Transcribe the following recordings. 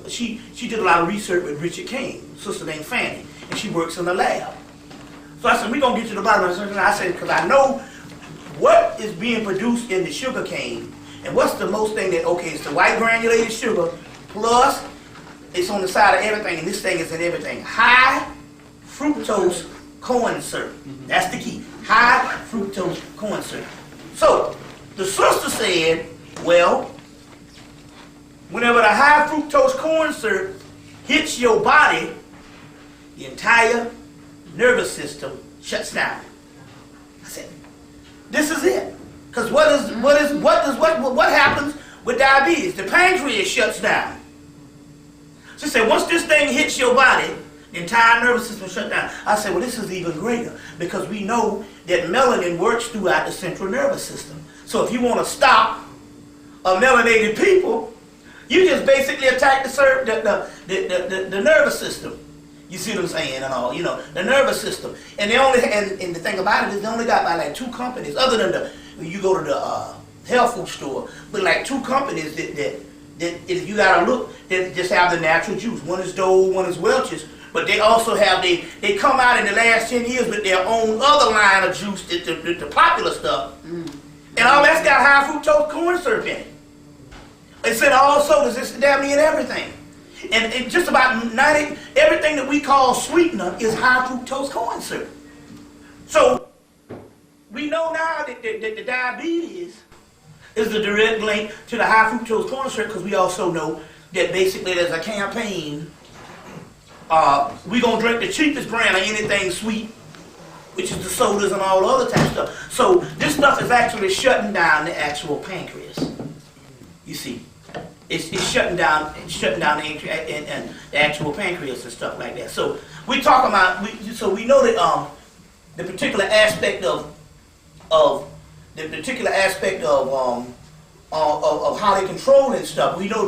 she did a lot of research with Richard King, a sister named Fanny, and she works in the lab. So I said, we're going to get to the bottom of this. I said, because I know what is being produced in the sugar cane, and what's the most thing that, okay, it's the white granulated sugar, plus it's on the side of everything, and this thing is in everything. High fructose corn syrup. That's the key. High fructose corn syrup. So, the sister said, well, whenever the high fructose corn syrup hits your body, the entire nervous system shuts down. I said, this is it. Because what happens with diabetes? The pancreas shuts down. She said, once this thing hits your body, the entire nervous system shuts down. I said, well, this is even greater because we know that melanin works throughout the central nervous system. So if you want to stop melanated people, you just basically attack the nervous system. You see what I'm saying and all, you know, the nervous system. And they only, and the thing about it is they only got by like 2 companies, other than when you go to the health food store, but like 2 companies that if you gotta look, that just have the natural juice. One is Dole, one is Welch's, but they also have, they come out in the last 10 years with their own other line of juice, the popular stuff. And all that's got high fructose corn syrup in it. It said all sodas, it's damn near everything. And just about everything that we call sweetener is high fructose corn syrup. So we know now that the diabetes is the direct link to the high fructose corn syrup, because we also know that basically there's a campaign, we're going to drink the cheapest brand of anything sweet, which is the sodas and all other type of stuff. So this stuff is actually shutting down the actual pancreas. You see, it's shutting down the actual pancreas and stuff like that. So we talk about, we know that the particular aspect of how they control and stuff. We know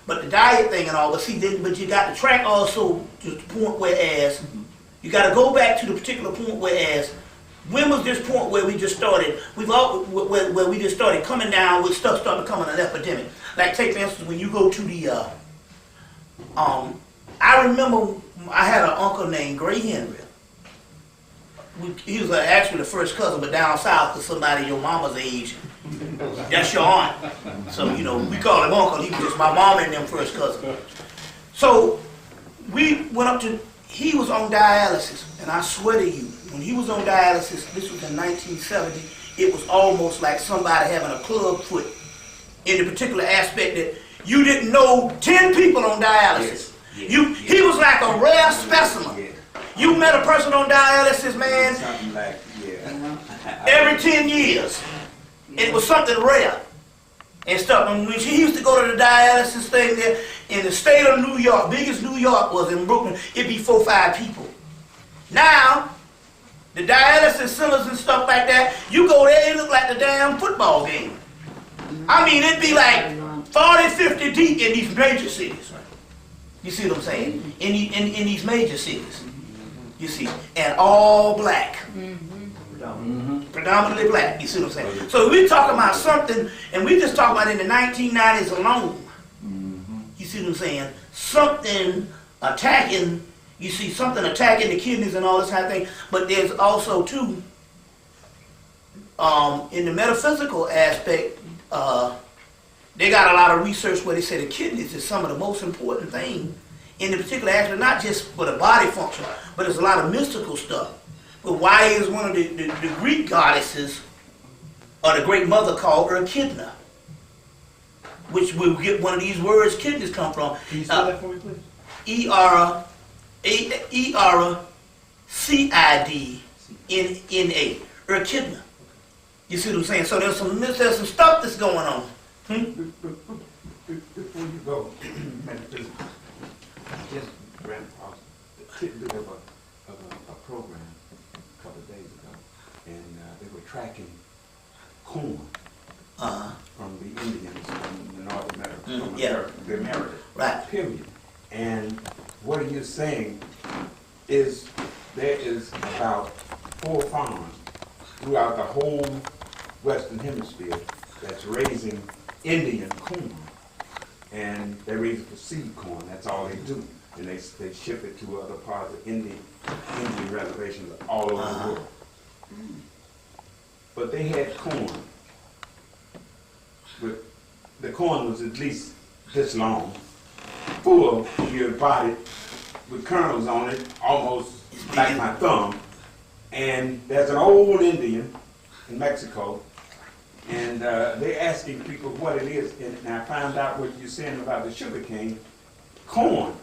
but the diet thing and all. But see, but you got to track also to the point whereas you got to go back to the particular point whereas when was this point where we just started? Where we just started coming down with stuff started becoming an epidemic. Like take for instance when you go to the I remember I had an uncle named Gray Henry. He was actually the first cousin, but down south, because somebody your mama's age, that's your aunt. So, you know, we call him uncle. He was just my mama and them first cousin. So, we went up to, he was on dialysis, and I swear to you, when he was on dialysis, this was in 1970, it was almost like somebody having a club foot in the particular aspect that you didn't know 10 people on dialysis. Yes. He was like a rare specimen. Yes. You met a person on dialysis, man, every 10 years. It was something rare and stuff. And when she used to go to the dialysis thing there in the state of New York, biggest New York was in Brooklyn, it'd be 4 or 5 people. Now, the dialysis centers and stuff like that, you go there, it look like the damn football game. I mean, it'd be like 40, 50 deep in these major cities. You see what I'm saying? In these major cities. You see, and all black. Predominantly black, you see what I'm saying? So we talking about something, and we just talking about in the 1990s alone. You see what I'm saying? Something attacking, you see, something attacking the kidneys and all this kind of thing. But there's also, too, in the metaphysical aspect, they got a lot of research where they say the kidneys is some of the most important thing in the particular aspect, not just for the body function, but there's a lot of mystical stuff. But why is one of the Greek goddesses, or the great mother called her Echidna, which we'll get one of these words kidneys come from. Can you spell that for me, please? E-R-C-I-D-N-A, Echidna. You see what I'm saying? So there's some stuff that's going on. Before you go, I just ran across a tidbit of a program a couple of days ago, and they were tracking corn from the Indians from the North America, the America, right? Period. And what he is saying is there is about 4 farms throughout the whole Western Hemisphere that's raising Indian corn. and they raise it for seed corn. That's all they do. And they ship it to other parts of Indian reservations all over the world. But they had corn. But the corn was at least this long, full of your body, with kernels on it, almost like my thumb. And there's an old Indian in Mexico, and they're asking people what it is. And I found out what you're saying about the sugar cane. Corn,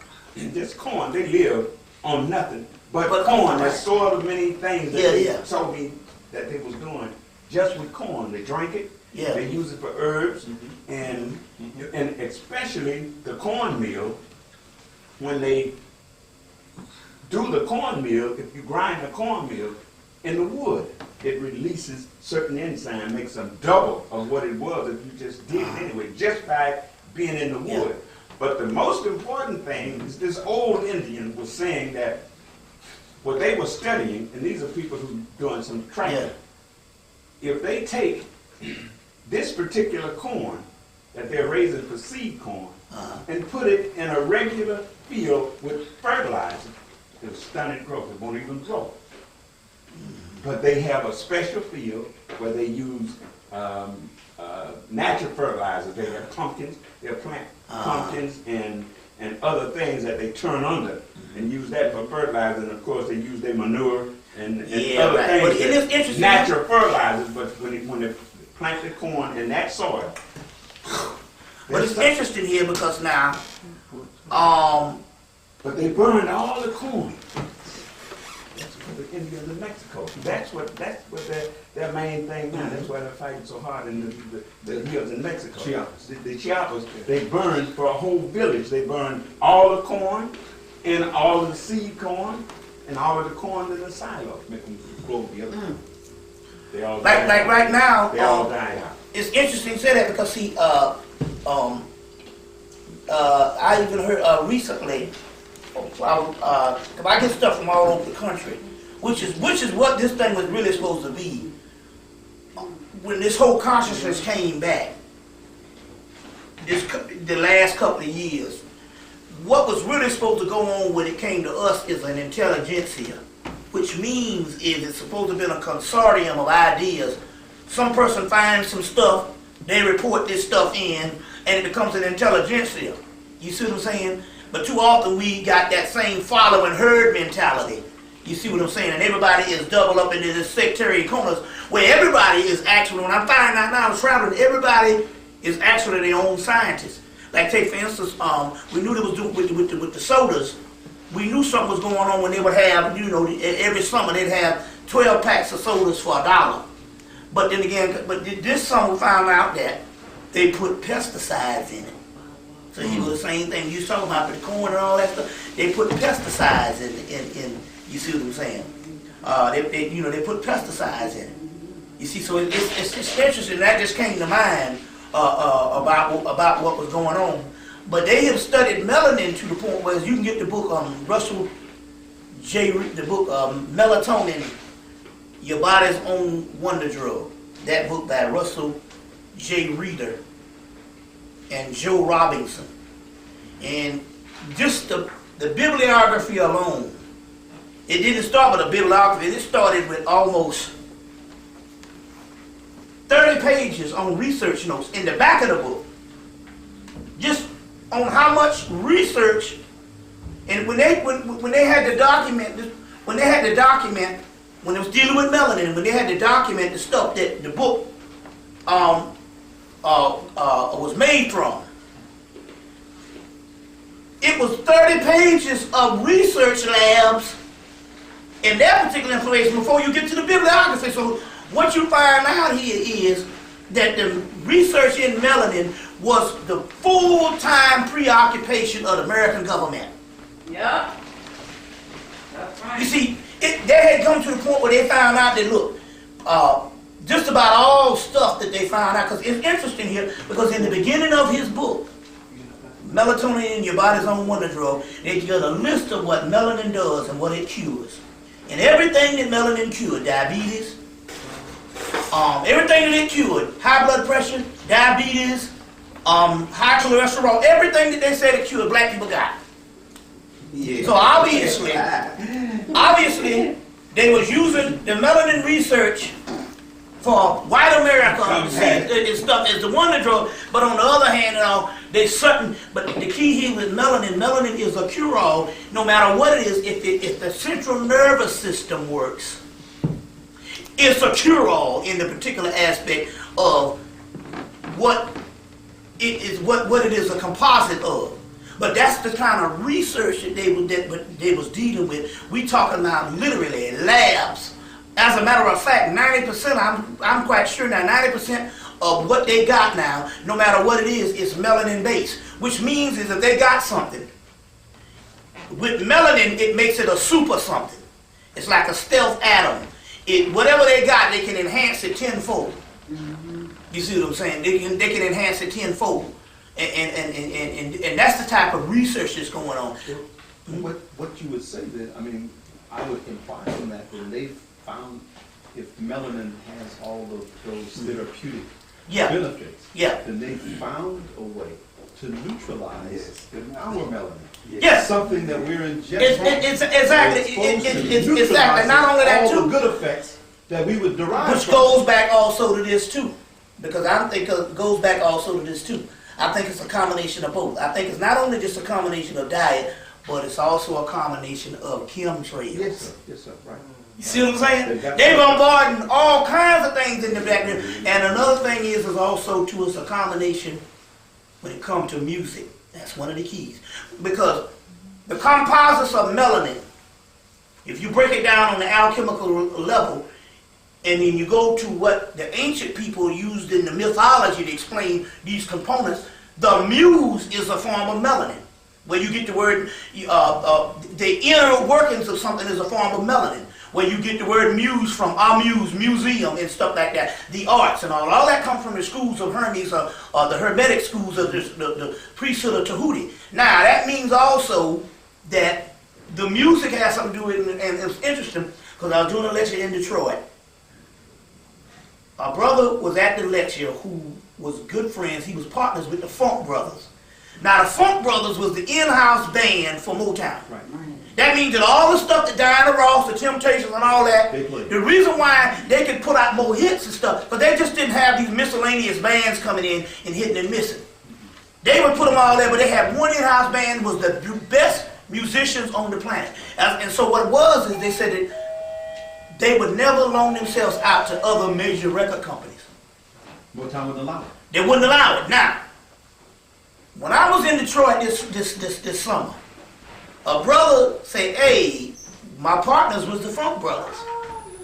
just corn. They live on nothing but corn. There's so of many things that they told me that they was doing just with corn. They drank it. Yeah. They use it for herbs, and especially the cornmeal. When they do the cornmeal, if you grind the cornmeal in the wood, it releases certain enzymes, makes them double of what it was if you just did it anyway, just by being in the wood. But the most important thing is this old Indian was saying that what they were studying, and these are people who are doing some training, if they take this particular corn that they're raising for seed corn and put it in a regular field with fertilizer, it'll stunt it growth. It won't even grow. But they have a special field where they use natural fertilizer. They have pumpkins. They'll plant pumpkins and other things that they turn under and use that for fertilizer. And of course, they use their manure and other things. But natural fertilizers. But when they plant the corn in that soil. But it's interesting here because now, but they burned all the corn. That's for the Indians in Mexico. That's what their main thing now. That's why they're fighting so hard in the hills in Mexico. Chiapas. The Chiapas, they burned for a whole village. They burned all the corn and all of the seed corn and all of the corn in the silo. Make them grow together. They all like right now, they all die out. It's interesting to say that because see, I even heard recently. I get stuff from all over the country, which is what this thing was really supposed to be. When this whole consciousness came back, the last couple of years, what was really supposed to go on when it came to us is an intelligentsia, which means it's supposed to have been a consortium of ideas. Some person finds some stuff, they report this stuff in, and it becomes an intelligentsia. You see what I'm saying? But too often we got that same following herd mentality. You see what I'm saying? And everybody is doubled up into this sectarian corners where everybody is actually, when I'm finding out now, I was traveling, everybody is actually their own scientist. Like take for instance, we knew they was doing with the sodas. We knew something was going on when they would have, every summer they'd have 12 packs of sodas for $1. But then again, this summer we found out that they put pesticides in it. So you know the same thing you talking about with the corn and all that stuff. They put pesticides in you see what I'm saying? They put pesticides in it. You see, so it's interesting. That just came to mind about what was going on. But they have studied melanin to the point where you can get the book Russell J. the book Melatonin, Your Body's Own Wonder Drug. That book by Russell J. Reeder and Joe Robinson. And just the bibliography alone, it didn't start with a bibliography, it started with almost 30 pages on research notes in the back of the book. Just on how much research, and when they had to document when it was dealing with melanin, when they had to document the stuff that the book was made from. It was 30 pages of research labs in that particular information before you get to the bibliography. So what you find out here is that the research in melanin was the full-time preoccupation of the American government. Yeah. That's right. You see, they had come to the point where they found out that, look, just about all stuff that they found out, because it's interesting here, because in the beginning of his book, Melatonin, Your Body's Own Wonder Drug, they give a list of what melanin does and what it cures. And everything that melanin cured, diabetes, everything that it cured, high blood pressure, diabetes, high cholesterol, everything that they said it cured, black people got. Yeah. So obviously, they was using the melanin research for white America and stuff as the wonder drug, but on the other hand, they certain, but the key here with melanin is a cure-all, no matter what it is, if the central nervous system works, it's a cure-all in the particular aspect of what it is a composite of. But that's the kind of research that they was dealing with. We talking about literally labs. As a matter of fact, 90%, I'm quite sure now, 90% of what they got now, no matter what it is melanin based. Which means is if they got something, with melanin, it makes it a super something. It's like a stealth atom. Whatever they got, they can enhance it tenfold. You see what I'm saying? They can enhance it tenfold. And that's the type of research that's going on. What you would say then, I mean, I would imply from that they found if melanin has all of those therapeutic benefits, then they found a way to neutralize our melanin. Yes. Something that we're ingesting. Exactly. Not only that all too. the good effects that we would derive Which from. goes back also to this too. Because I think it goes back also to this too. I think it's a combination of both. I think it's not only just a combination of diet, but it's also a combination of chemtrails. Yes, sir. Yes, sir. Right. You see what I'm saying? They're bombarding all kinds of things in the background. And another thing is also too, it's a combination when it comes to music. That's one of the keys. Because the composites of melanin, if you break it down on the alchemical level, and then you go to what the ancient people used in the mythology to explain these components, the muse is a form of melanin. Where you get the word, the inner workings of something is a form of melanin. Where you get the word muse from, amuse, museum, and stuff like that. The arts and all that comes from the schools of Hermes, or the Hermetic schools of the priesthood of Tahuti. Now, that means also that the music has something to do with it, and it's interesting, because I was doing a lecture in Detroit. A brother was at the lecture who was good friends. He was partners with the Funk Brothers. Now, the Funk Brothers was the in-house band for Motown. Right. That means that all the stuff that Diana Ross, the Temptations, and all that, the reason why they could put out more hits and stuff, because they just didn't have these miscellaneous bands coming in and hitting and missing. They would put them all there, but they had one in-house band was the best musicians on the planet. And so what it was is they said that they would never loan themselves out to other major record companies. Motown wouldn't allow it. They wouldn't allow it. Now, when I was in Detroit this summer, a brother said, hey, my partners was the Funk Brothers.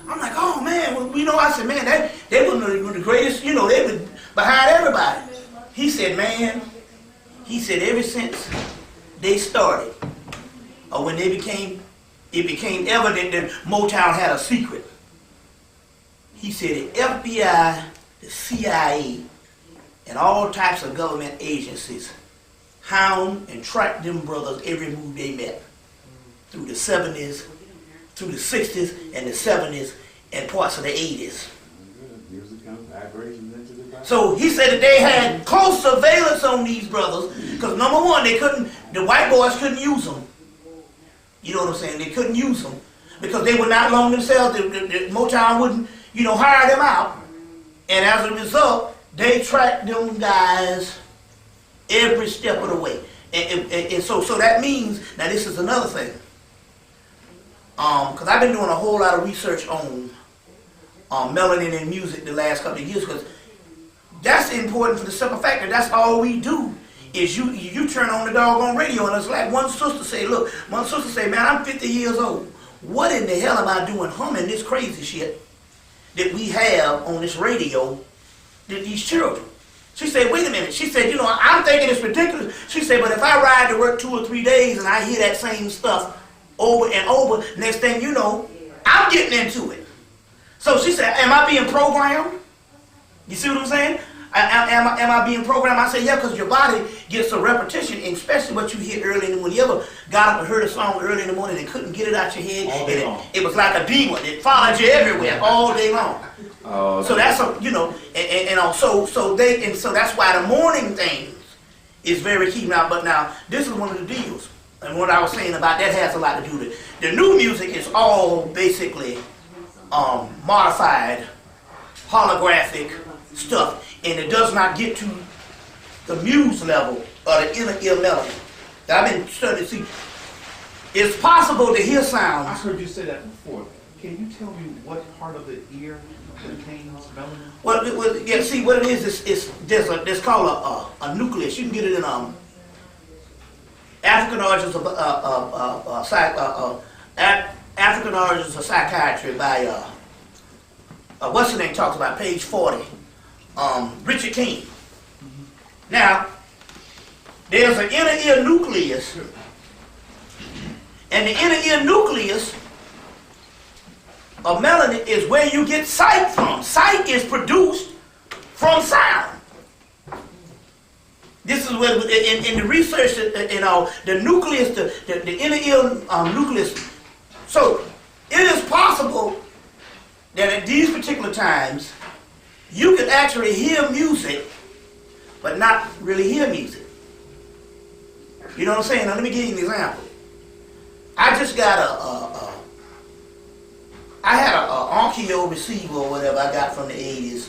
I'm like, oh man, well, I said, man, they were the greatest, they were behind everybody. He said, man, ever since they started, or when it became evident that Motown had a secret, he said the FBI, the CIA, and all types of government agencies hound and tracked them brothers every move they met through the 70s, through the 60s, and the 70s, and parts of the 80s. So he said that they had close surveillance on these brothers, because number one, the white boys couldn't use them. You know what I'm saying? They couldn't use them because they would not loan themselves. The Motown wouldn't, hire them out. And as a result, they tracked them guys every step of the way. And so that means, now this is another thing. Because I've been doing a whole lot of research on melanin and music the last couple of years, because that's important for the simple fact that that's all we do. Is you turn on the doggone radio, and it's like one sister say, man, I'm 50 years old. What in the hell am I doing humming this crazy shit that we have on this radio to these children? She said, wait a minute. She said, I'm thinking it's ridiculous. She said, but if I ride to work 2 or 3 days and I hear that same stuff over and over, next thing you know, I'm getting into it. So she said, am I being programmed? You see what I'm saying? Am I being programmed? I say, yeah, because your body gets a repetition, and especially what you hear early in the morning. You ever got up and heard a song early in the morning and couldn't get it out your head? All day long. It was like a demon. It followed you everywhere all day long. So that's so that's why the morning thing is very key now. But now, this is one of the deals. And what I was saying about that has a lot to do with it. The new music is all basically modified, holographic stuff, and it does not get to the muse level or the inner ear melody. I've been studying. See, it's possible to hear I sounds. heard you say that before. Can you tell me what part of the ear contains melanin? Well, yeah. See, what it is there's called a nucleus. You can get it in African Origins of African Origins of Psychiatry by what's the name talks about page 40. Richard King. Now, there's an inner ear nucleus, and the inner ear nucleus of melanin is where you get sight from. Sight is produced from sound. This is where, in the research, the nucleus, the inner ear nucleus. So, it is possible that at these particular times, you can actually hear music, but not really hear music. You know what I'm saying? Now, let me give you an example. I just got I had a Onkyo receiver or whatever I got from the 80s,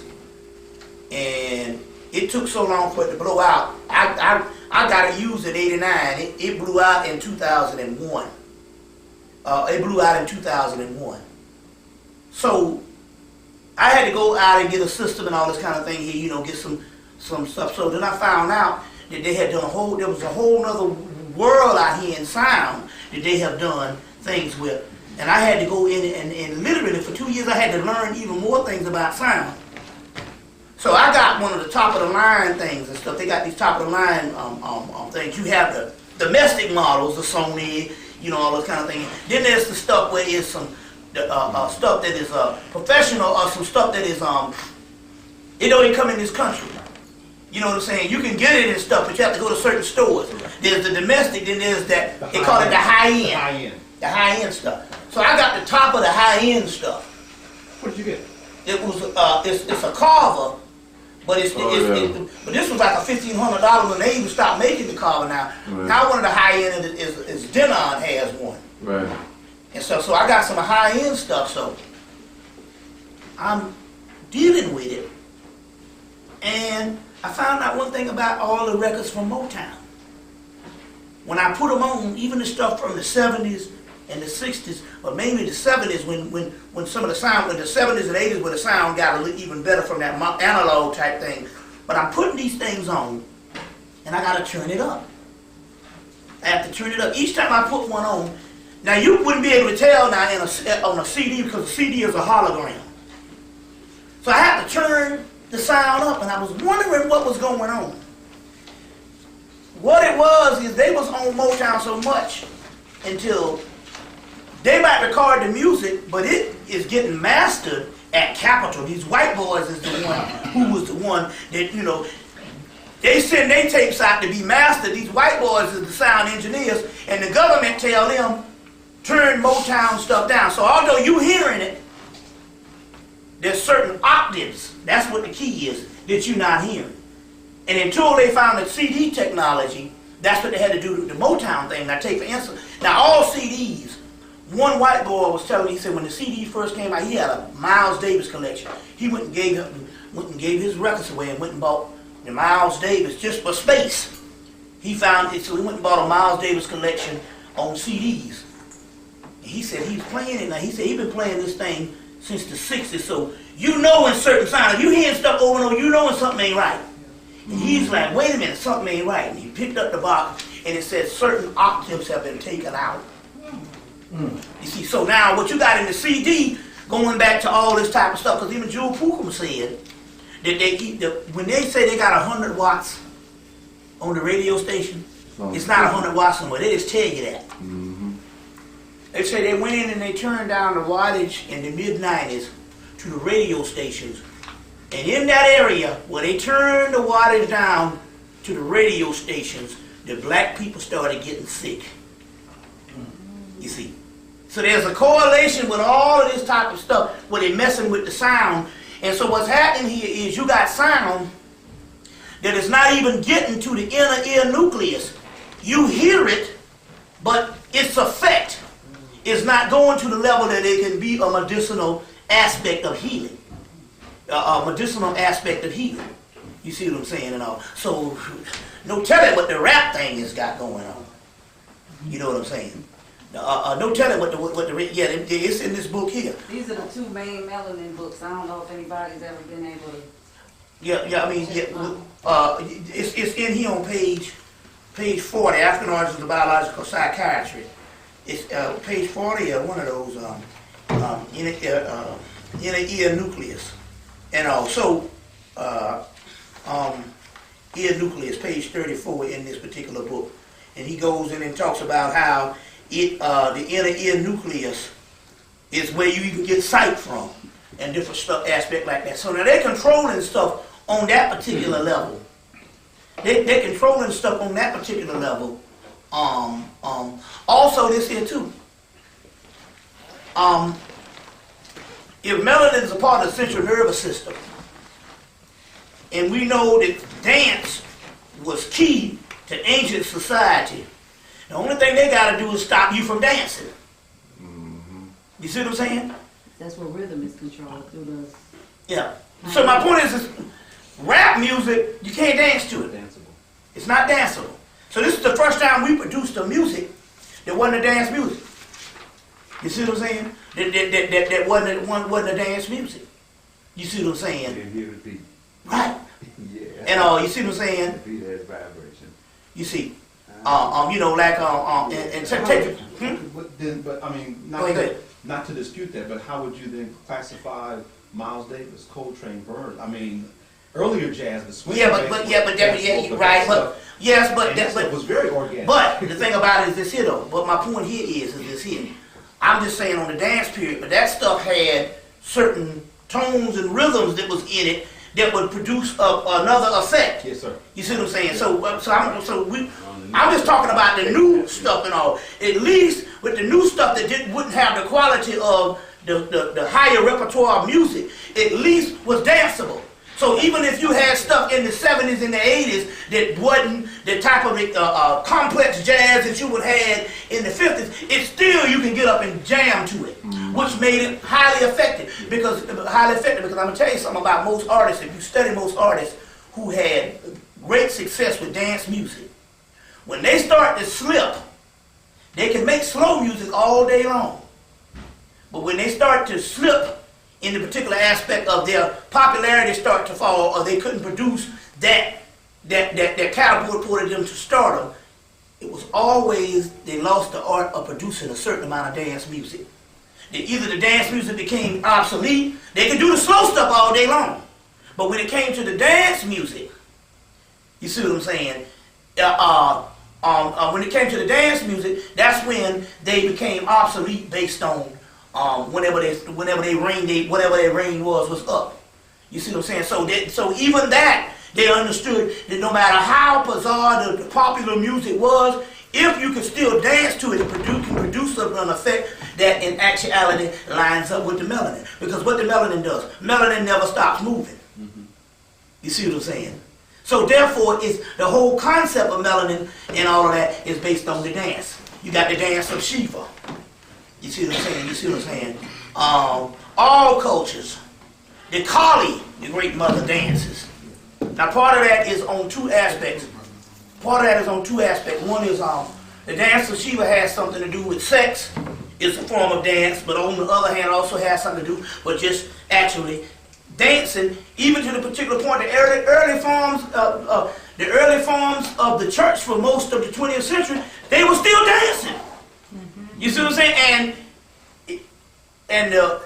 and it took so long for it to blow out. I got it used in 89. It blew out in 2001. It blew out in 2001. So I had to go out and get a system and all this kind of thing here, get some stuff. So then I found out that they had done there was a whole other world out here in sound that they have done things with. And I had to go in and literally for 2 years I had to learn even more things about sound. So I got one of the top of the line things and stuff. They got these top of the line things. You have the domestic models, the Sony, all those kind of things. Then there's the stuff where it's some stuff that is professional or some stuff that is it don't even come in this country. You know what I'm saying? You can get it and stuff, but you have to go to certain stores. There's the domestic, then there's that, they call it the high-end. The high-end stuff. So I got the top of the high-end stuff. What did you get? It was, it's a carver, but but this was like $1,500 when they even stopped making the carver now. Right. Now one of the high-end is Denon has one. Right. And so I got some high-end stuff, so I'm dealing with it. And I found out one thing about all the records from Motown. When I put them on, even the stuff from the 70s and the 60s, or mainly the 70s, when some of the sound, in the 70s and 80s, where the sound got a little even better from that analog type thing. But I'm putting these things on, and I gotta turn it up. I have to turn it up. Each time I put one on, now you wouldn't be able to tell now on a CD because the CD is a hologram. So I have to turn the sound up, and I was wondering what was going on. What it was is they was on Motown so much until they might record the music, but it is getting mastered at Capitol. These white boys is the one who was the one that, they send their tapes out to be mastered. These white boys is the sound engineers, and the government tell them, turn Motown stuff down. So although you hearing it, there's certain octaves, that's what the key is, that you're not hearing. And until they found the CD technology, that's what they had to do to the Motown thing. Now take for instance, now all CDs, one white boy was telling me, he said when the CD first came out, he had a Miles Davis collection. He went and gave his records away and went and bought the Miles Davis just for space. He found it, so he went and bought a Miles Davis collection on CDs. And he said he was playing it now. He said he's been playing this thing since the 60s, so in certain sounds, if you hearing stuff over and over, when something ain't right. And he's like, wait a minute, something ain't right. And he picked up the box, and it said certain octaves have been taken out. You see, so now what you got in the CD, going back to all this type of stuff, because even Jewel Pookum said that when they say they got 100 watts on the radio station, it's not 100 watts anymore. They just tell you that. They say they went in and they turned down the wattage in the mid-90s to the radio stations. And in that area, where they turned the wattage down to the radio stations, the black people started getting sick. You see. So there's a correlation with all of this type of stuff where they're messing with the sound. And so what's happening here is you got sound that is not even getting to the inner ear nucleus. You hear it, but its effect is not going to the level that it can be a medicinal aspect of healing. A medicinal aspect of healing. You see what I'm saying and all. So, no telling what the rap thing has got going on. You know what I'm saying? No telling what the yeah, it's in this book here. These are the two main melanin books. I don't know if anybody's ever been able to. Yeah, I mean, it's in here on page 40, African Origins of Biological Psychiatry. It's page 40 of one of those inner ear nucleus. And also, ear nucleus, page 34 in this particular book. And he goes in and talks about how the inner ear nucleus is where you even get sight from and different stuff, aspect like that. So now they're controlling stuff on that particular level. They're controlling stuff on that particular level. Also this here too. If melanin is a part of the central nervous system, and we know that dance was key to ancient society, the only thing they got to do is stop you from dancing. You see what I'm saying? That's where rhythm is controlled through the. Yeah. So my point is rap music, you can't dance to it. It's not danceable. So this is the first time we produced a music that wasn't a dance music. You see what I'm saying? That wasn't a dance music. You see what I'm saying? And hear the beat. Right. Yeah. And you see what I'm saying? The beat has vibration. You see, you know, like But I mean, not to dispute that, but how would you then classify Miles Davis, Coltrane, Burns? I mean, earlier jazz, the swing. But that was very organic. But the thing about it is this here though. But my point here is this here. I'm just saying on the dance period, but that stuff had certain tones and rhythms that was in it that would produce another effect. Yes, sir. You see what I'm saying? I'm just talking about the new stuff and all. At least with the new stuff that wouldn't have the quality of the higher repertoire of music, at least was danceable. So even if you had stuff in the 70s and the 80s that wasn't the type of complex jazz that you would have in the 50s, it's still you can get up and jam to it, which made it highly effective. Because I'm gonna tell you something about most artists. If you study most artists who had great success with dance music, when they start to slip, they can make slow music all day long. But when they start to slip in the particular aspect of their popularity start to fall, or they couldn't produce that catapulted them to stardom, it was always they lost the art of producing a certain amount of dance music. Either the dance music became obsolete, they could do the slow stuff all day long. But when it came to the dance music, you see what I'm saying? When it came to the dance music, that's when they became obsolete based on whenever their range was up. You see what I'm saying? So even that, they understood that no matter how bizarre the popular music was, if you can still dance to it, it can produce an effect that in actuality lines up with the melanin. Because what the melanin does, melanin never stops moving. You see what I'm saying? So therefore, it's the whole concept of melanin and all of that is based on the dance. You got the dance of Shiva. You see what I'm saying? All cultures, the Kali, the great mother, dances. Now part of that is on two aspects. One is the dance of Shiva has something to do with sex. It's a form of dance, but on the other hand also has something to do with just actually dancing, even to the particular point, the early forms of the church for most of the 20th century, they were still dancing. You see what I'm saying? And the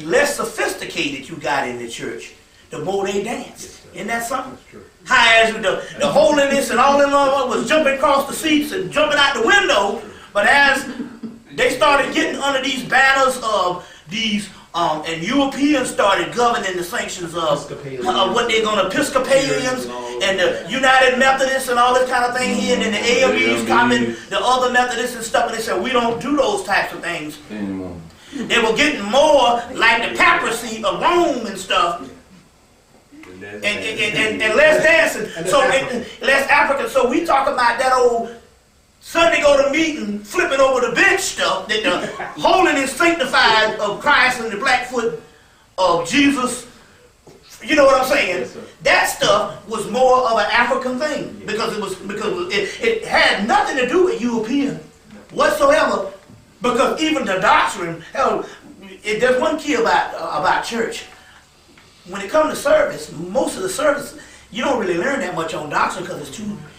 less sophisticated you got in the church, the more they danced. Isn't that something? That's true. How as the holiness and all in all was jumping across the seats and jumping out the window, but as they started getting under these banners of these and Europeans started governing the sanctions of what they're going to Episcopalians and the United Methodists and all this kind of thing here, and then the AMEs coming, the other Methodists and stuff, and they said, we don't do those types of things anymore. They were getting more like the papacy of Rome and stuff. and less dancing, so less African. So we talk about that old Sunday go to meeting, flipping over the bench stuff, that the holy and sanctified of Christ and the black foot of Jesus. You know what I'm saying? Yes, sir. That stuff was more of an African thing because it had nothing to do with European whatsoever. Because even the doctrine, hell, there's one key about church. When it comes to service, most of the service you don't really learn that much on doctrine because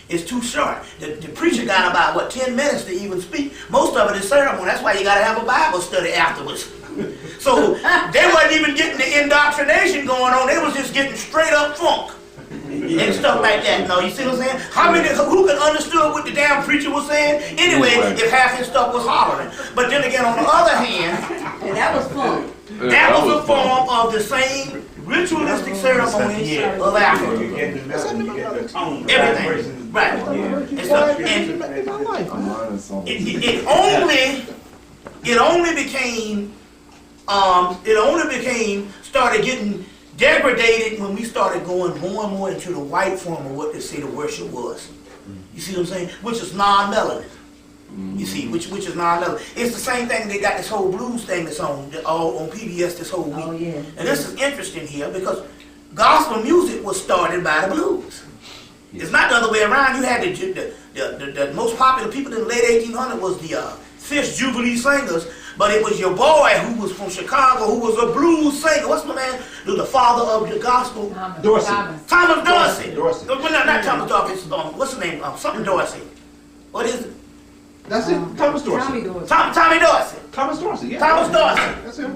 it's too short. The preacher got about 10 minutes to even speak. Most of it is sermon. That's why you got to have a Bible study afterwards. So they wasn't even getting the indoctrination going on. They was just getting straight up funk and stuff like that. No, you see what I'm saying? Who could understood what the damn preacher was saying anyway if half his stuff was hollering? But then again, on the other hand, And that was fun. that was a form of the same ritualistic ceremony of Africa. You get the melody, you get the tone. Everything. Right. And so, it only became started getting degraded when we started going more and more into the white form of what they say the worship was. You see what I'm saying? Which is non-melanin. You see, which is non-melanin. It's the same thing. They got this whole blues thing that's on PBS this whole week. Oh, yeah. And this is interesting here because gospel music was started by the blues. It's not the other way around. You had the most popular people in the late 1800s was the Fish Jubilee Singers, but it was your boy who was from Chicago who was a blues singer. What's my man? The father of the gospel? Dorsey. Thomas Dorsey. Dorsey. No, not Thomas Dorsey. What's the name? Something Dorsey. What is it? That's it. Thomas Dorsey. Tommy Dorsey. Tommy Dorsey. Thomas Dorsey, yeah. Thomas Dorsey. That's him.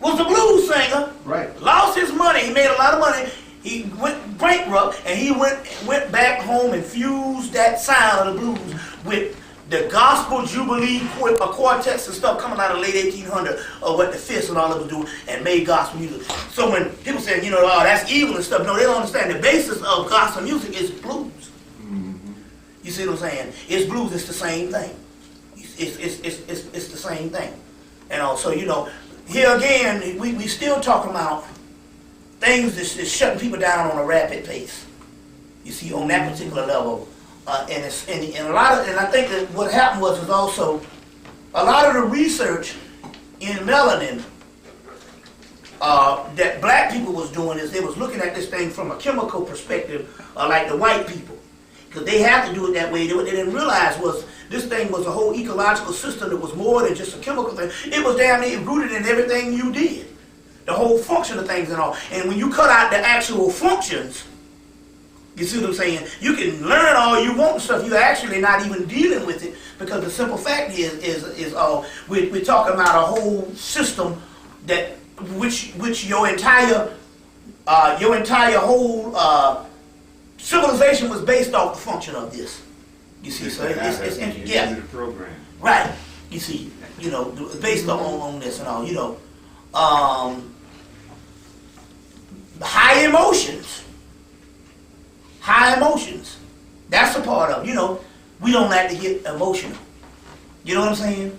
Was a blues singer. Right. Lost his money. He made a lot of money. He went bankrupt, and he went back home and fused that sound of the blues with the gospel jubilee quartets and stuff coming out of the late 1800s of what the Fifths and all of them do and made gospel music. So when people say, oh, that's evil and stuff, no, they don't understand the basis of gospel music is blues. Mm-hmm. You see what I'm saying? It's blues. It's the same thing. It's the same thing. And also, here again, we still talking about things that's shutting people down on a rapid pace. You see, on that particular level. And I think that what happened was also a lot of the research in melanin that black people was doing is they was looking at this thing from a chemical perspective, like the white people, because they have to do it that way. What they didn't realize was this thing was a whole ecological system that was more than just a chemical thing. It was damn near rooted in everything you did, the whole function of things and all. And when you cut out the actual functions, you see what I'm saying? You can learn all you want and stuff. You're actually not even dealing with it because the simple fact is we're talking about a whole system that which your entire whole civilization was based off the function of this. You see, so it's yeah, program. Right. You see, based on this and all. High emotions. High emotions. That's a part of, we don't like to get emotional. You know what I'm saying?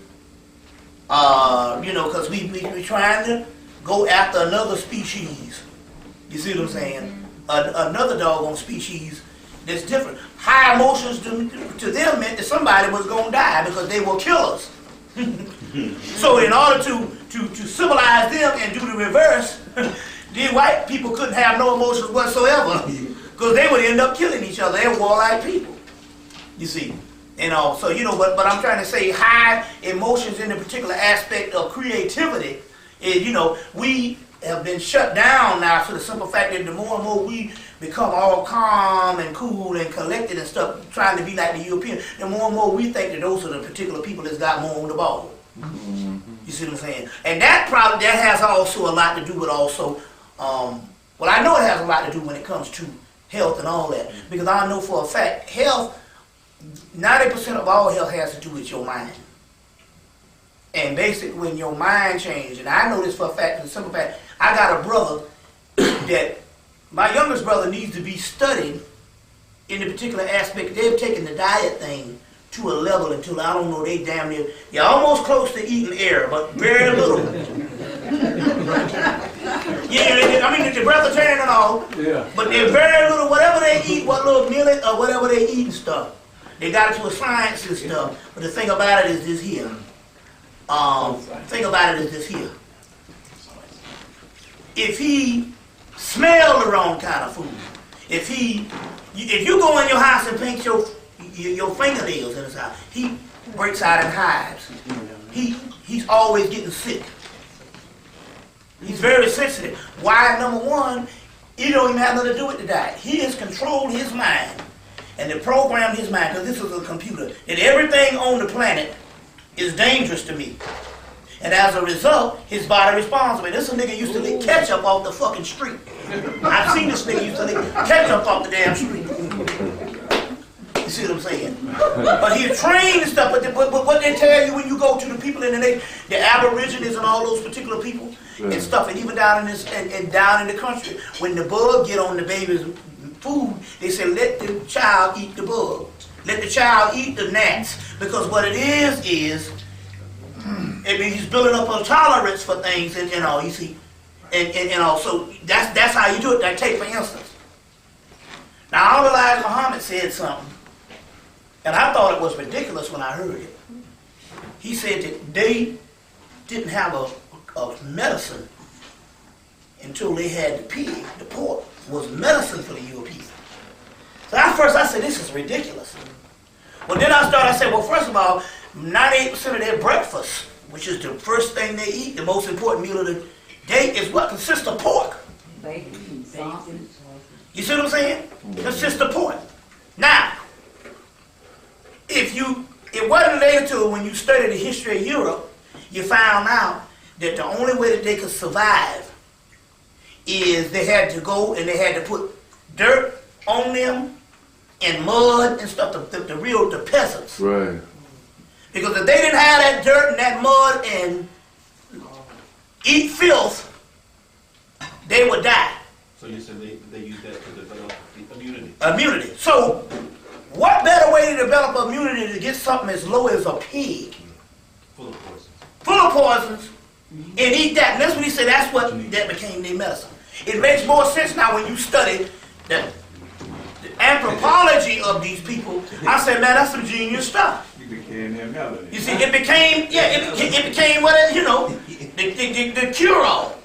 Because we trying to go after another species. You see what I'm saying? Another doggone species that's different. High emotions to them meant that somebody was going to die because they were killers. So in order to civilize them and do the reverse, the white people couldn't have no emotions whatsoever. Because they would end up killing each other. They're warlike people. You see. So, but I'm trying to say high emotions in the particular aspect of creativity is, we have been shut down now for the simple fact that the more and more we become all calm and cool and collected and stuff, trying to be like the European, the more and more we think that those are the particular people that's got more on the ball. Mm-hmm. You see what I'm saying? And that has also a lot to do with also, I know it has a lot to do when it comes to health and all that, because I know for a fact health, 90% of all health has to do with your mind. And basically when your mind changes, and I know this for a fact, for the simple fact, I got a brother that my youngest brother needs to be studied in the particular aspect. They've taken the diet thing to a level until I don't know, they damn near, you're almost close to eating air, but very little. Yeah, I mean, the breatharian and all. Yeah. But they're very little, whatever they eat, what little millet or whatever they eat and stuff. They got it to a science and stuff. But the thing about it is this here. Thing about it is this here. If he smelled the wrong kind of food, if you go in your house and paint your fingernails in his house, he breaks out in hives. He's always getting sick. He's very sensitive. Why? Number one, it don't even have nothing to do with the diet. He has controlled his mind and they programmed his mind, because this is a computer, that everything on the planet is dangerous to me. And as a result, his body responds to it. This nigga used to lick ketchup off the fucking street. I've seen this nigga used to lick ketchup off the damn street. You see what I'm saying? But he's trained and stuff, but what they tell you when you go to the people in the Aborigines and all those particular people and stuff, and even down in this and down in the country, when the bug get on the baby's food, they say let the child eat the bug. Let the child eat the gnats. Because what it is I mean, he's building up a tolerance for things, and you know, you see, and also that's how you do it. Like, take for instance. Now, I realize Muhammad said something, and I thought it was ridiculous when I heard it. He said that they didn't have a medicine until they had the pig. The pork was medicine for the Europeans. So at first I said, this is ridiculous. Well, then I said, well, first of all, 98% of their breakfast, which is the first thing they eat, the most important meal of the day, is what consists of pork. Bacon, sausage. You see what I'm saying? It consists of pork. Now, it wasn't later to when you studied the history of Europe, you found out that the only way that they could survive is they had to go and they had to put dirt on them and mud and stuff, the peasants. Right. Because if they didn't have that dirt and that mud and eat filth, they would die. So you said they use that to develop immunity. Immunity. So, what better way to develop immunity to get something as low as a pig? Full of poisons. Full of poisons, and eat that. And that's what he said, that became their medicine. It makes more sense now when you study the anthropology of these people. I said, man, that's some genius stuff. You became their melody. You see, it became what, you know, the cure-all.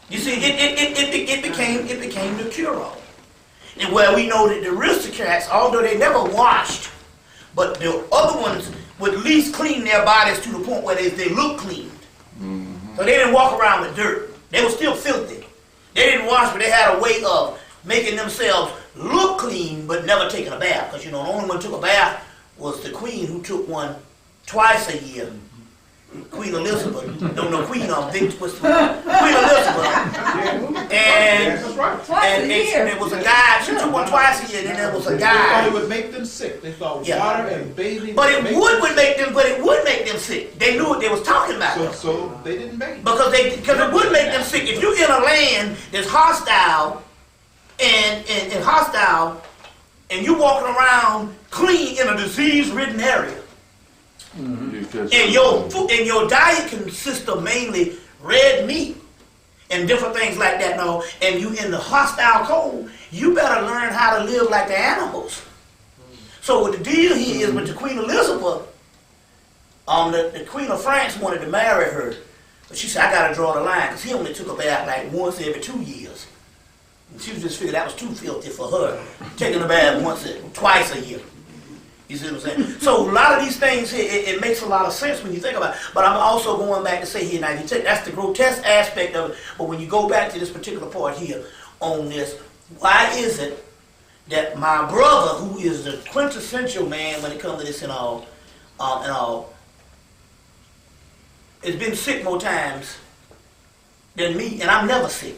You see, it became the cure-all. And where we know that the aristocrats, although they never washed, but the other ones would at least clean their bodies to the point where they look clean. Mm-hmm. So they didn't walk around with dirt. They were still filthy. They didn't wash, but they had a way of making themselves look clean, but never taking a bath. Because, you know, the only one who took a bath was the queen, who took one twice a year. Queen Elizabeth. Don't know Queen on Big Twist. Queen Elizabeth. And there was a guy, she took one twice a year, and then there was a guy. They thought it would make them sick. They thought water and bathing. But it would make them sick. They knew what they was talking about. So they didn't bathe. Because it would make them sick. If you're in a land that's hostile and you walking around clean in a disease-ridden area. Mm-hmm. And your diet consists of mainly red meat and different things like that. No, and you in the hostile cold, you better learn how to live like the animals. So what the deal here is with the Queen Elizabeth, the Queen of France wanted to marry her, but she said, I gotta draw the line, because he only took a bath like once every 2 years. And she just figured that was too filthy for her, taking a bath twice a year. You see what I'm saying? So a lot of these things here, it makes a lot of sense when you think about it. But I'm also going back to say here, now that's the grotesque aspect of it. But when you go back to this particular part here on this, why is it that my brother, who is the quintessential man when it comes to this and all, has been sick more times than me, and I'm never sick.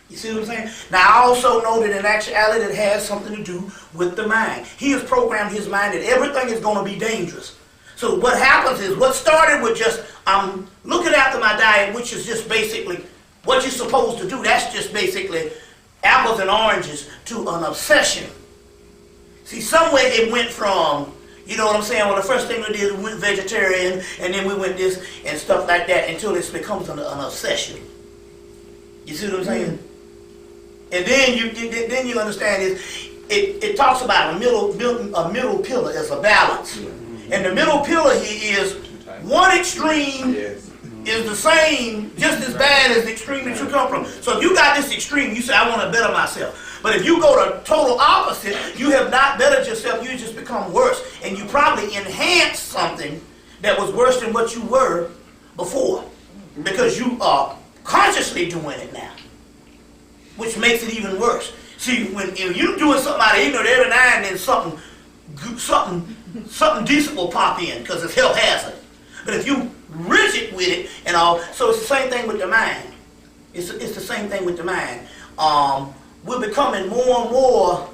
You see what I'm saying? Now, I also know that in actuality it has something to do with the mind. He has programmed his mind that everything is going to be dangerous. So what happens is, what started with just, I'm looking after my diet, which is just basically what you're supposed to do. That's just basically apples and oranges, to an obsession. See, somewhere it went from, you know what I'm saying, well, the first thing we did, we went vegetarian, and then we went this and stuff like that, until it becomes an obsession. You see what I'm saying? And then you understand it talks about a middle pillar as a balance. And the middle pillar here is one extreme is the same, just as bad as the extreme that you come from. So if you got this extreme, you say, I want to better myself. But if you go to total opposite, you have not bettered yourself, you just become worse. And you probably enhance something that was worse than what you were before. Because you are consciously doing it now. Which makes it even worse. See, if you're doing something out of ignorance, every now and then something decent will pop in because it's health hazard. But if you rigid with it and all, so it's the same thing with the mind. It's the same thing with the mind. We're becoming more and more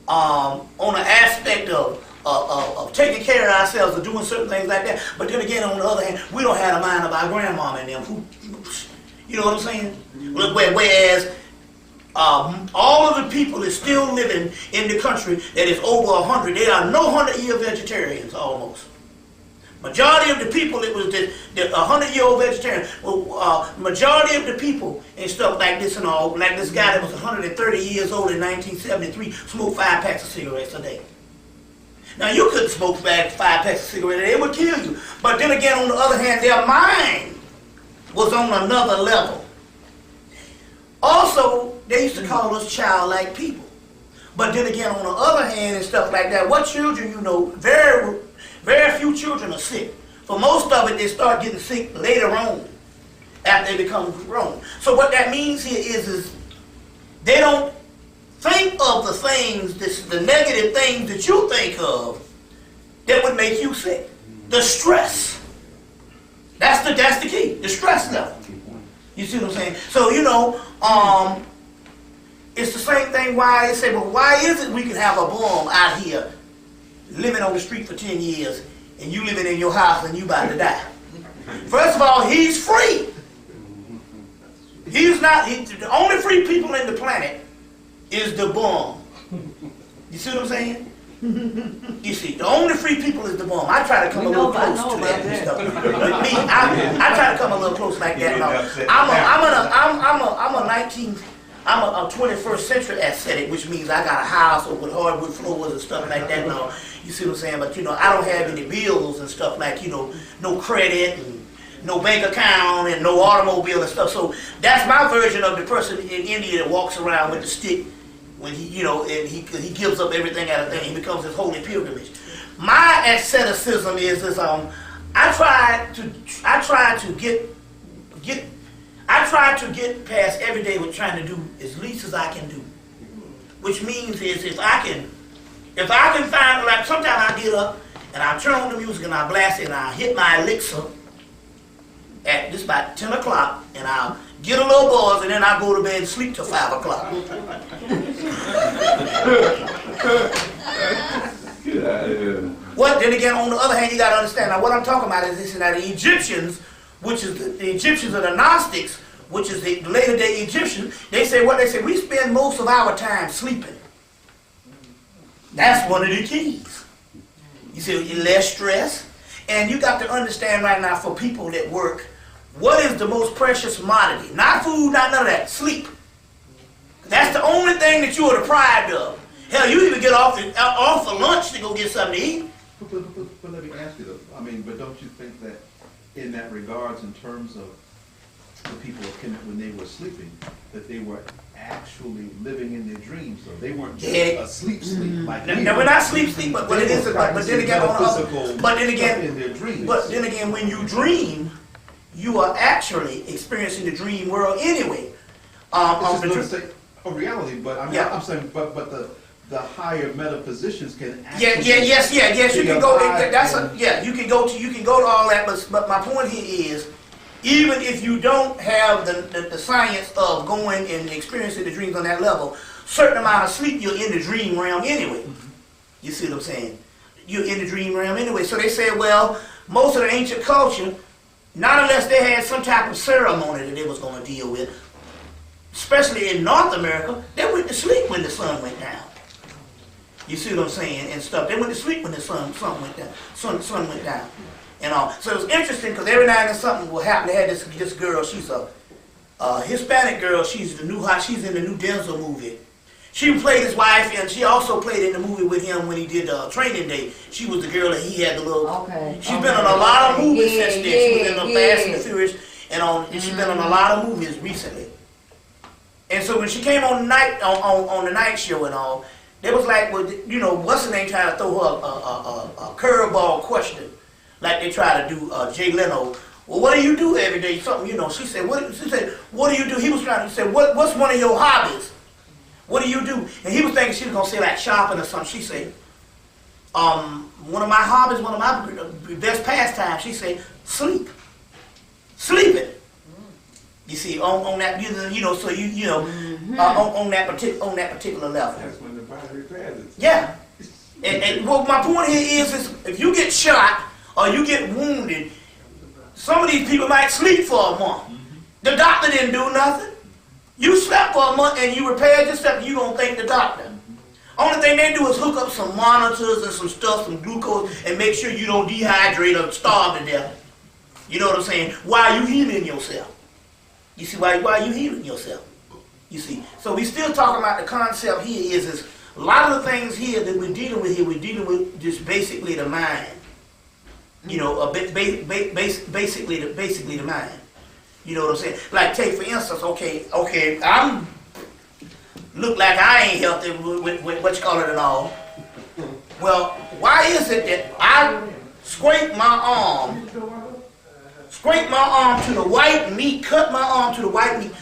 on an aspect of taking care of ourselves or doing certain things like that. But then again, on the other hand, we don't have the mind of our grandmama and them. You know what I'm saying? Whereas all of the people that's still living in the country that is over 100, they are no 100-year vegetarians almost. Majority of the people, it was the 100-year-old vegetarian. Majority of the people and stuff like this and all, like this guy that was 130 years old in 1973, smoked 5 packs of cigarettes a day. Now you couldn't smoke 5 packs of cigarettes a day, it would kill you. But then again, on the other hand, their mind was on another level. Also, they used to call us childlike people. But then again, on the other hand and stuff like that, what children, you know, very few children are sick. For most of it, they start getting sick later on after they become grown. So what that means here is they don't think of the things, the negative things that you think of that would make you sick. The stress. That's the key, the stress level. You see what I'm saying? So, you know, it's the same thing why they say, well, why is it we can have a bum out here living on the street for 10 years and you living in your house and you about to die? First of all, he's free. He's not, the only free people in the planet is the bum. You see what I'm saying? You see, the only free people is the bum. I try to come a little close to that and stuff. With me, I try to come a little close like that. I'm a 21st century aesthetic, which means I got a house with hardwood floors and stuff like that. Now, you see what I'm saying? But you know, I don't have any bills and stuff like, you know, no credit and no bank account and no automobile and stuff. So that's my version of the person in India that walks around with the stick when he, you know, and he gives up everything at a thing. He becomes his holy pilgrimage. My asceticism is I try to get past every day with trying to do as least as I can do. Which means is if I can find, like sometimes I get up and I turn on the music and I blast it and I hit my elixir at just about 10 o'clock and I'll get a little buzz and then I go to bed and sleep till 5 o'clock. What? Then again, on the other hand, you got to understand, now what I'm talking about is this and that the Egyptians, which is the Egyptians are the Gnostics, which is the later day Egyptians, they say we spend most of our time sleeping. That's one of the keys. You see, less stress. And you got to understand right now, for people that work, what is the most precious commodity? Not food, not none of that. Sleep. That's the only thing that you are deprived of. Hell, you even get off for lunch to go get something to eat. But let me ask you though, I mean, but don't you think that in that regards, in terms of the people of Hemmitt when they were sleeping, that they were actually living in their dreams, so they weren't just a sleep like now we're not sleep, but it is. But then again, but then again, when you dream, you are actually experiencing the dream world anyway. A reality, but I mean, yeah. I'm saying, but the higher metaphysicians can actually yes, you can go. You can go to all that, but my point here is, even if you don't have the science of going and experiencing the dreams on that level, certain amount of sleep, you're in the dream realm anyway. You see what I'm saying? You're in the dream realm anyway. So they say, well, most of the ancient culture, not unless they had some type of ceremony that they was going to deal with, especially in North America, they went to sleep when the sun went down. You see what I'm saying? And stuff. They went to sleep when the sun went down. Sun went down. And all. So it was interesting because every night and something will happen. They had this girl, she's a Hispanic girl. She's in the new Denzel movie. She played his wife, and she also played in the movie with him when he did Training Day. She was the girl that he had the little. Okay. She's been on a lot of movies since then. She was in the Fast and the Furious, and she's been on a lot of movies recently. And so when she came on the night show and all, they was like, well, you know, what's her name trying to throw her a curveball question, like they try to do Jay Leno. Well, what do you do every day? Something, you know. She said, what do you do? He was trying to say, what's one of your hobbies? What do you do? And he was thinking she was gonna say like shopping or something. She said, one of my hobbies, one of my best pastimes. She said, sleeping. You see, on that, you know, so you know, on that particular level. That's when the body repairs itself. Yeah. And well, my point here is if you get shot or you get wounded, some of these people might sleep for a month. The doctor didn't do nothing. You slept for a month and you repaired yourself, you don't thank the doctor. Only thing they do is hook up some monitors and some stuff, some glucose, and make sure you don't dehydrate or starve to death. You know what I'm saying? Why are you healing yourself? You see, why are you healing yourself? You see, so we still talking about the concept here is a lot of the things here that we're dealing with just basically the mind. You know, basically the mind. You know what I'm saying? Like take for instance, okay, I'm look like I ain't healthy with what you call it and all. Well, why is it that I scrape my arm to the white meat, cut my arm to the white meat,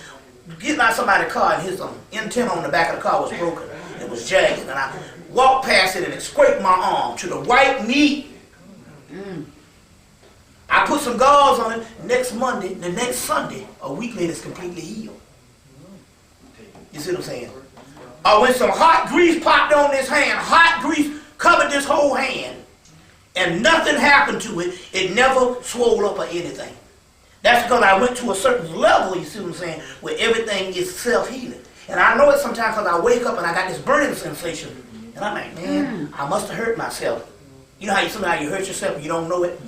getting out somebody's car and his antenna on the back of the car was broken. It was jagged, and I walked past it and it scraped my arm to the white meat. I put some gauze on it. Next Monday, the next Sunday, a week later, it's completely healed. You see what I'm saying? Or when some hot grease popped on this hand, hot grease covered this whole hand, and nothing happened to it. It never swelled up or anything. That's because I went to a certain level, you see what I'm saying, where everything is self-healing. And I know it sometimes because I wake up and I got this burning sensation. And I'm like, man, I must have hurt myself. You know how sometimes you hurt yourself and you don't know it?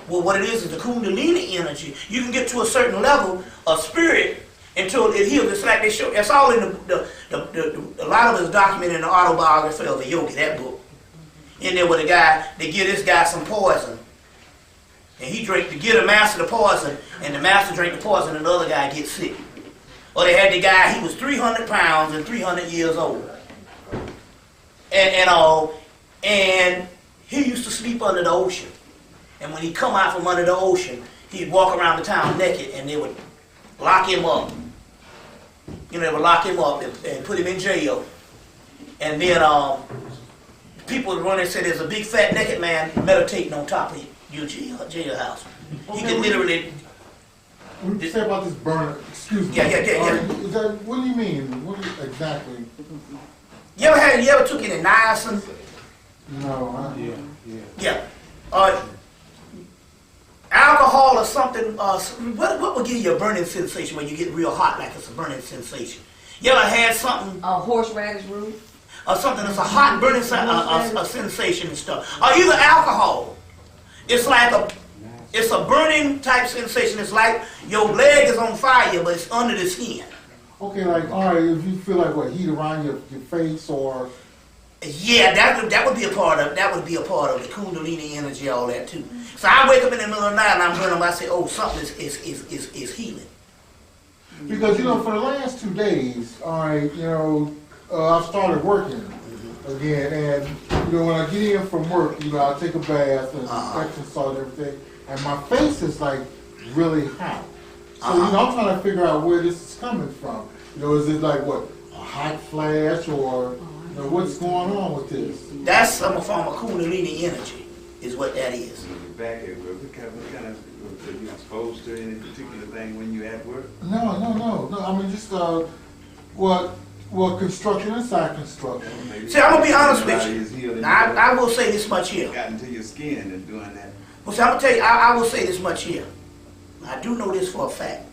Well, what it is the Kundalini energy. You can get to a certain level of spirit until it heals. It's like they show. It's all in a lot of it is documented in the autobiography of the yogi, that book. In there with the guy, they give this guy some poison. And he drank to get a master the poison, and the master drank the poison, and the other guy gets sick. Or they had the guy, he was 300 pounds and 300 years old. And he used to sleep under the ocean. And when he come out from under the ocean, he'd walk around the town naked, and they would lock him up. You know, they would lock him up and put him in jail. And then people would run and say, there's a big fat naked man meditating on top of your jailhouse. He could literally... What you say about this burner? Excuse me. Yeah. Is that, what do you mean? What do you, exactly? You ever took any niacin? No. Yeah. Alcohol or something, what will give you a burning sensation when you get real hot, like it's a burning sensation? You ever had something? Horseradish root. Or something that's a hot burning a sensation and stuff. Or either alcohol. It's like it's a burning type sensation. It's like your leg is on fire, but it's under the skin. Okay, like, all right, if you feel like what, heat around your face or... Yeah, that would be a part of the Kundalini energy, all that too. So I wake up in the middle of the night and I'm burning. I say, oh, something is healing. Because you know, for the last 2 days, all right, you know, I've started working again, and you know, when I get in from work, you know, I take a bath and infection salt and everything, and my face is like really hot. So you know, I'm trying to figure out where this is coming from. You know, is it like what, a hot flash or? What's going on with this? That's some form of Kundalini energy, is what that is. Back at work, what kind of, are you exposed to any particular thing when you're at work? No. I mean, just construction, inside construction. See, I'm gonna be honest with you. Now, I will say this much here. Got into your skin and doing that. Well, see, I'm gonna tell you. I will say this much here. I do know this for a fact.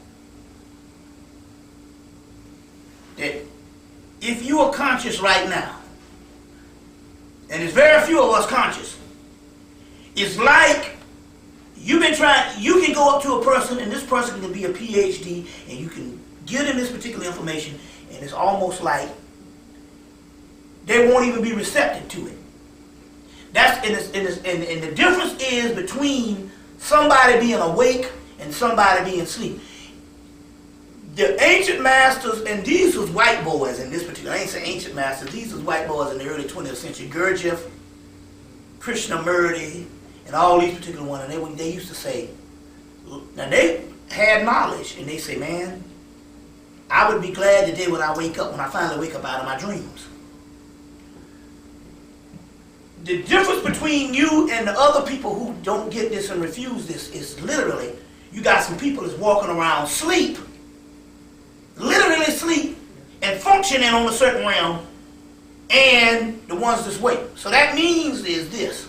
That if you are conscious right now, and there's very few of us conscious, it's like you can go up to a person, and this person can be a PhD, and you can give them this particular information, and it's almost like they won't even be receptive to it. And the difference is between somebody being awake and somebody being asleep. The ancient masters, and these was white boys in this particular, I ain't saying ancient masters, these was white boys in the early 20th century, Gurdjieff, Krishnamurti, and all these particular ones, and they used to say, now they had knowledge, and they say, man, I would be glad today when I finally wake up out of my dreams. The difference between you and the other people who don't get this and refuse this is literally, you got some people that's walking around sleep, literally sleep, and functioning on a certain realm, and the ones that's awake. So that means is this: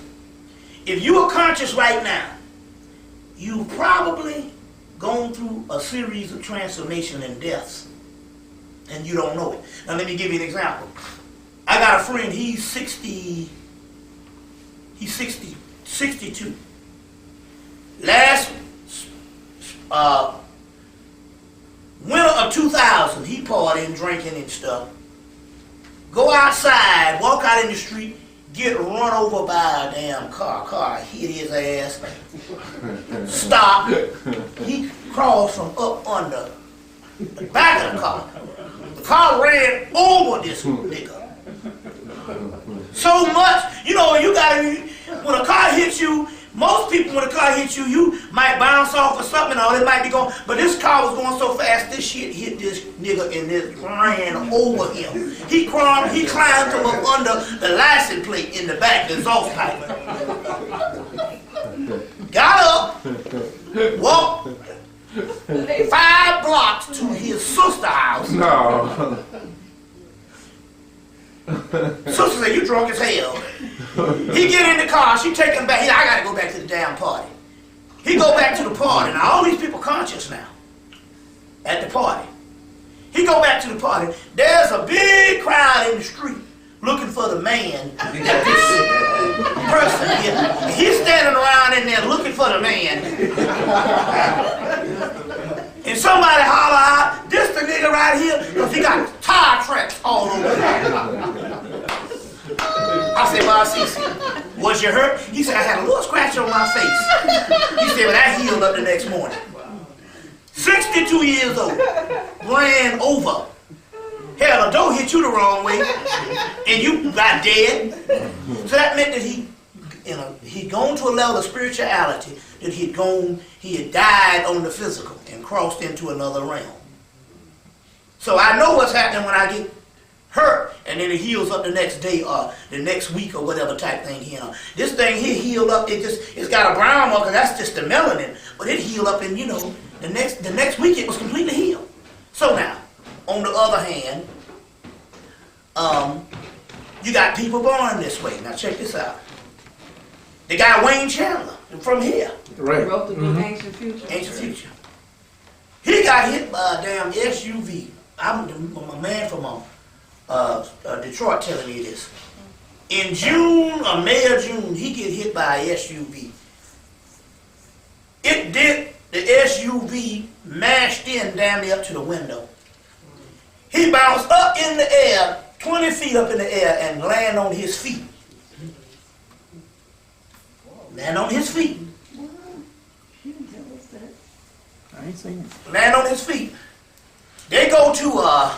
if you are conscious right now, you've probably gone through a series of transformation and deaths, and you don't know it. Now let me give you an example. I got a friend, he's 62. Last winter of 2000, he partying, drinking and stuff. Go outside, walk out in the street, get run over by a damn car. Car hit his ass. Stop. He crawls from up under the back of the car. The car ran over this nigga. So much, you know, when a car hits you, most people when a car hits you, you might bounce off or something, or it might be going, but this car was going so fast, this shit hit this nigga and this ran over him. He climbed from up under the license plate in the back, the exhaust pipe. Got up, walked 5 blocks to his sister's house. No. Sister said, you drunk as hell. He get in the car, she take him back. I gotta go back to the damn party. He go back to the party. Now all these people conscious now at the party. He go back to the party. There's a big crowd in the street looking for the man that this person here. And he's standing around in there looking for the man. And somebody holler out, this the nigga right here, because he got tire tracks all over him. I said, well, Cece, was you hurt? He said, I had a little scratch on my face. He said, well, that healed up the next morning. 62 years old, ran over. Hell, the door hit you the wrong way, and you got dead. So that meant that he'd gone to a level of spirituality, that he had died on the physical and crossed into another realm. So I know what's happening when I get hurt, and then it heals up the next day or the next week or whatever type thing here. This thing here healed up, it's got a brown marker, that's just the melanin, but it healed up, and the next week it was completely healed. So now, on the other hand, you got people born this way. Now check this out. The guy Wayne Chandler from here. Right. Wrote the book Ancient Future. Ancient Future. He got hit by a damn SUV. My man from Detroit telling me this. In June or May or June, he get hit by a SUV. The SUV mashed in damn near up to the window. He bounced up in the air, 20 feet up in the air, and land on his feet. Land on his feet. I ain't seen it. Land on his feet. They go to, a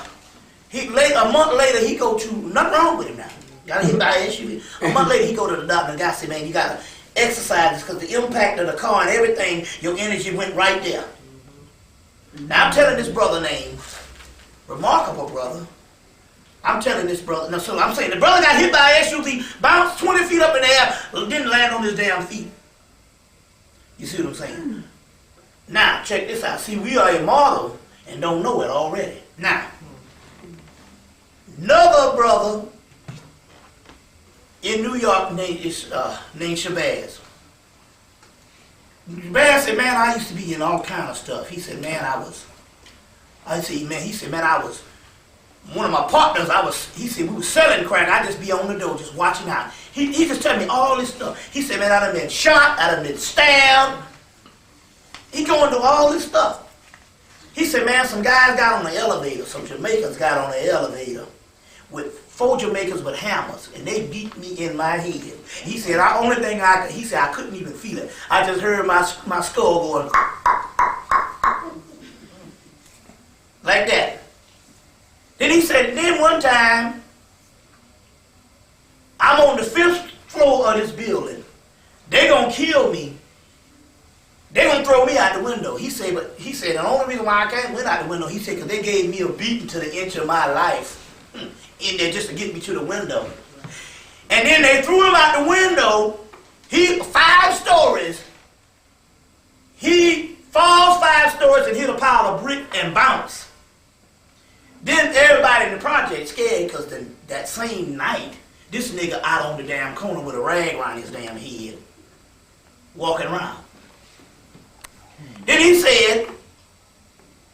month later, he go to, nothing wrong with him now. Got hit by an SUV. A month later, he go to the doctor, and the guy said, man, you got to exercise this because the impact of the car and everything, your energy went right there. Now, I'm telling this brother name, remarkable brother. I'm telling this brother, so I'm saying the brother got hit by an SUV, bounced 20 feet up in the air, didn't land on his damn feet. You see what I'm saying? Now, check this out. See, we are immortal and don't know it already. Now, another brother in New York named Shabazz. Shabazz said, man, I used to be in all kind of stuff. He said, man, one of my partners, he said, we were selling crack. I just be on the door, just watching out. He just telling me all this stuff. He said, man, I done been shot, I done been stabbed. He going through all this stuff. He said, man, some guys got on the elevator, some Jamaicans got on the elevator with 4 Jamaicans with hammers, and they beat me in my head. He said, he said, I couldn't even feel it. I just heard my skull going like that. Then he said, then one time, I'm on the 5th floor of this building. They gonna kill me. They gonna throw me out the window. He said, the only reason why I went out the window, he said, because they gave me a beating to the inch of my life in there just to get me to the window. And then they threw him out the window. 5 stories. He falls 5 stories and hit a pile of brick and bounce. Then everybody in the project scared because that same night, this nigga out on the damn corner with a rag around his damn head, walking around. Then he said,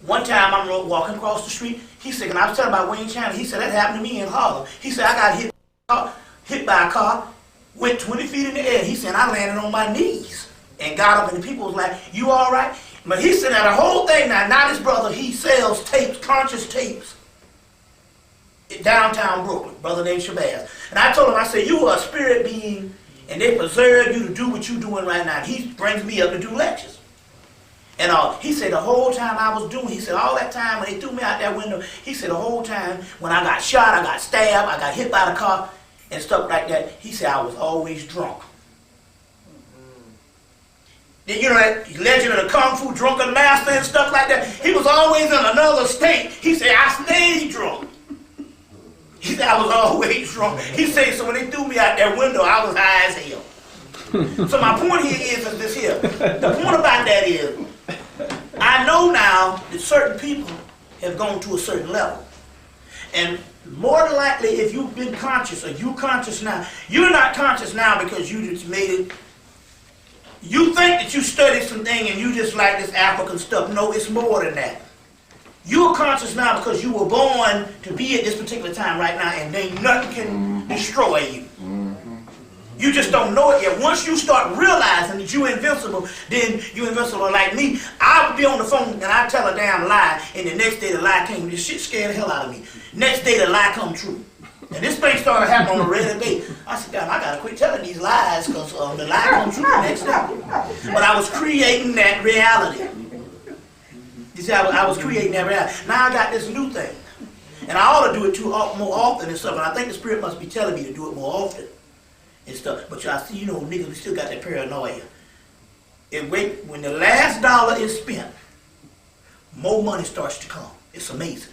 one time I'm walking across the street, he said, and I was telling about Wayne Chandler, he said, that happened to me in Harlem. He said, I got hit by a car, went 20 feet in the air. He said, I landed on my knees and got up, and the people was like, you all right? But he said, now the whole thing, now this brother, he sells tapes, conscious tapes, in downtown Brooklyn, brother named Shabazz. And I told him, I said, you are a spirit being, and they preserve you to do what you're doing right now. And he brings me up to do lectures. And he said the whole time I was doing, he said all that time when they threw me out that window, he said the whole time when I got shot, I got stabbed, I got hit by the car and stuff like that, he said I was always drunk. Then you know that legend of the Kung Fu drunken master and stuff like that, he was always in another state. He said I stayed drunk. He said I was always drunk. He said so when they threw me out that window, I was high as hell. So my point here is this here. The point about that is, I know now that certain people have gone to a certain level. And more than likely, if you've been conscious or you're conscious now, you're not conscious now because you just made it. You think that you studied something and you just like this African stuff. No, it's more than that. You're conscious now because you were born to be at this particular time right now and then nothing can destroy you. You just don't know it yet. Once you start realizing that you're invincible, then you're invincible like me. I would be on the phone and I'd tell a damn lie, and the next day the lie came. This shit scared the hell out of me. Next day the lie come true. And this thing started happening on a regular day. I said, damn, I gotta quit telling these lies because the lie comes true the next day. But I was creating that reality. You see, I was creating that reality. Now I got this new thing. And I ought to do it more often and stuff, and I think the Spirit must be telling me to do it more often. And stuff, but y'all see, you know, niggas, we still got that paranoia. When the last dollar is spent, more money starts to come. It's amazing.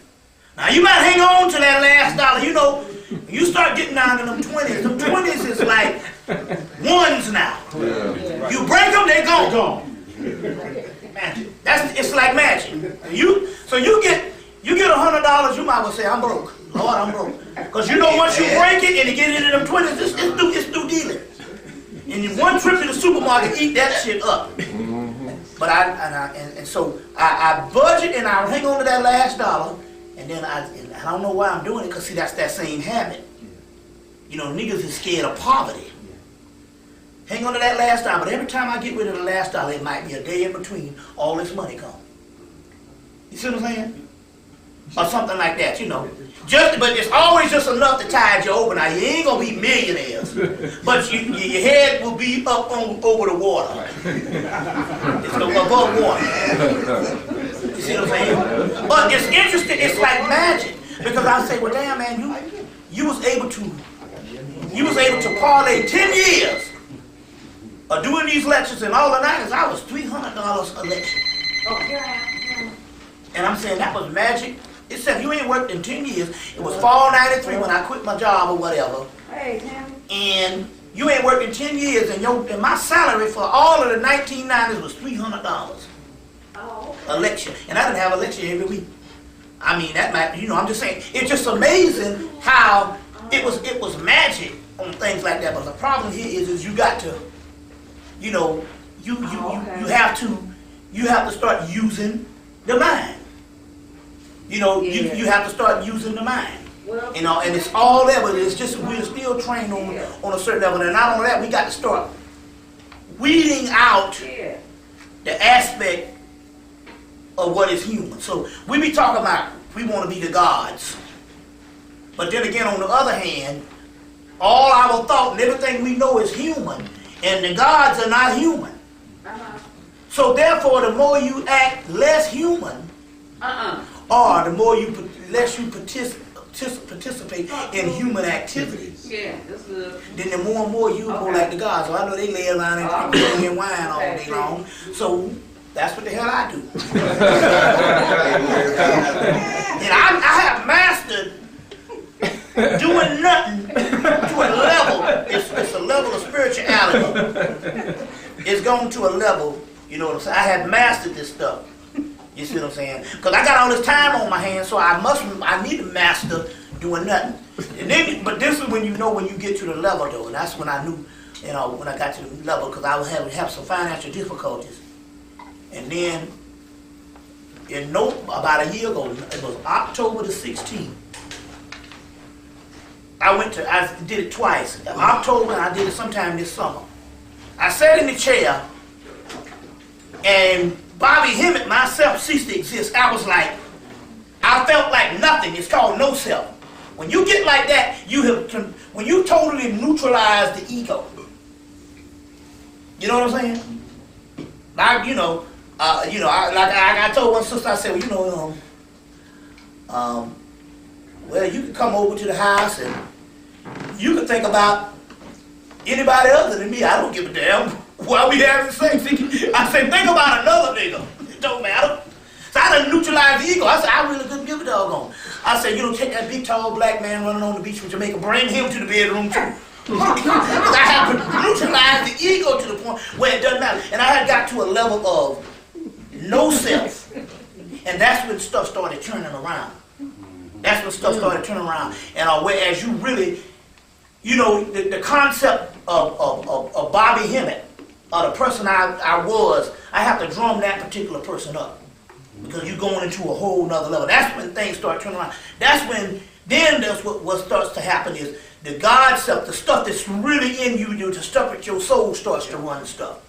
Now you might hang on to that last dollar. You know, when you start getting down to them 20s. Them 20s is like ones now. Yeah. You break them, they gone. Magic. It's like magic. So you get $100, you might well say, I'm broke. Lord, I'm broke. Because you know once you break it and you get into them 20s, it's new dealing. And in one trip to the supermarket, eat that shit up. But so I budget and I hang on to that last dollar, and then I don't know why I'm doing it, because see, that's that same habit. You know, niggas is scared of poverty. Hang on to that last dollar, but every time I get rid of the last dollar, it might be a day in between, all this money come. You see what I'm saying? Or something like that, you know. But it's always just enough to tide you over. Now, you ain't going to be millionaires, but your head will be up over the water. It's above water. You see what I'm saying? But it's interesting. It's like magic. Because I say, well, damn, man, you was able to parlay 10 years of doing these lectures, and all the nights I was $300 a lecture. And I'm saying that was magic. It said you ain't worked in 10 years. It was fall 93 when I quit my job or whatever. Hey, Tim. And you ain't worked in 10 years, and my salary for all of the 1990s was $300 a lecture. And I didn't have a lecture every week. I mean, that might, you know, I'm just saying, it's just amazing how it was magic on things like that. But the problem here is you got to, you know, you have to start using the mind. You know, you have to start using the mind. Well, you know, and it's all there, but it's just we're still trained on a certain level. And not only that, we got to start weeding out the aspect of what is human. So we be talking about we want to be the gods. But then again, on the other hand, all our thought and everything we know is human, and the gods are not human. So therefore, the more you act less human, or the more less you participate in human activities, Yeah, that's good. then the more and more you go like the gods. So I know they lay around and drink wine all day long. So that's what the hell I do. And I have mastered doing nothing to a level. It's a level of spirituality. It's gone to a level, you know what I'm saying? I have mastered this stuff. You see what I'm saying? Because I got all this time on my hands, so I need to master doing nothing. And then, but this is when you know when you get to the level, though, and that's when I knew, you know, when I got to the level, because I would have some financial difficulties. And then, about a year ago, it was October the 16th. I did it twice. In October, and I did it sometime this summer. I sat in the chair, and Bobby Hemmitt, myself, ceased to exist. I felt like nothing. It's called no self. When you get like that, when you totally neutralize the ego. You know what I'm saying? Like, I told one sister, I said, well, well, you can come over to the house and you can think about anybody other than me. I don't give a damn why we having sex. I said, think about another nigga. It don't matter. So I done neutralized the ego. I said, I really couldn't give a doggone. I said, take that big, tall, black man running on the beach from Jamaica, bring him to the bedroom too. Because I had neutralized the ego to the point where it doesn't matter. And I had got to a level of no self. And that's when stuff started turning around. That's when stuff started turning around. And whereas you really, the concept of Bobby Hemmitt, or the person I was, I have to drum that particular person up. Because you're going into a whole nother level. That's when things start turning around. That's what starts to happen is the God self, the stuff that's really in you, the stuff that your soul starts to run stuff.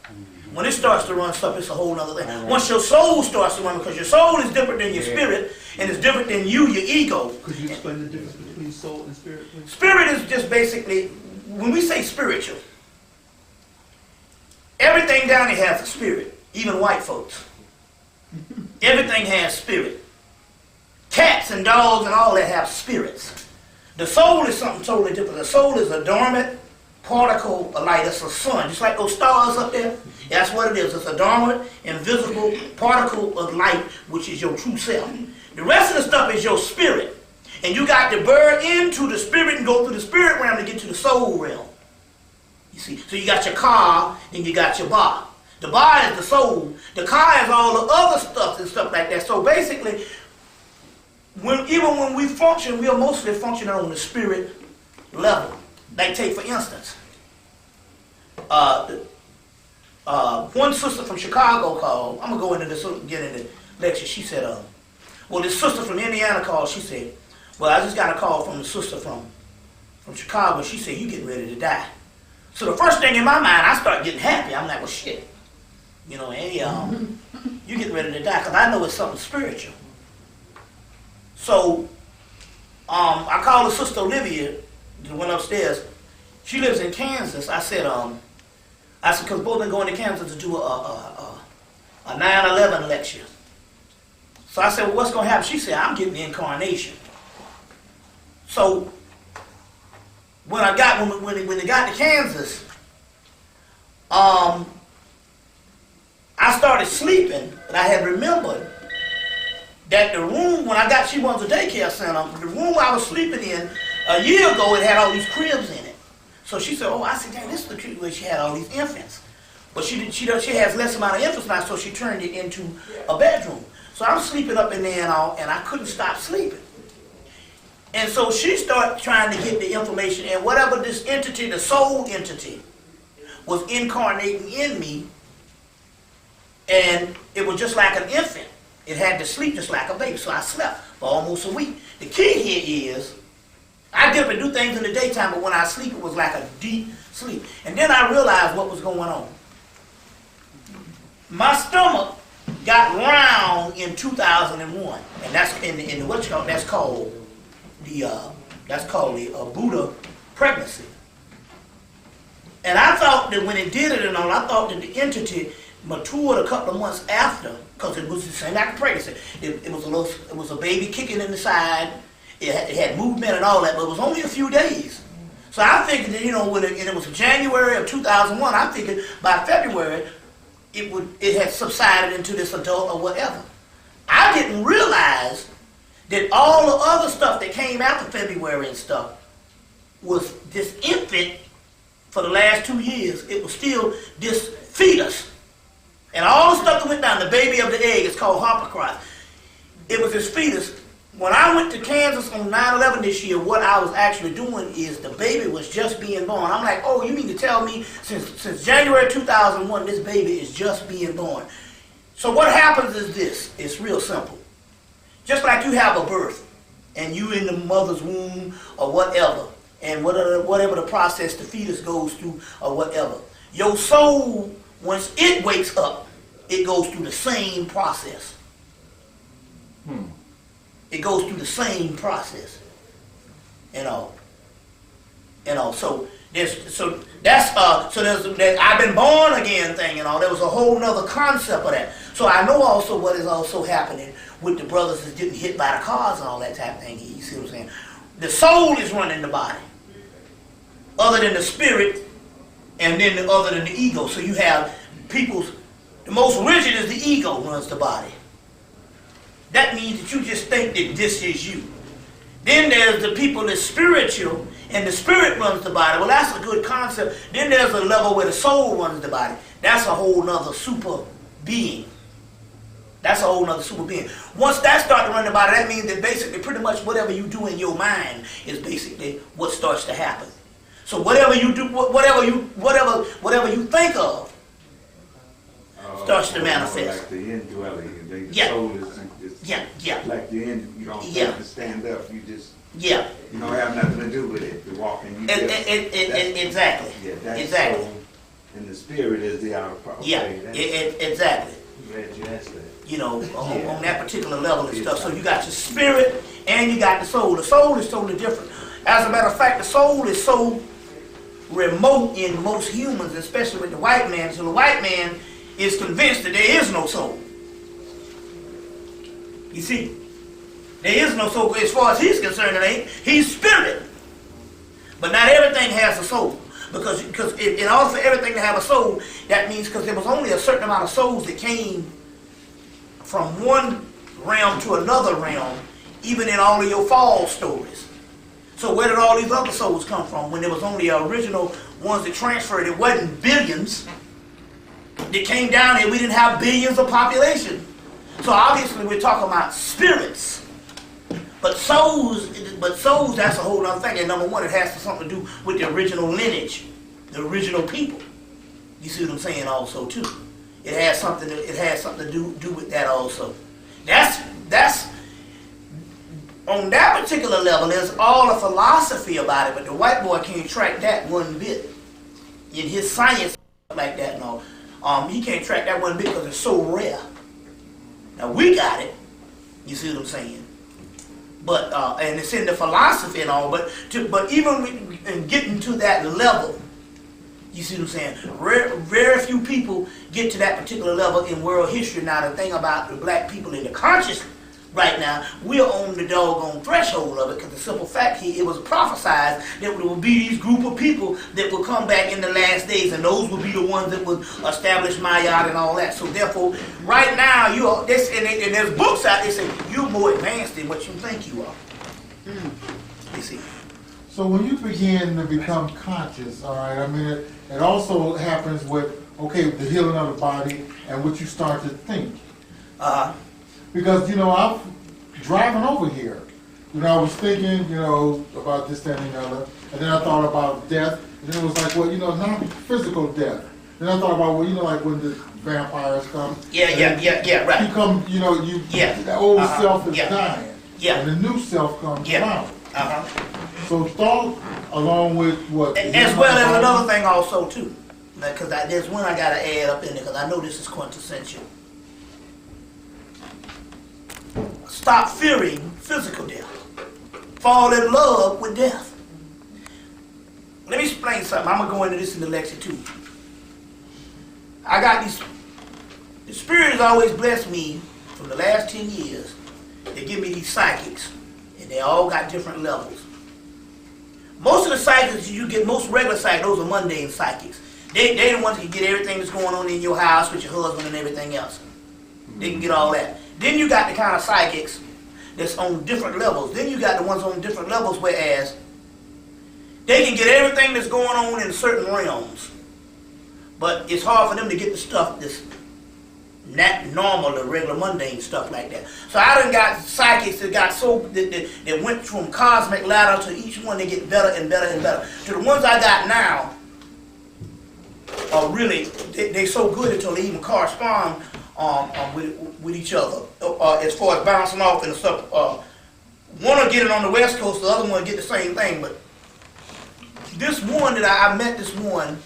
When it starts to run stuff, it's a whole nother thing. Once your soul starts to run, because your soul is different than your spirit, and it's different than you, your ego. Could you explain the difference between soul and spirit, please? Spirit is just basically, when we say spiritual, everything down here has a spirit, even white folks. Everything has spirit. Cats and dogs and all that have spirits. The soul is something totally different. The soul is a dormant particle of light. It's a sun, just like those stars up there. That's what it is. It's a dormant, invisible particle of light, which is your true self. The rest of the stuff is your spirit. And you got to burn into the spirit and go through the spirit realm to get to the soul realm. You see? So you got your car and you got your body. The body is the soul. The car is all the other stuff and stuff like that. So basically, even when we function, we are mostly functioning on the spirit level. Like take for instance, one sister from Chicago called. I'm gonna go into this, get into lecture. She said, this sister from Indiana called. She said, well, I just got a call from the sister from Chicago. She said, you getting ready to die. So the first thing in my mind, I start getting happy. I'm like, well, shit. Hey, you getting ready to die, because I know it's something spiritual. So, I called her sister Olivia, who went upstairs. She lives in Kansas. I said, because both been going to Kansas to do a 9/11 lecture. So I said, well, what's going to happen? She said, I'm getting the incarnation. So, when they got to Kansas, I started sleeping, and I had remembered that the room, she runs a daycare center, the room I was sleeping in a year ago, it had all these cribs in it. So she said, I said, damn, this is the crib where she had all these infants. But she has less amount of infants now, so she turned it into a bedroom. So I'm sleeping up in there and I couldn't stop sleeping. And so she started trying to get the information, and whatever this entity, the soul entity, was incarnating in me, and it was just like an infant. It had to sleep just like a baby, so I slept for almost a week. The key here is, I get up and do things in the daytime, but when I sleep, it was like a deep sleep. And then I realized what was going on. My stomach got round in 2001, and that's in the what's called the Buddha pregnancy. And I thought that when it did it and all, I thought that the entity matured a couple of months after, because it was the same like a pregnancy. It was a baby kicking in the side. It had movement and all that, but it was only a few days. So I figured that, when it was January of 2001, I figured by February it had subsided into this adult or whatever. I didn't realize that all the other stuff that came after February and stuff was this infant for the last 2 years. It was still this fetus. And all the stuff that went down, the baby of the egg, is called Harpocross. It was this fetus. When I went to Kansas on 9/11 this year, what I was actually doing is the baby was just being born. I'm like, oh, you mean to tell me since January 2001, this baby is just being born. So what happens is this. It's real simple. Just like you have a birth, and you in the mother's womb or whatever, and whatever the process the fetus goes through or whatever, your soul, once it wakes up, it goes through the same process. It goes through the same process. So there's I've been born again thing and all. There was a whole nother concept of that. So I know also what is also happening with the brothers that's getting hit by the cars and all that type of thing. You see what I'm saying? The soul is running the body, other than the spirit, and then other than the ego. So you have the most rigid is the ego runs the body. That means that you just think that this is you. Then there's the people that's spiritual, and the spirit runs the body. Well, that's a good concept. Then there's a level where the soul runs the body. That's a whole nother super being. That's a whole nother super being. Once that starts to run the body, that means that basically pretty much whatever you do in your mind is basically what starts to happen. So whatever you do, whatever you think of starts to manifest. Like the indwelling, the Yeah. soul is like the end. You don't have to stand up. You just you don't have nothing to do with it. You walk and you exactly. Yeah, that's exactly. soul, and the spirit is the outer part. Exactly. Glad you asked that. On that particular level and stuff. So you got your spirit and you got the soul. The soul is totally different. As a matter of fact, the soul is so remote in most humans, especially with the white man. So the white man is convinced that there is no soul. You see, there is no soul. As far as he's concerned, it ain't. He's spirit. But not everything has a soul. Because in order for everything to have a soul, that means because there was only a certain amount of souls that came from one realm to another realm, even in all of your fall stories. So where did all these other souls come from when there was only original ones that transferred? It wasn't billions. They came down here, we didn't have billions of population. So obviously we're talking about spirits. But souls, that's a whole other thing. And number one, it has something to do with the original lineage, the original people. You see what I'm saying also too. It has something to do with that also. That's on that particular level, there's all a philosophy about it, but the white boy can't track that one bit. In his science like that and all. He can't track that one bit because it's so rare. Now we got it. You see what I'm saying? But and it's in the philosophy and all. But even in getting to that level, you see what I'm saying? Very few people get to that particular level in world history. Now the thing about the black people in the conscious right now, we're on the doggone threshold of it because the simple fact it was prophesied that there would be these group of people that would come back in the last days, and those would be the ones that would establish Mayat and all that. So therefore, right now, and there's books out there saying you're more advanced than what you think you are. You see. So when you begin to become conscious, all right, I mean, it also happens with, the healing of the body and what you start to think. Because, I'm driving over here. I was thinking, about this, that, and the other. And then I thought about death. And then it was like, not physical death. Then I thought about, like when the vampires come. Yeah, right. You come, the old self is dying. Yeah. And the new self comes out. So thought along with what? As well as another thing also, too. Because there's one I got to add up in there because I know this is quintessential. stop fearing physical death. Fall in love with death. Let me explain something. I'm going to go into this in the lecture too. I got these, the Spirit has always blessed me for the last 10 years. They give me these psychics, and they all got different levels. Most of the psychics you get, most regular psychics, those are mundane psychics. They the ones that can get everything that's going on in your house with your husband and everything else. They can get all that. Then you got the kind of psychics that's on different levels. Then you got the ones on different levels, whereas they can get everything that's going on in certain realms. But it's hard for them to get the stuff that's not normal, the regular mundane stuff like that. So I done got psychics that got so that went from cosmic ladder to each one, they get better and better and better. To the ones I got now are really, they so good until they even correspond with each other as far as bouncing off and stuff. One will get it on the West Coast, the other one will get the same thing. But this one that I met this one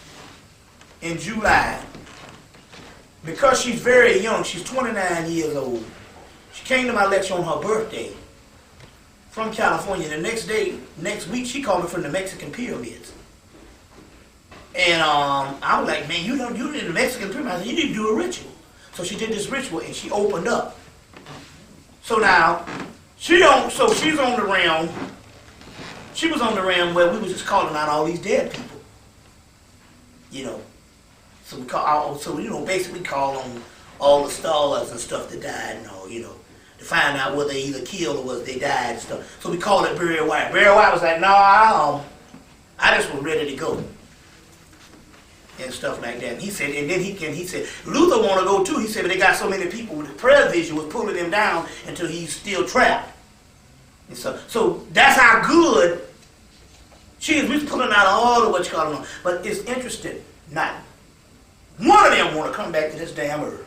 in July, because she's very young, she's 29 years old. She came to my lecture on her birthday from California. The next week, she called me from the Mexican pyramids. And I was like, man, you in the Mexican pyramids. I said, you need to do a ritual. So she did this ritual and she opened up. So now, she's on the realm. She was on the realm where we was just calling out all these dead people. You know. So we basically call on all the stars and stuff that died and all, to find out whether they either killed or whether they died and stuff. So we call it Barry White. Barry White was like, no, I just was ready to go. And stuff like that. And he said, he said, Luther want to go too. He said, but they got so many people with the prayer vision was pulling him down until he's still trapped. And so that's how good she is. We're pulling out all of what you call them. But it's interesting. Not one of them want to come back to this damn earth.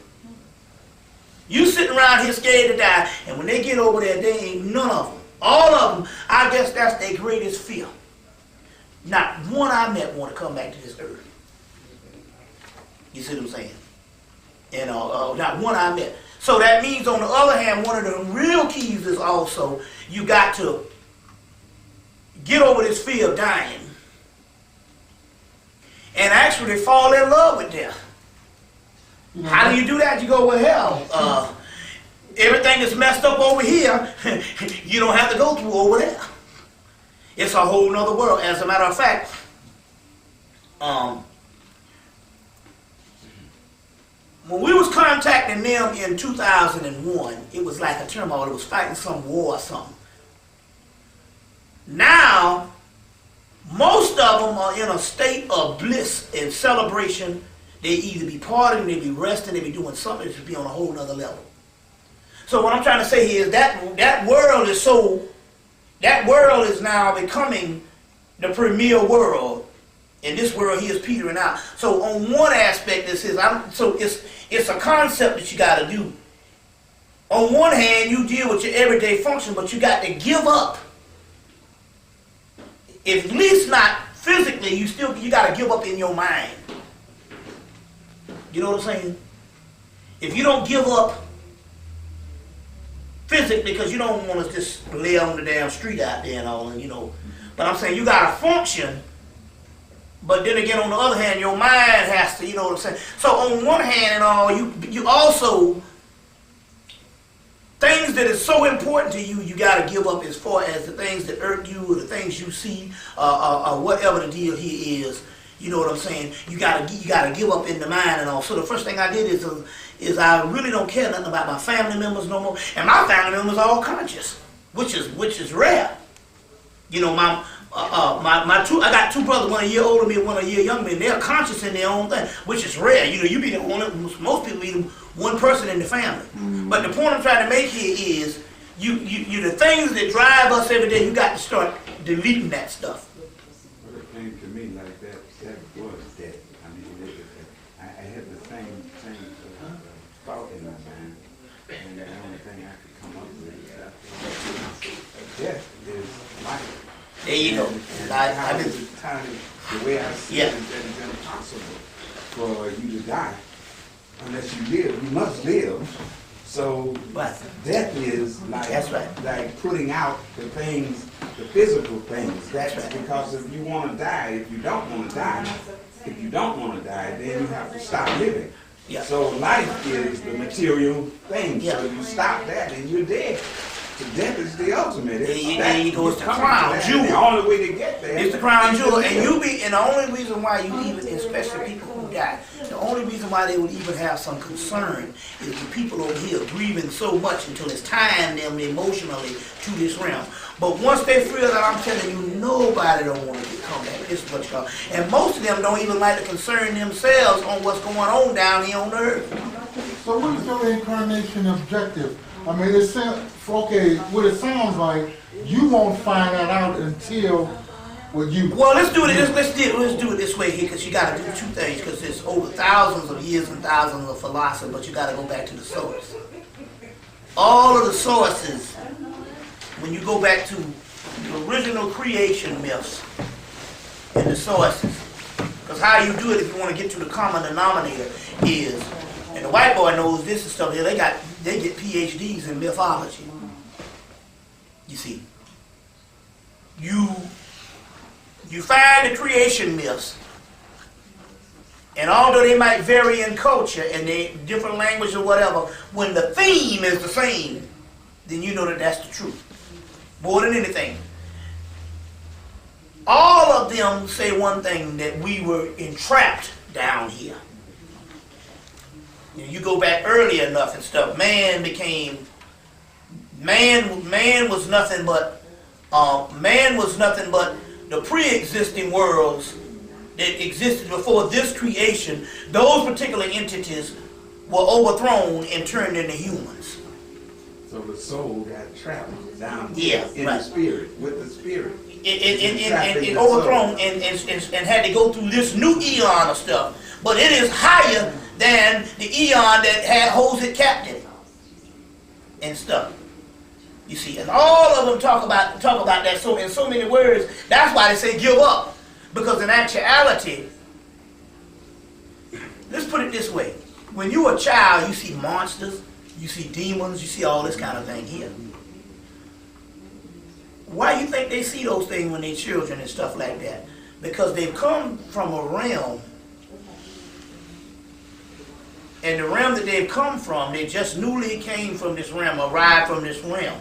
You sitting around here scared to die, and when they get over there, they ain't none of them. All of them, I guess that's their greatest fear. Not one I met want to come back to this earth. You see what I'm saying? Not one I met. So that means, on the other hand, one of the real keys is also you got to get over this fear of dying and actually fall in love with death. How do you do that? You go, well, hell, everything that's messed up over here, you don't have to go through over there. It's a whole nother world. As a matter of fact, when we was contacting them in 2001, it was like a turmoil. It was fighting some war or something. Now, most of them are in a state of bliss and celebration. They either be partying, they be resting, they be doing something that should be on a whole nother level. So what I'm trying to say here is that world is now becoming the premier world. In this world, he is petering out. So on one aspect, it's a concept that you got to do. On one hand, you deal with your everyday function, but you got to give up. If at least not physically, you got to give up in your mind. You know what I'm saying? If you don't give up physically, because you don't want to just lay on the damn street out there and all, But I'm saying you got to function. But then again, on the other hand, your mind has to, you know what I'm saying? So on one hand and all, you also, things that is so important to you, you got to give up as far as the things that irk you or the things you see or whatever the deal here is. You know what I'm saying? You gotta give up in the mind and all. So the first thing I did is I really don't care nothing about my family members no more. And my family members are all conscious, which is rare. I got two brothers, one a year older than me and one a year younger than me, and they're conscious in their own thing, which is rare. You be the one, most people be the one person in the family. Mm-hmm. But the point I'm trying to make here is, you the things that drive us every day, you got to start deleting that stuff. Well, it came to me like that was death. I mean, I had the same thought in my mind, and the only thing I could come up with is that death is life. There you go. The way I see it is that it's impossible for you to die unless you live. You must live So Right. death is like, That's right. like putting out the things, the physical things. That's That's right. because if you want to die, if you don't want to die, then you have to stop living. Yeah. So life is the material thing. Yeah. So you stop that and you're dead. So death is the ultimate. There you go. It's the coming crown to that. jewel. The only way to get there. It's the crown jewel, and the only reason why you even, especially people who die, the only reason why they would even have some concern is the people over here grieving so much until it's tying them emotionally to this realm. But once they feel that, I'm telling you, nobody don't want to come back. This is what you call, and most of them don't even like to concern themselves on what's going on down here on earth. So what is your incarnation objective? I mean, what it sounds like, you won't find that out until you. Well, let's do it this way here, because you got to do two things, because there's over thousands of years and thousands of philosophy, but you got to go back to the source. All of the sources, when you go back to the original creation myths and the sources, because how you do it if you want to get to the common denominator is, and the white boy knows this and stuff here, they get PhDs in mythology. You see. You find the creation myths, and although they might vary in culture and they different language or whatever, when the theme is the same, then you know that that's the truth. More than anything. All of them say one thing, that we were entrapped down here. You go back early enough and stuff, man was nothing but the pre-existing worlds that existed before this creation. Those particular entities were overthrown and turned into humans. So the soul got trapped down in the spirit, with the spirit. It overthrown and had to go through this new eon of stuff. But it is higher than the eon that holds it captive and stuff. You see, and all of them talk about that so in so many words. That's why they say give up, because in actuality, let's put it this way: when you're a child, you see monsters, you see demons, you see all this kind of thing here. Why do you think they see those things when they're children and stuff like that? Because they've come from a realm. And the realm that they've come from, they just newly came from this realm, arrived from this realm.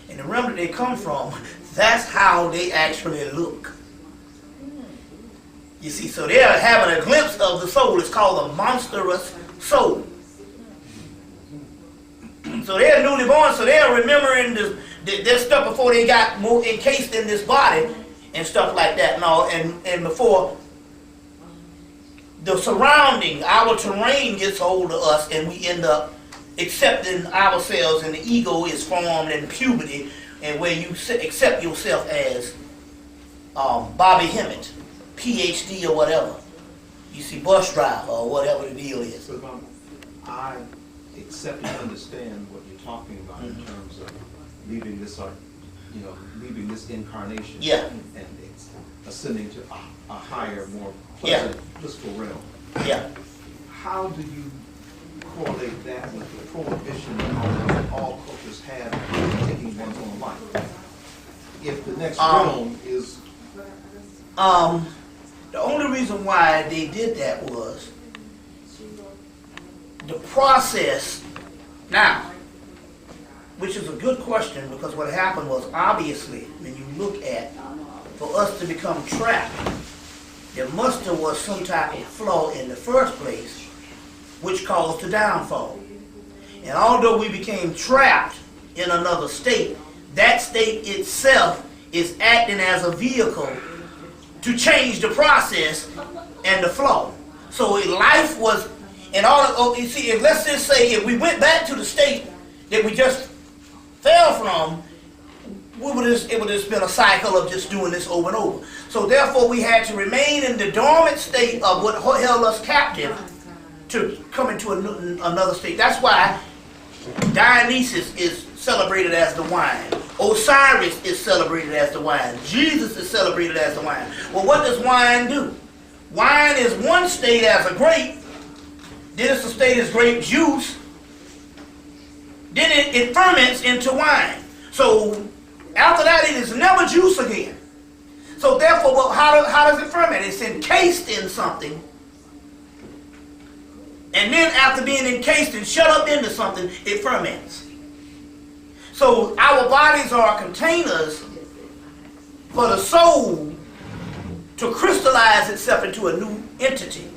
And the realm that they come from, that's how they actually look. You see, so they're having a glimpse of the soul. It's called a monstrous soul. So they're newly born, so they're remembering their stuff before they got more encased in this body and stuff like that and all, and before the surrounding, our terrain gets hold of us, and we end up accepting ourselves, and the ego is formed in puberty, and where you accept yourself as Bobby Hemmitt, PhD or whatever. You see, bus driver or whatever the deal is. So I accept and understand what you're talking about in terms of leaving this, leaving this incarnation, Yeah. and it's ascending to a higher, more pleasant, blissful realm. Yeah. How do you correlate that with the prohibition that all cultures have of taking one's own life? If the next realm is... The only reason why they did that was the process. Now, which is a good question, because what happened was, obviously, when you look at, for us to become trapped, there must have was some type of flaw in the first place, which caused the downfall. And although we became trapped in another state, that state itself is acting as a vehicle to change the process and the flow. So life was, and you see, if let's just say if we went back to the state that we just fell from, it would have just been a cycle of just doing this over and over. So therefore we had to remain in the dormant state of what held us captive to come into another state. That's why Dionysus is celebrated as the wine. Osiris is celebrated as the wine. Jesus is celebrated as the wine. Well, what does wine do? Wine is one state as a grape. Then it's a state as grape juice. then it ferments into wine. So after that, it is never juice again. So therefore, well, how does it ferment? It's encased in something. And then after being encased and shut up into something, it ferments. So our bodies are containers for the soul to crystallize itself into a new entity.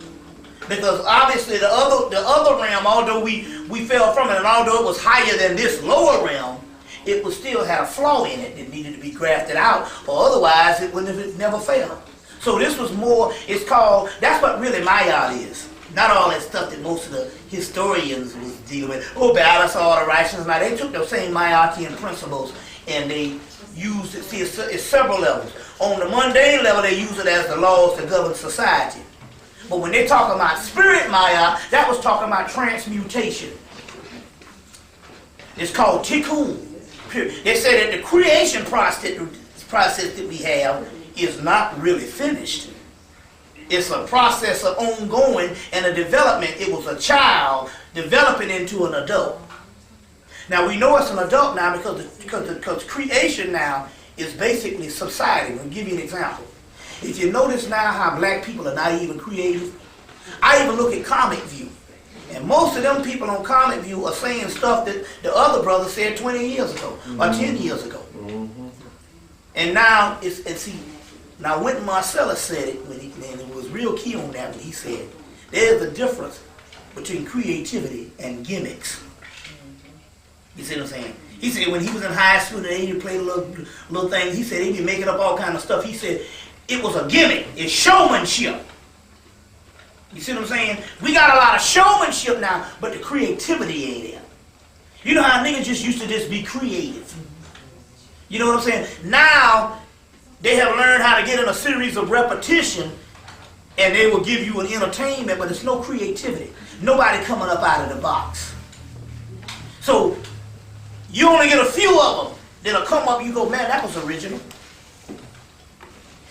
Because obviously the other realm, although we fell from it, and although it was higher than this lower realm, it would still have a flaw in it that needed to be grafted out, or otherwise it wouldn't have never fell. So this was more, it's called, that's what really Mayat is. Not all that stuff that most of the historians was dealing with. Oh, balance all the righteousness. Now they took those same Mayakian principles and they used it. See, it's several levels. On the mundane level, they use it as the laws that govern society. But when they talk about spirit Maya, that was talking about transmutation. It's called tikkun. They say that the creation process that we have is not really finished. It's a process of ongoing and a development. It was a child developing into an adult. Now we know it's an adult now because creation now is basically subsiding. I'll give you an example. If you notice now how black people are not even creative, I even look at Comic View. And most of them people on Comic View are saying stuff that the other brother said 20 years ago or 10 years ago. And now now Wynton Marsalis said it, and it was real key on that when he said, there's a difference between creativity and gimmicks. You see what I'm saying? He said when he was in high school and he played little things, he said he'd be making up all kind of stuff. He said it was a gimmick. It's showmanship. You see what I'm saying? We got a lot of showmanship now, but the creativity ain't there. You know how niggas just used to just be creative. You know what I'm saying? Now, they have learned how to get in a series of repetition and they will give you an entertainment, but there's no creativity. Nobody coming up out of the box. So, you only get a few of them that'll come up, you go, man, that was original.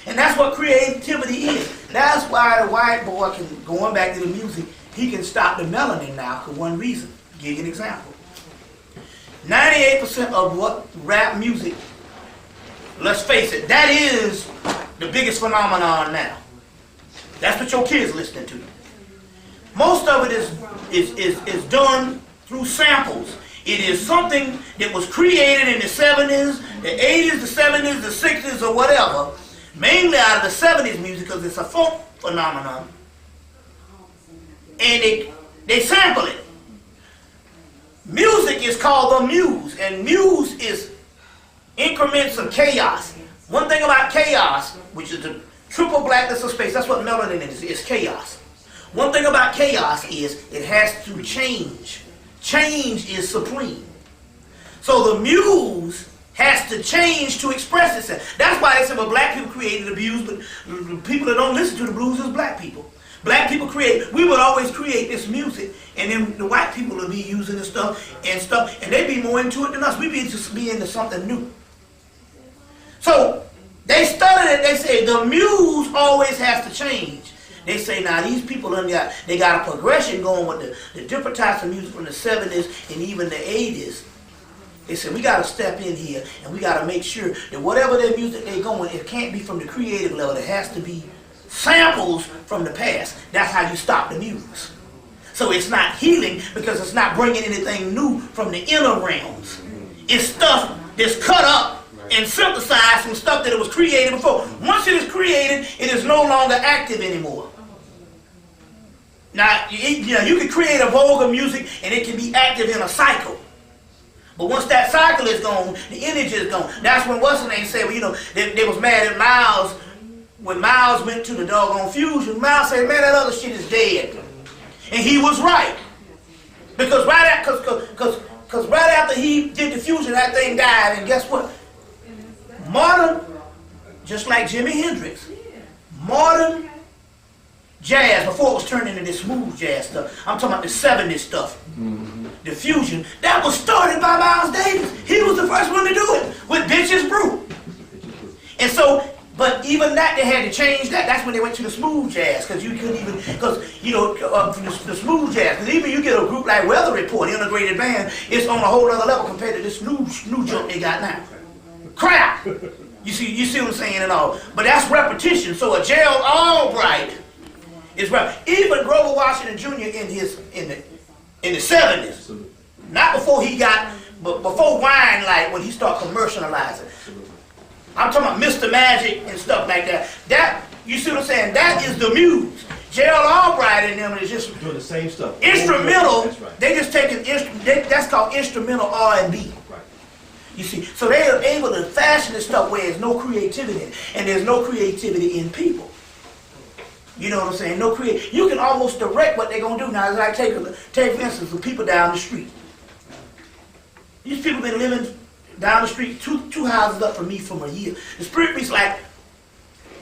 And that's what creativity is. That's why the white boy can, going back to the music, he can stop the melanin now for one reason. I'll give you an example. 98% of what rap music, let's face it, that is the biggest phenomenon now. That's what your kids listening to. Most of it is done through samples. It is something that was created in the 70s, the 80s, the 70s, the 60s, or whatever. Mainly out of the 70s music because it's a folk phenomenon. And they sample it. Music is called the muse, and muse is increments of chaos. One thing about chaos, which is the triple blackness of space, that's what melanin is chaos. One thing about chaos is it has to change. Change is supreme. So the muse has to change to express itself. That's why they say, well, black people created the blues, but the people that don't listen to the blues is black people. Black people create, we would always create this music, and then the white people would be using this stuff, and they'd be more into it than us. We'd just be into something new. So, they studied it, they say the muse always has to change. They say, now these people, they got a progression going with the different types of music from the 70s and even the 80s. They said, we got to step in here and we got to make sure that whatever their music they're going, it can't be from the creative level. It has to be samples from the past. That's how you stop the muse. So it's not healing because it's not bringing anything new from the inner realms. It's stuff that's cut up and synthesized from stuff that it was created before. Once it is created, it is no longer active anymore. Now, you can create a vulgar music and it can be active in a cycle. But once that cycle is gone, the energy is gone. That's when what's-her-name said, well, they was mad at Miles. When Miles went to the doggone fusion, Miles said, man, that other shit is dead. And he was right. Because right after he did the fusion, that thing died. And guess what? Modern, just like Jimi Hendrix, modern jazz, before it was turned into this smooth jazz stuff, I'm talking about the 70s stuff. The fusion, that was started by Miles Davis. He was the first one to do it with Bitches Brew. And so, but even that, they had to change that. That's when they went to the smooth jazz, because you couldn't even, because, the smooth jazz, because even you get a group like Weather Report, integrated band, it's on a whole other level compared to this new junk they got now. Crap! You see what I'm saying and all. But that's repetition. So a Gerald Albright is even Grover Washington Jr. in the 70s. Not before he got, but before Wine Light, when he started commercializing. I'm talking about Mr. Magic and stuff like that. That, you see what I'm saying? That is the muse. Gerald Albright and them is just doing the same stuff. Instrumental. That's right. They just taking that's called instrumental R&B. Right. You see, so they are able to fashion this stuff where there's no creativity, and there's no creativity in people. You know what I'm saying? No create. You can almost direct what they're gonna do now. As I take for instance the people down the street. These people been living down the street, two houses up from me from a year. The spirit beats like,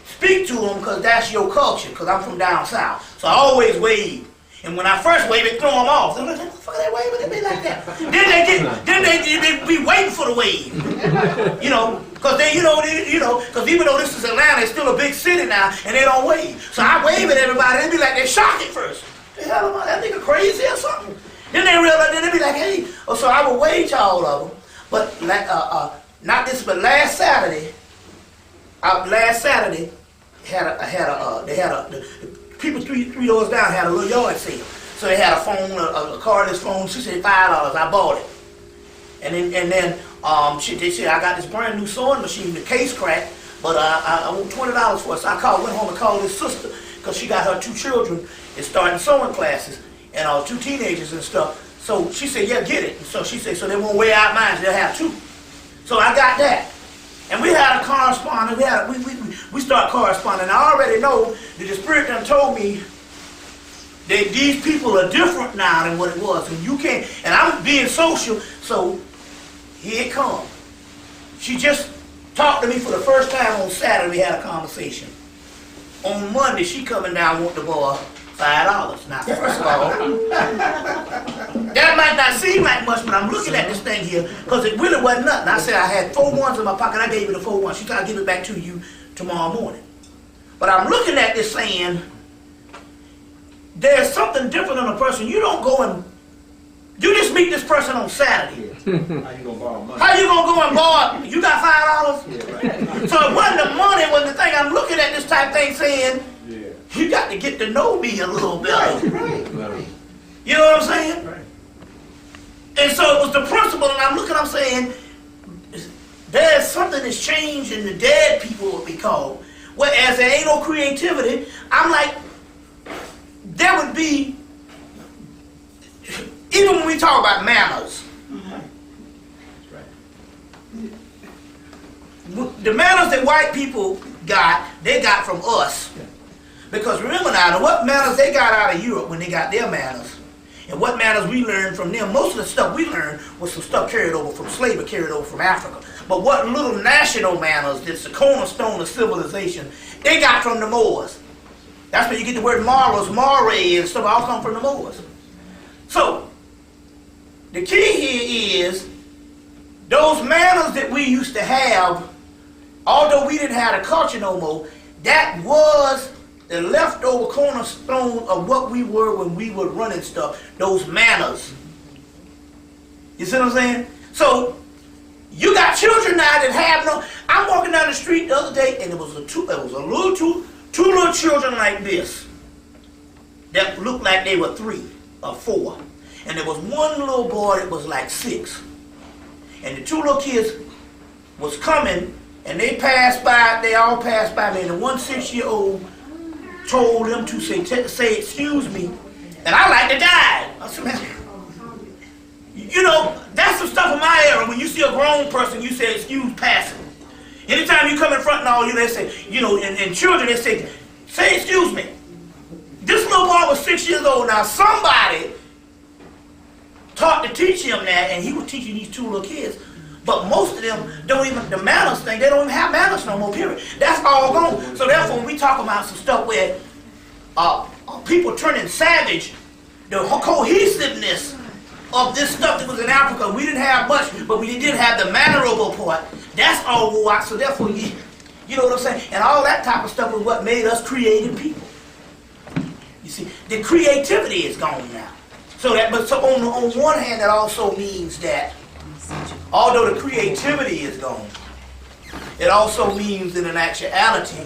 speak to them because that's your culture, because I'm from down south. So I always wave. And when I first wave, it throw them off. They're like, what the fuck are they waving at me like that? then they be waiting for the wave. Because because even though this is Atlanta, it's still a big city now, and they don't wave. So I wave at everybody, they be like, they're shocked at first. The hell am I, that nigga crazy or something? Then they realize, then they be like, hey, so I would wave to all of them. But not this, but last Saturday, the people three doors down had a little yard sale. So they had a phone, a cordless phone. She said $5. I bought it, and then they said I got this brand new sewing machine. The case cracked, but I want $20 for it. So I went home and called his sister because she got her 2 children and starting sewing classes and 2 teenagers and stuff. So she said, yeah, get it. And so she said, so they won't wear out mine, they'll have 2. So I got that. And we had a correspondent, we start corresponding. I already know that the spirit done told me that these people are different now than what it was. And you can't, and I'm being social, so here it comes. She just talked to me for the first time on Saturday, we had a conversation. On Monday, she coming down, want to borrow $5. Now, first of all, that might not seem like much, but I'm looking at this thing here because it really wasn't nothing. I said I had 4 ones in my pocket. I gave her the 4 ones. She said I'll give it back to you tomorrow morning. But I'm looking at this saying, there's something different in a person. You don't go and, you just meet this person on Saturday. How you gonna borrow money? How you gonna go and borrow? You got $5? Yeah, right. So it wasn't the money, it was the thing. I'm looking at this type thing saying, Yeah. you got to get to know me a little better. Right. You know what I'm saying? Right. And so it was the principle, and I'm saying, there's something that's changed in the dead people, what we call. Whereas there ain't no creativity, I'm like, there would be, even when we talk about manners, That's right. the manners that white people got, they got from us. Because remember now, what manners they got out of Europe when they got their manners, and what manners we learned from them, most of the stuff we learned was some stuff carried over from slavery, carried over from Africa. But what little national manners that's the cornerstone of civilization, they got from the Moors. That's where you get the word morals, moray and stuff, all come from the Moors. So, the key here is, those manners that we used to have, although we didn't have the culture no more, that was the leftover cornerstone of what we were when we were running stuff, those manners. You see what I'm saying? So, you got children now that have no, I'm walking down the street the other day and it was two little children like this that looked like they were 3 or 4. And there was one little boy that was like 6. And the 2 little kids was coming and they all passed by me, and the one 6-year-old told them to say excuse me, and I like to die. I said, man, that's some stuff in my era. When you see a grown person, you say excuse passing. Anytime you come in front and all they say, and children, they say excuse me. This little boy was 6 years old. Now somebody taught to teach him that, and he was teaching these 2 little kids. But most of them don't even, the manners thing, they don't even have manners no more, period. That's all gone. So therefore, when we talk about some stuff where people turning savage, the cohesiveness of this stuff that was in Africa, we didn't have much, but we did have the mannerable part. That's all go out. So therefore, you You know what I'm saying? And all that type of stuff is what made us creative people. You see, the creativity is gone now. So on one hand, that also means that although the creativity is gone, it also means that in actuality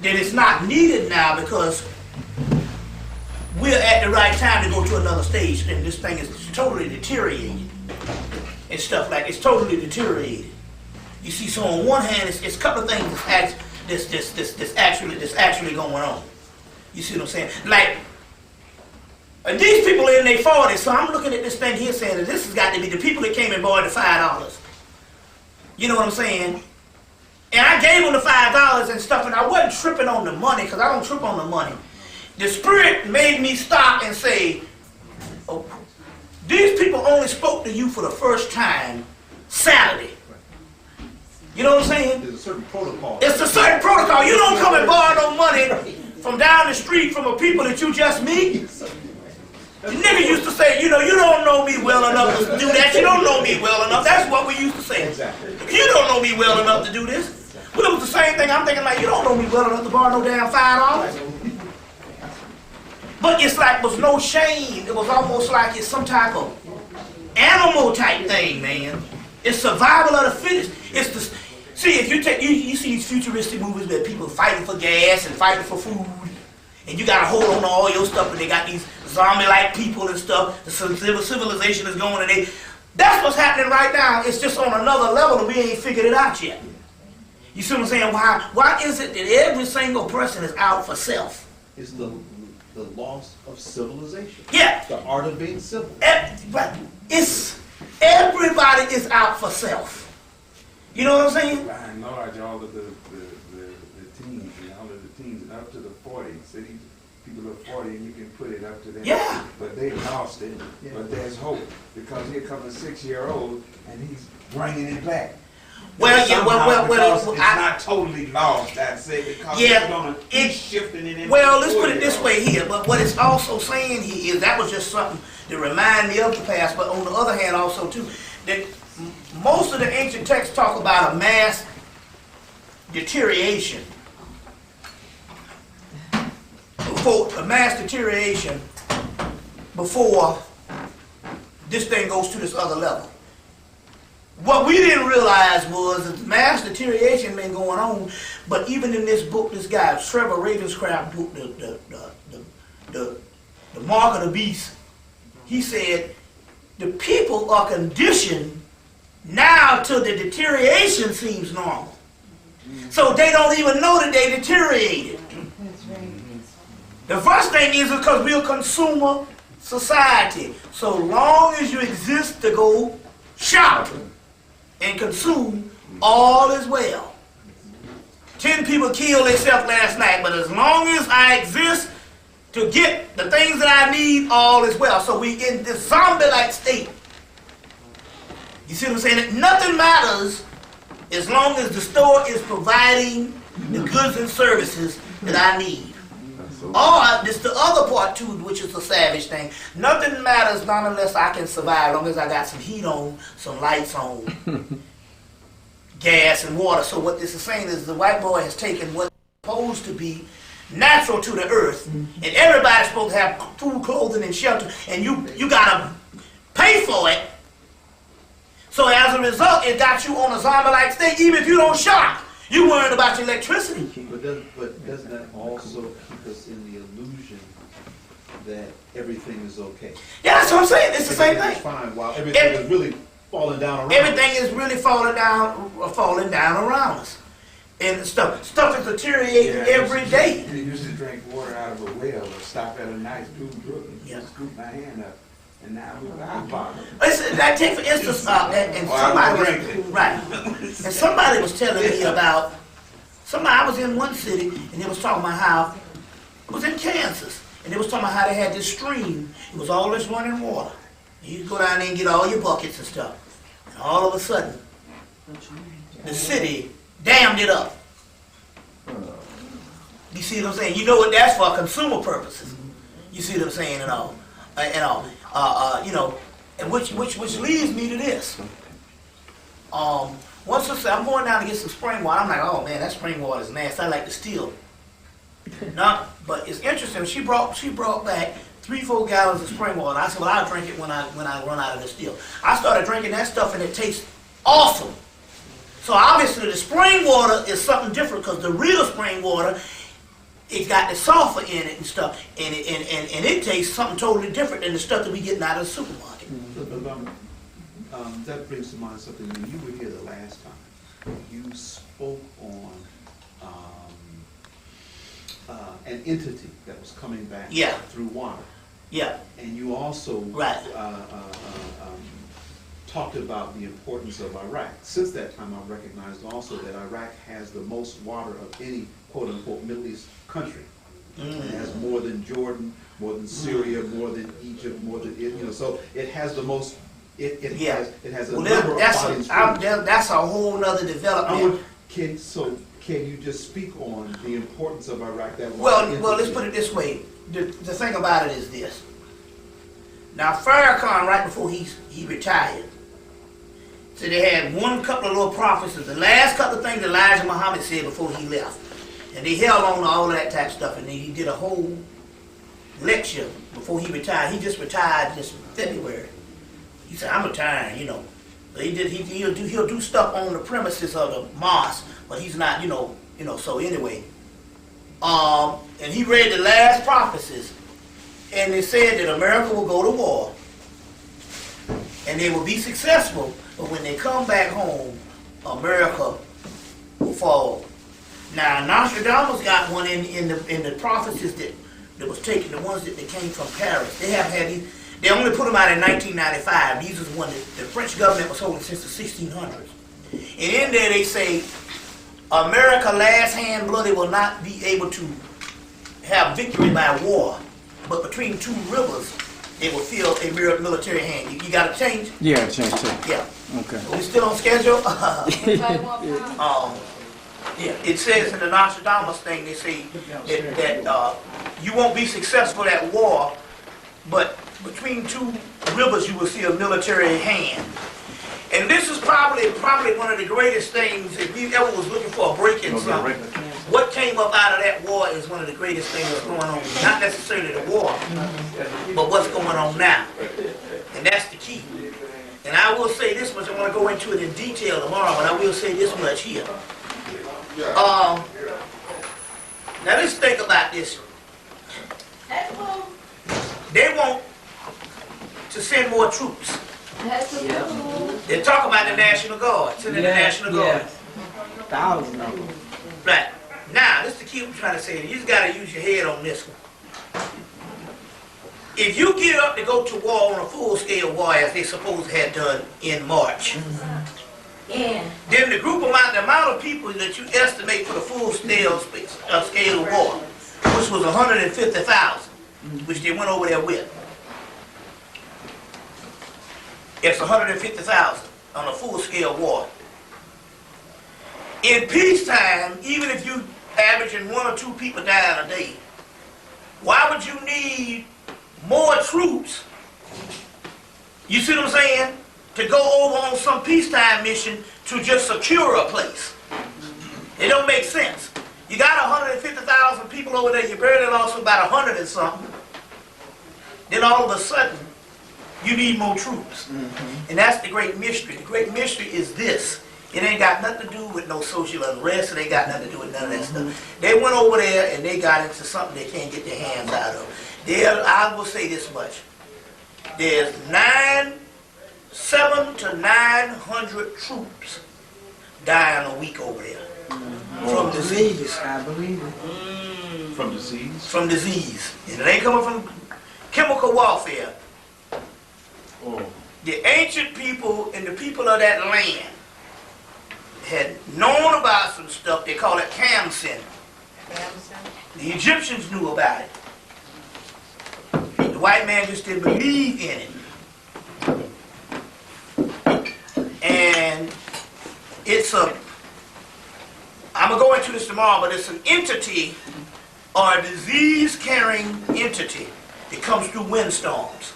that it's not needed now because we're at the right time to go to another stage, and this thing is totally deteriorating and stuff like it's totally deteriorated. You see, so on one hand, it's a couple of things that's actually going on. You see what I'm saying? Like these people in their 40s. So I'm looking at this thing here saying that this has got to be the people that came and borrowed the $5. You know what I'm saying? And I gave them the $5 and stuff, and I wasn't tripping on the money because I don't trip on the money. The Spirit made me stop and say, oh, these people only spoke to you for the first time Saturday. You know what I'm saying? There's a certain protocol. It's a certain protocol. You don't come and borrow no money from down the street from a people that you just meet. The nigga used to say, you know, you don't know me well enough to do that. You don't know me well enough. That's what we used to say. Exactly. You don't know me well enough to do this. Well, it was the same thing. I'm thinking like, you don't know me well enough to borrow no damn $5. But it's like, was no shame. It was almost like it's some type of animal type thing, man. It's survival of the fittest. It's the, see, if you take, you see these futuristic movies where people fighting for gas and fighting for food, and you got to hold on to all your stuff, and they got these zombie-like people and stuff. The civilization is going, and that's what's happening right now. It's just on another level, and we ain't figured it out yet. You see what I'm saying? Why is it that every single person is out for self? It's the loss of civilization. Yeah. The art of being civil. But everybody is out for self. You know what I'm saying? By and large, all of the teens and all of the teens and up to the 40s, cities, people are 40 and you can put it up to them. Yeah. But they lost it. Yeah. But there's hope because here comes a 6-year-old and he's bringing it back. Well, yeah, well, it's not totally lost, I'd say, because it's shifting it in. Well, let's put it this way here, but what it's also saying here is that was just something to remind me of the past, but on the other hand also too, that most of the ancient texts talk about a mass deterioration. Before this thing goes to this other level. What we didn't realize was that mass deterioration been going on, but even in this book, this guy, Trevor Ravenscraft book, the Mark of the Beast, he said the people are conditioned now till the deterioration seems normal. So they don't even know that they deteriorated. The first thing is because we're a consumer society. So long as you exist to go shop and consume, all is well. 10 people killed themselves last night, but as long as I exist to get the things that I need, all is well. So we in this zombie-like state. You see what I'm saying? Nothing matters as long as the store is providing the goods and services that I need. Or, this the other part too, which is the savage thing. Nothing matters not unless I can survive, as long as I got some heat on, some lights on, gas and water. So what this is saying is the white boy has taken what's supposed to be natural to the earth, and everybody's supposed to have food, clothing, and shelter, and you gotta pay for it. So as a result, it got you on a zombie-like state, even if you don't shop. You worried about your electricity. But doesn't that also keep us in the illusion that everything is okay? Yeah, that's what I'm saying. It's the same thing. Everything is fine while everything is really falling down around Everything us. is really falling down around us. And stuff is deteriorating every day. You used to drink water out of a well or stop at a nice blue brook and scoop my hand up. And now we bottle. I take for instance, and somebody was telling me about, I was in one city and they was talking about how, it was in Kansas, and they was talking about how they had this stream, it was always running water. You could go down there and get all your buckets and stuff. And all of a sudden, the city dammed it up. You see what I'm saying? You know what that's for, consumer purposes. You see what I'm saying and all. You know, and which leads me to this. One sister, I'm going down to get some spring water. I'm like, oh man, that spring water is nasty. I like to steal. No, but it's interesting. She brought back 3-4 gallons of spring water. I said, well, I'll drink it when I run out of the still. I started drinking that stuff and it tastes awesome. So obviously the spring water is something different because the real spring water, it's got the sulfur in it and stuff, and it tastes something totally different than the stuff that we getting out of the supermarket. That brings to mind something. When you were here the last time, you spoke on an entity that was coming back through water. Yeah. And you also talked about the importance of Iraq. Since that time, I've recognized also that Iraq has the most water of any quote-unquote Middle East country. It has more than Jordan, more than Syria, more than Egypt, more than, so it has the most, it has a number of bodies. That's a whole nother development. Can you just speak on the importance of Iraq? Well, let's put it this way. The thing about it is this. Now, Farrakhan, right before he retired, said they had one couple of little prophecies, the last couple of things Elijah Muhammad said before he left. And they held on to all of that type of stuff, and then he did a whole lecture before he retired. He just retired this February. He said, I'm retiring, But he'll do stuff on the premises of the mosque, but he's not, so anyway. And he read the last prophecies, and they said that America will go to war, and they will be successful, but when they come back home, America will fall. Now, Nostradamus got one in the prophecies that was taken, the ones that came from Paris. They have had these, they only put them out in 1995. These are the ones that the French government was holding since the 1600s. And in there they say, America, last hand bloody, will not be able to have victory by war, but between two rivers, they will feel a military hand. You got to change? Yeah, change too. Yeah. Okay. Are we still on schedule? Yeah, it says in the Nostradamus thing, they say that you won't be successful at war, but between two rivers you will see a military hand. And this is probably one of the greatest things, if you ever was looking for a break in something, what came up out of that war is one of the greatest things that's going on. Not necessarily the war, but what's going on now. And that's the key. And I will say this much, I want to go into it in detail tomorrow, but I will say this much here. Now let's think about this. They want to send more troops. They talk about the National Guard, sending the National Guard. Thousands of them. Right. Now, this is the key I'm trying to say. You just got to use your head on this one. If you get up to go to war on a full-scale war, as they supposed to have done in March, then the amount of people that you estimate for the full-scale war, which was 150,000, which they went over there with. It's 150,000 on a full-scale war. In peacetime, even if you averaging 1 or 2 people dying a day, why would you need more troops? You see what I'm saying? To go over on some peacetime mission to just secure a place. It don't make sense. You got 150,000 people over there, you barely lost about 100 and something. Then all of a sudden, you need more troops. And that's the great mystery. The great mystery is this. It ain't got nothing to do with no social unrest. It ain't got nothing to do with none of that stuff. They went over there and they got into something they can't get their hands out of. I will say this much. There's 700 to 900 troops dying a week over there. From disease. I believe it. From disease? From disease. And it ain't coming from chemical warfare. The ancient people and the people of that land had known about some stuff. They call it Kamsin. The Egyptians knew about it. The white man just didn't believe in it. And it's I'm going to go into this tomorrow, but it's an entity or a disease-carrying entity that comes through windstorms.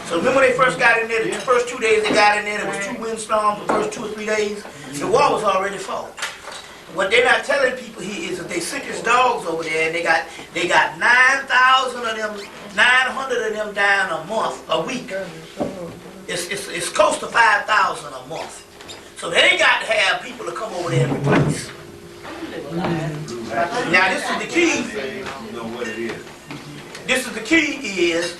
So remember when they first got in there, the first 2 days they got in there, there was 2 windstorms the first 2 or 3 days. The wall was already fought. What they're not telling people here is that they sick as dogs over there, and they got 9,000 of them, 900 of them dying a week. It's close to 5,000 a month. So they got to have people to come over there and replace. Now this is the key. You know what it is. This is the key is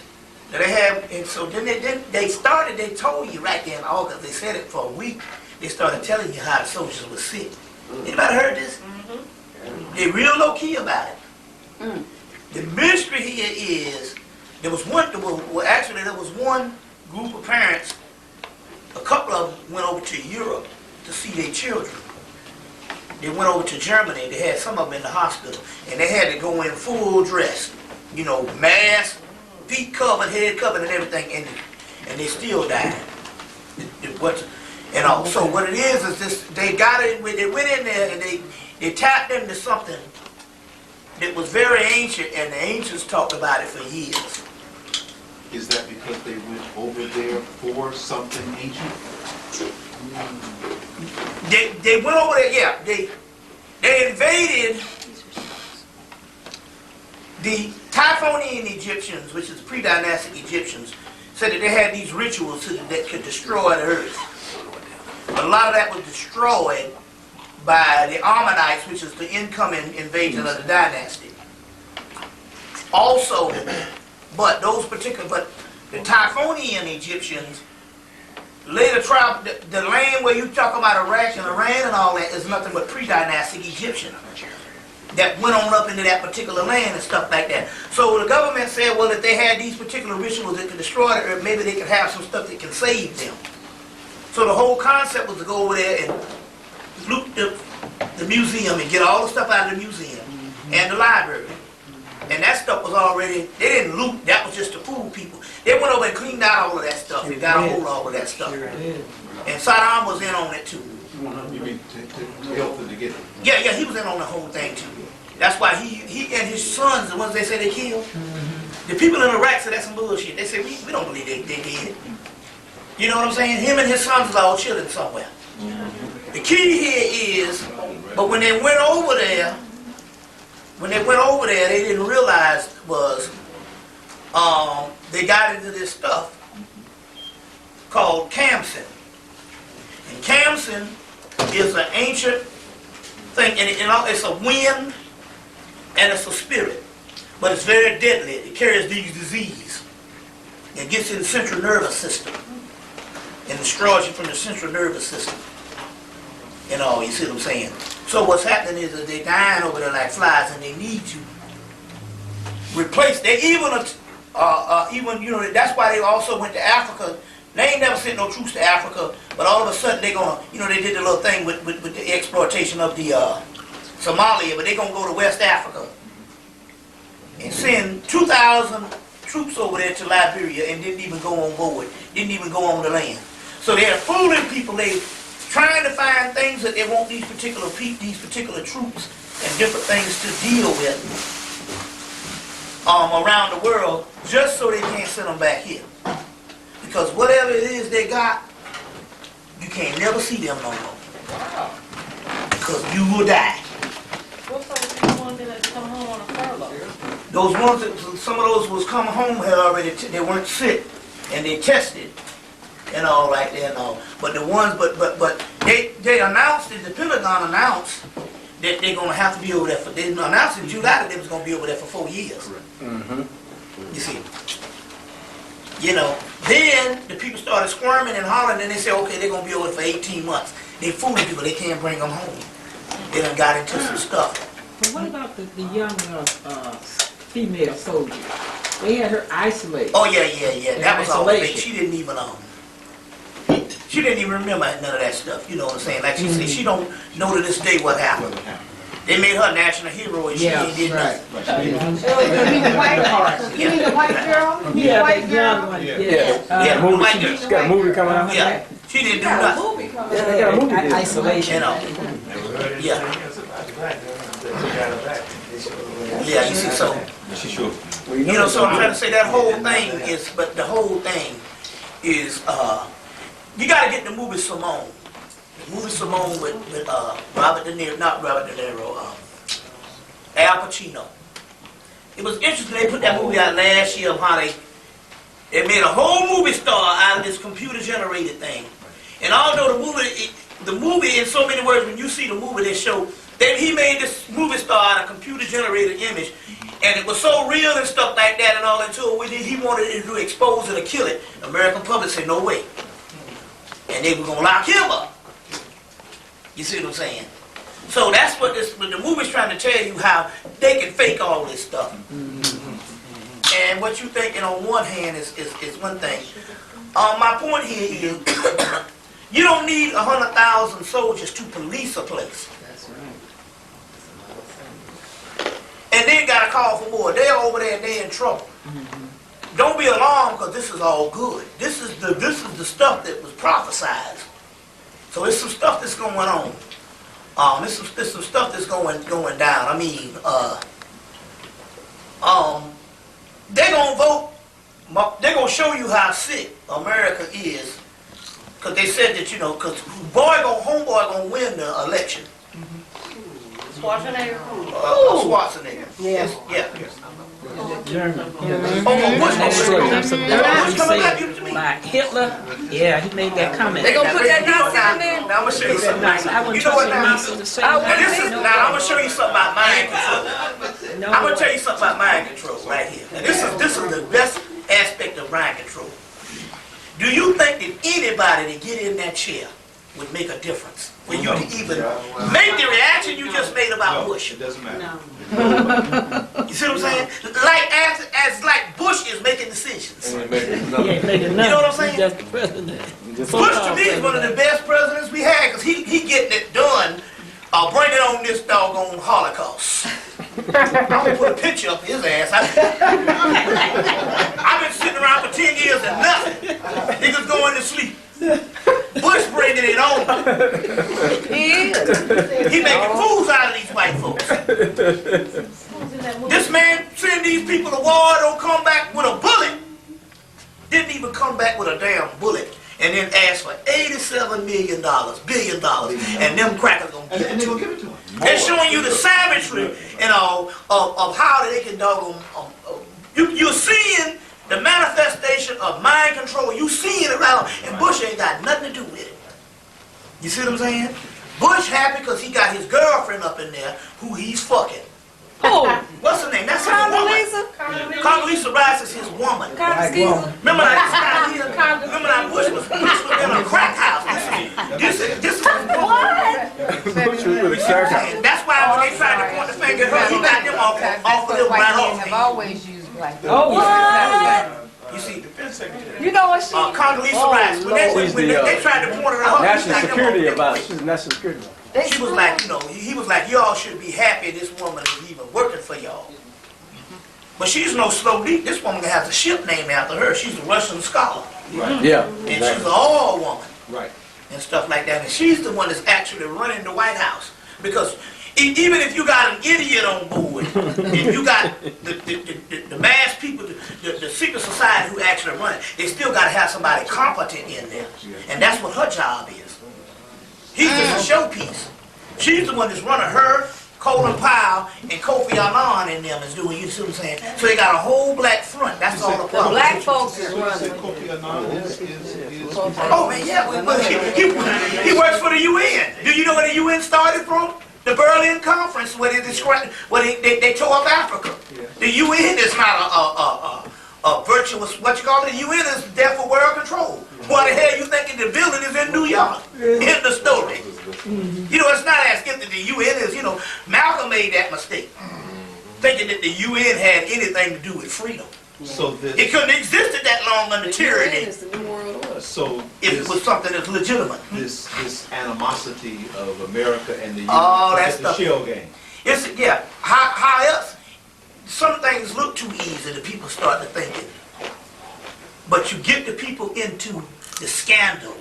that they have, and so then they told you right there in August, they said it for a week, they started telling you how the soldiers were sick. Anybody heard this? They're real low key about it. The mystery here is, there was one group of parents, a couple of them went over to Europe to see their children. They went over to Germany, they had some of them in the hospital, and they had to go in full dress, mask, feet covered, head covered, and everything, and they still died. So what it is this, they went in there and they tapped into something that was very ancient, and the ancients talked about it for years. Is that because they went over there for something ancient? They went over there, yeah. They invaded the Typhonian Egyptians, which is pre-dynastic Egyptians, said that they had these rituals that could destroy the earth. But a lot of that was destroyed by the Ammonites, which is the incoming invasion of the dynasty. Also, but the Typhonian Egyptians later traveled, the land where you talk about Iraq and Iran and all that is nothing but pre-dynastic Egyptian that went on up into that particular land and stuff like that. So the government said, well, if they had these particular rituals that could destroy the earth, maybe they could have some stuff that can save them. So the whole concept was to go over there and loot the museum and get all the stuff out of the museum and the library. And that stuff was already, they didn't loot, that was just to fool people. They went over and cleaned out all of that stuff and got a hold of all of that stuff. And Saddam was in on it too. You mean to help them to get it? Yeah, he was in on the whole thing too. That's why he and his sons, the ones they say they killed, the people in Iraq said that's some bullshit. They say, we don't believe they did. You know what I'm saying? Him and his sons are all chilling somewhere. The key here is, but when they went over there, they didn't realize was, they got into this stuff called Kamsin. And Kamsin is an ancient thing, and it's a wind and it's a spirit. But it's very deadly. It carries these diseases. It gets in the central nervous system and destroys you from the central nervous system. You see what I'm saying? So what's happening is that they're dying over there like flies, and they need to replace. They even that's why they also went to Africa. They ain't never sent no troops to Africa, but all of a sudden they gonna, they did the little thing with the exploitation of the Somalia, but they gonna go to West Africa and send 2,000 troops over there to Liberia and didn't even go on board, didn't even go on the land. So they're fooling people. They trying to find things that they want these particular troops and different things to deal with around the world, just so they can't send them back here. Because whatever it is they got, you can't never see them no more. Wow. Because you will die. What's up with these ones that come home on a furlough? Those ones that, some of those was come home had already, they weren't sick, and they tested and all right there and all. But the ones, but they announced it, the Pentagon announced that they're gonna have to be over there for, they announced in July that they was gonna be over there for 4 years. You see. Then the people started squirming and hollering, and they said, okay, they're gonna be over there for 18 months. They fooling people, they can't bring them home. They done got into some stuff. But what about the young female soldier? They had her isolated. Oh yeah. That was all fake. She didn't even remember none of that stuff. You know what I'm saying? Like she said, she don't know to this day what happened. They made her national hero, and she ain't did nothing. You mean the white part? You mean the white girl? Yeah, the white the young one. Yeah. The white girl. She's got a movie coming out. Yeah, she didn't do nothing. They got a movie. Isolation. Yeah, you see, so. So I'm trying to say that whole thing is, but the whole thing is you got to get the movie Simone. The movie Simone with Robert De Niro, not Robert De Niro, Al Pacino. It was interesting. They put that movie out last year of how they made a whole movie star out of this computer-generated thing. And although the movie in so many words, when you see the movie, they show that he made this movie star out of computer-generated image, and it was so real and stuff like that and all until he wanted to expose it or kill it. The American public said, no way. And they were going to lock him up. You see what I'm saying? So that's what the movie's trying to tell you, how they can fake all this stuff. And what you thinking on one hand is one thing. My point here is, you don't need 100,000 soldiers to police a place. That's right. And then got to call for more. They're over there and they're in trouble. Don't be alarmed, because this is all good. This is the stuff that was prophesied. So there's some stuff that's going on. There's some stuff that's going down. I mean, they're gonna vote. They're gonna show you how sick America is, because they said that, because homeboy gonna win the election. Schwarzenegger. Schwarzenegger. Yeah. German. Bush coming back to me. Like Hitler, yeah, he made that comment. They gonna put that Nazi in there? Now I'm gonna show you something. I wouldn't You know what trust now? Nazi to say Now that. I'm gonna show you something about mind control. No. I'm gonna tell you something about mind control right here. And this is the best aspect of mind control. Do you think that anybody to get in that chair would make a difference for you to even make the reaction you just made about Bush? It doesn't matter. No. You see what I'm saying? Like Bush is making decisions. He ain't making nothing. You know what I'm saying? He's just the president. Bush to me is one of the best presidents we had, because he getting it done, bringing on this doggone Holocaust. I'm gonna put a picture up his ass. I've been sitting around for 10 years and nothing. Niggas going to sleep. Bush bringing it on. He making fools out of these white folks. This man send these people to war, don't come back with a bullet. Didn't even come back with a damn bullet. And then ask for $87 billion, and them crackers gonna give it to him. They're showing you the savagery, of how they can doggone. You're seeing the manifestation of mind control. You seeing it around, and Bush ain't got nothing to do with it. You see what I'm saying? Bush happy because he got his girlfriend up in there who he's fucking. Oh, What's her name? That's his woman. Condoleezza Rice is his woman. Remember that Bush was in a crack house. This is Bush was with a crack house. and that's why when they tried to point the finger at her, he got them off of them right off. have always used black people. Oh, yeah. You see, Defense Secretary. You know what she? Condoleezza Rice. When they tried to point it at her, National security about it. She's national security. She was like, he was like, y'all should be happy this woman is even working for y'all. But she's no slow leak. This woman has a ship named after her. She's a Russian scholar. Right. Yeah. And she's an all woman. Right. And stuff like that. And she's the one that's actually running the White House. Because even if you got an idiot on board, and you got the mass people, the secret society who actually run it, they still got to have somebody competent in there. And that's what her job is. He's just a showpiece. She's the one that's running her, Colin Powell, and Kofi Annan in them is doing, you see what I'm saying? So they got a whole black front. That's all the problem. Black folks is running. Oh man, yeah, he works for the UN. Do you know where the UN started from? The Berlin Conference, where they tore up Africa. The UN is not a virtuous, what you call it? The UN is there for world control. Why the hell you thinking the building is in New York? In the story. It's not as if the UN is, Malcolm made that mistake. Thinking that the UN had anything to do with freedom. So It couldn't have existed that long under tyranny So if it was something that's legitimate. this animosity of America and the UN, Oh, that it's the stuff. shell game. How else? Some things look too easy that people start to thinking. But you get the people into the scandal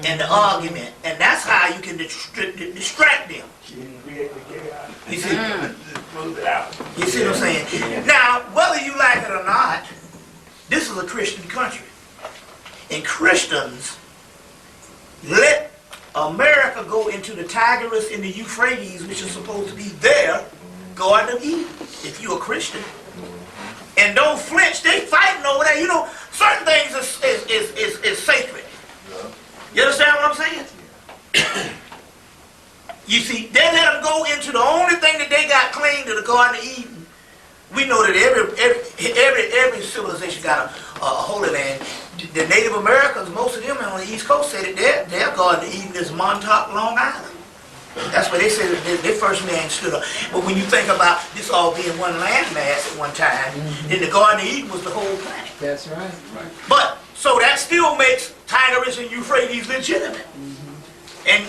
and the argument, and that's how you can distract them. You see? You see what I'm saying? Now, whether you like it or not, this is a Christian country. and Christians let America go into the Tigris and the Euphrates, which is supposed to be their Garden of Eden, if you're a Christian. And don't flinch, they fighting over there. You know, certain things is sacred. You understand what I'm saying? You see, they let them go into the only thing that they got claimed to the Garden of Eden. We know that every civilization got a holy land. The Native Americans, most of them on the East Coast, said that their Garden of Eden is Montauk, Long Island. That's where they said that their first man stood up. But when you think about this all being one landmass at one time, then the Garden of Eden was the whole planet. That's right. But, so that still makes Tigris and Euphrates legitimate. And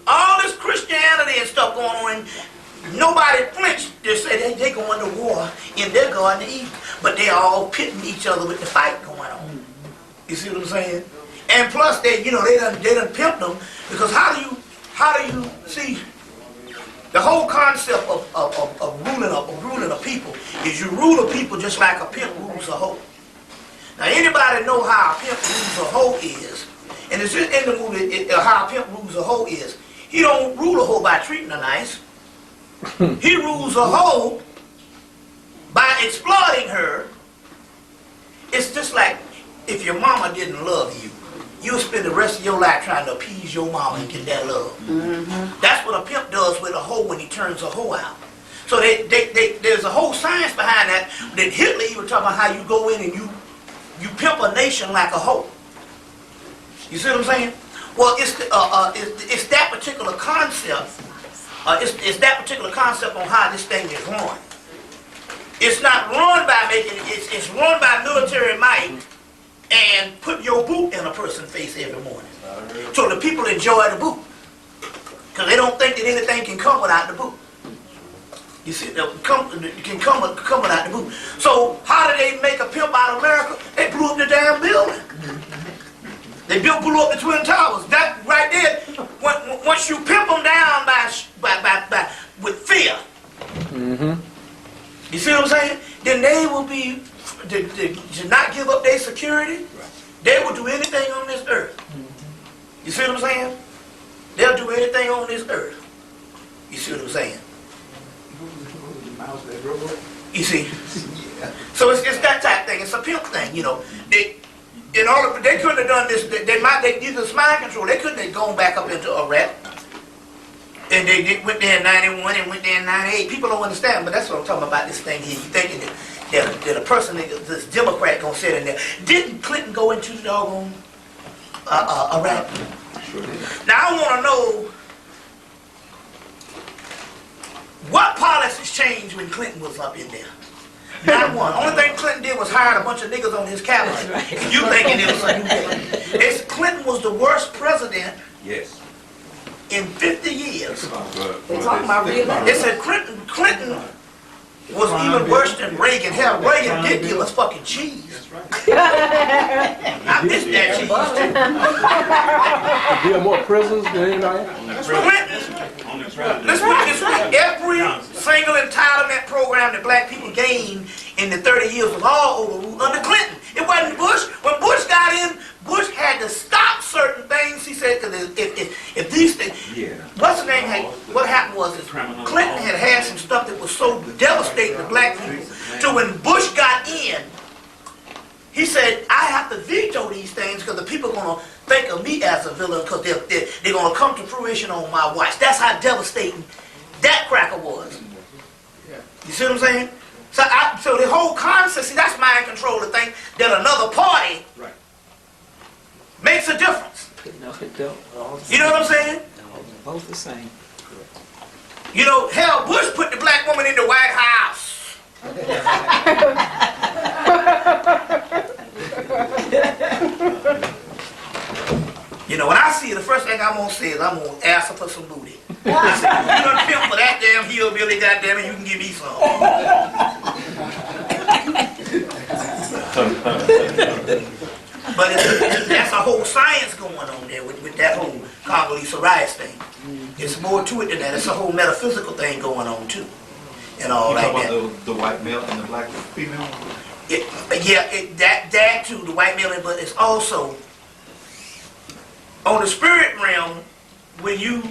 all this Christianity and stuff going on, nobody flinched. They say they going to war in their Garden of Eden. But they all pitting each other with the fight going on. You see what I'm saying? And plus, they done pimped them, because how do you see the whole concept of ruling a people is you rule a people just like a pimp rules a hoe. Now anybody know how a pimp rules a hoe is, and it's just in the movie how a pimp rules a hoe is. He don't rule a hoe by treating her nice. He rules a hoe by exploiting her. It's just like if your mama didn't love you, you'll spend the rest of your life trying to appease your mama and get that love. That's what a pimp does with a hoe when he turns a hoe out. So there's a whole science behind that. That Hitler even talking about how you go in and you pimp a nation like a hoe. You see what I'm saying? Well, it's that particular concept. It's that particular concept on how this thing is run. It's not run by it's run by military might and put your boot in a person's face every morning. So the people enjoy the boot. Because they don't think that anything can come without the boot. You see, it can come without the boot. So how did they make a pimp out of America? They blew up the damn building. They blew up the Twin Towers. That right there, once you pimp them down with fear, you see what I'm saying? Then they will be, to not give up their security. They will do anything on this earth. You see what I'm saying? They'll do anything on this earth. You see what I'm saying? You see? So it's that type thing. It's a pimp thing, you know. They couldn't have done this. They used this mind control. They couldn't have gone back up into Iraq. And they went there in 91 and went there in 98. People don't understand, but that's what I'm talking about, this thing here. You thinking that a person, this Democrat gonna sit in there. Didn't Clinton go into the doggone Iraq? Sure did. Now I wanna know what policies changed when Clinton was up in there. Not one. Only thing Clinton did was hire a bunch of niggas on his cabinet. You thinking it was a new day. Clinton was the worst president. Yes. In 50 years. They talking about re-election. They said Clinton was even worse than Reagan. Hell, Reagan did give us fucking cheese. I miss that cheese too. There are more prisons than anybody? Let's put it this way. Every single entitlement program that black people gained in the 30 years was all overruled under Clinton. It wasn't Bush. When Bush got in, Bush had to stop certain things. He said, because if these things, what's the name? What happened was Clinton had some stuff that was so devastating to black people. So when Bush got in, he said, I have to veto these things because the people are going to think of me as a villain because they're going to come to fruition on my watch. That's how devastating that cracker was. You see what I'm saying? So the whole concept, see, that's mind control to think that another party makes a difference. No, it don't. You know what I'm saying? Both the same. You know, hell, Bush put the black woman in the White House. You know, when I see her, the first thing I'm going to say is I'm going to ask her for some booty. I said, you done pimp for that damn hillbilly, goddamn it, you can give me some. But that's a whole science going on there with that whole Congolese rice thing. It's more to it than that. It's a whole metaphysical thing going on too. And all like that. The white male and the black female? That too, the white male, but it's also on the spirit realm when you,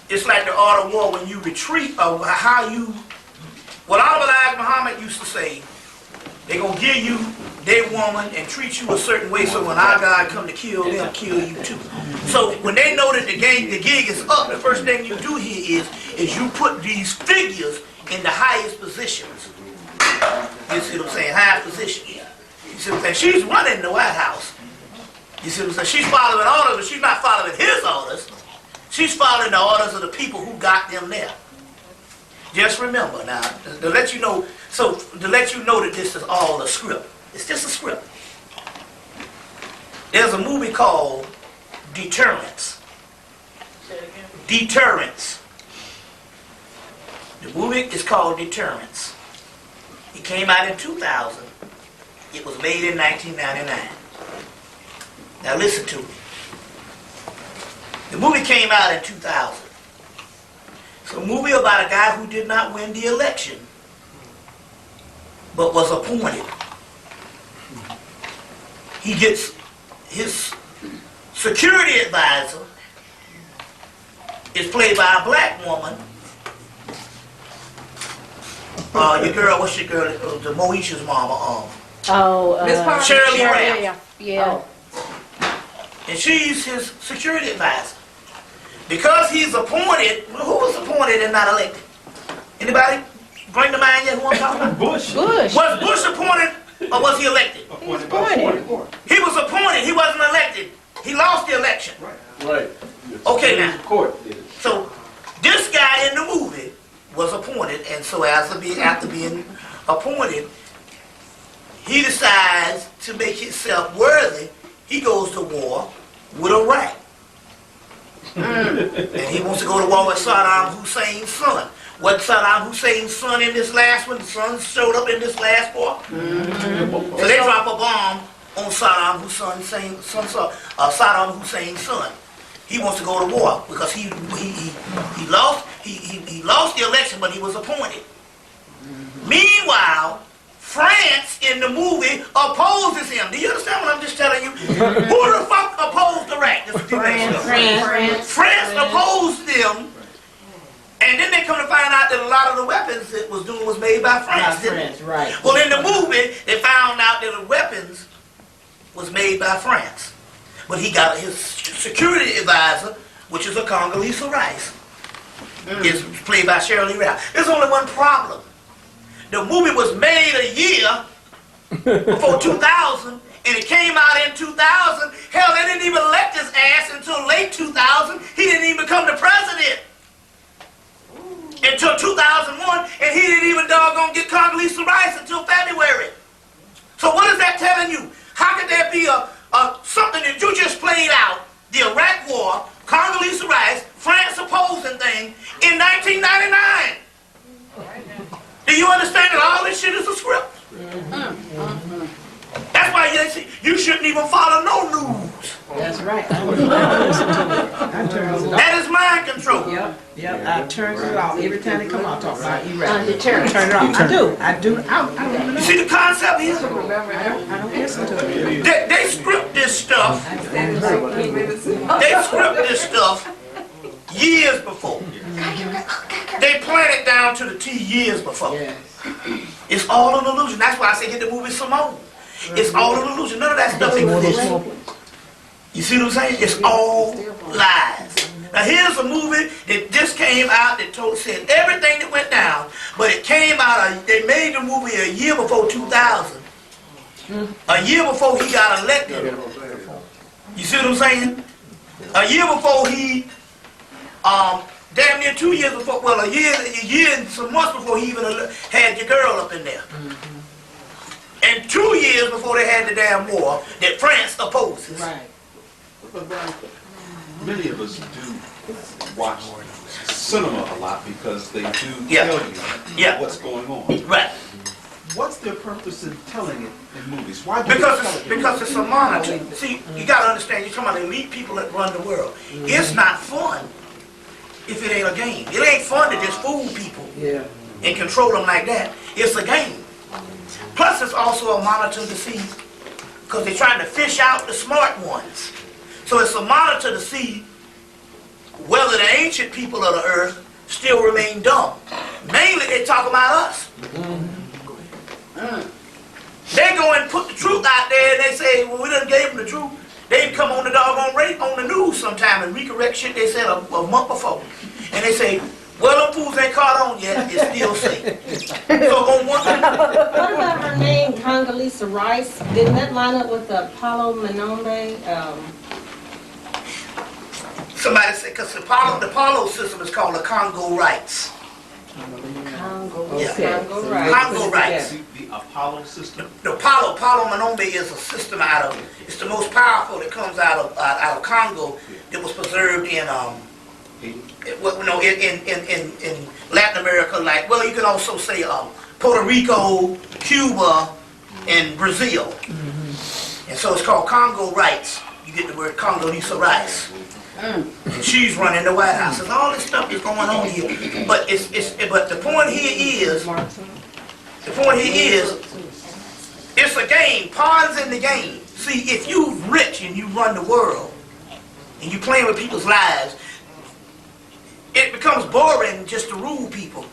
it's like the art of war when you retreat, or how you, what Elijah Muhammad used to say, they gonna give you their woman and treat you a certain way, so when our God come to kill them, kill you too. So when they know that the gig is up, the first thing you do here is you put these figures in the highest positions. You see what I'm saying? Highest position. You see what I'm saying? She's running the White House. You see what I'm saying? She's following orders, but she's not following his orders. She's following the orders of the people who got them there. Just remember now, to let you know, so to let you know that this is all a script. It's just a script. There's a movie called Deterrence. Deterrence. The movie is called Deterrence. It came out in 2000. It was made in 1999. Now listen to me. The movie came out in 2000. It's a movie about a guy who did not win the election, but was appointed. He gets his security advisor is played by a black woman. Your girl, what's your girl? The Moesha's mama. Shirley Ralph. Yeah. And she's his security advisor. Because he's appointed, who was appointed and not elected? Anybody bring to mind yet who I'm talking about? Bush. Was Bush appointed or was he elected? He was appointed. He was appointed, he wasn't elected. He lost the election. Right. Okay now. Court. So this guy in the movie was appointed, and so after being appointed, he decides to make himself worthy. He goes to war with Iraq. And he wants to go to war with Saddam Hussein's son. Wasn't Saddam Hussein's son in this last one? The son showed up in this last war. So they drop a bomb on Saddam Hussein's son. He wants to go to war because he lost the election, but he was appointed. Meanwhile, France in the movie opposes him. Do you understand what I'm just telling you? Who the fuck opposed Iraq? France opposed them, and then they come to find out that a lot of the weapons it was doing was made by France. Right. Well, in the movie, they found out that the weapons was made by France. But he got his security advisor, which is a Congolese Rice. It's played by Shirley Ralph. There's only one problem. The movie was made a year before 2000, and it came out in 2000. Hell, they didn't even elect his ass until late 2000. He didn't even become the president until 2001, and he didn't even doggone get Congolese Rice until February. So what is that telling you? How could there be something that you just played out, the Iraq War, Congolese Rice, France opposing thing, in 1999? Do you understand that all this shit is a script? That's why you shouldn't even follow no news. That's right. I turn it off. That is mind control. Yep. I turn it off every time they come out talking about Iraq. Deterrence. Turn it off. I do. I don't even You know. see the concept here? I don't listen to it. They script this stuff. They script this stuff years before. They plan it down to the T years before. Yes. It's all an illusion. That's why I say get the movie Simone. It's all an illusion. None of that stuff exists. You see what I'm saying? It's all lies. Now here's a movie that just came out that said everything that went down, but it came out, they made the movie a year before 2000. A year before he got elected. You see what I'm saying? A year before he, damn near 2 years before, well, a year and some months before he even had your girl up in there. And 2 years before they had the damn war that France opposes. Right. Many of us do watch cinema a lot because they do tell you what's going on. Right. What's their purpose in telling it in movies? Why do Because it's a monitor. See, you got to understand, you're talking about elite people that run the world. It's not fun if it ain't a game. It ain't fun to just fool people and control them like that. It's a game. Plus, it's also a monitor to see, because they're trying to fish out the smart ones. So it's a monitor to see whether the ancient people of the earth still remain dumb. Mainly, they talk about us. They go and put the truth out there, and they say, well, we done gave them the truth. They come on the doggone on the news sometime and recorrect shit they said a month before. And they say, well, them fools ain't caught on yet, it's still safe. So on one What about her name, Condoleezza Rice? Didn't that line up with the Apollo Manombe? somebody said, because the Apollo system is called the Congo Rights. Congo, Yeah. Congo Rice. Congo Rights. The Apollo system? The Apollo Manombe is a system out of, it's the most powerful that comes out of Congo that was preserved in in Latin America, like, well, you can also say Puerto Rico, Cuba, and Brazil. And so it's called Congo Rights. You get the word Condoleezza Rice. And she's running the White House. And all this stuff is going on here. But but the point here is, it's a game. Pawns in the game. See, if you're rich and you run the world, and you're playing with people's lives, it becomes boring just to rule people.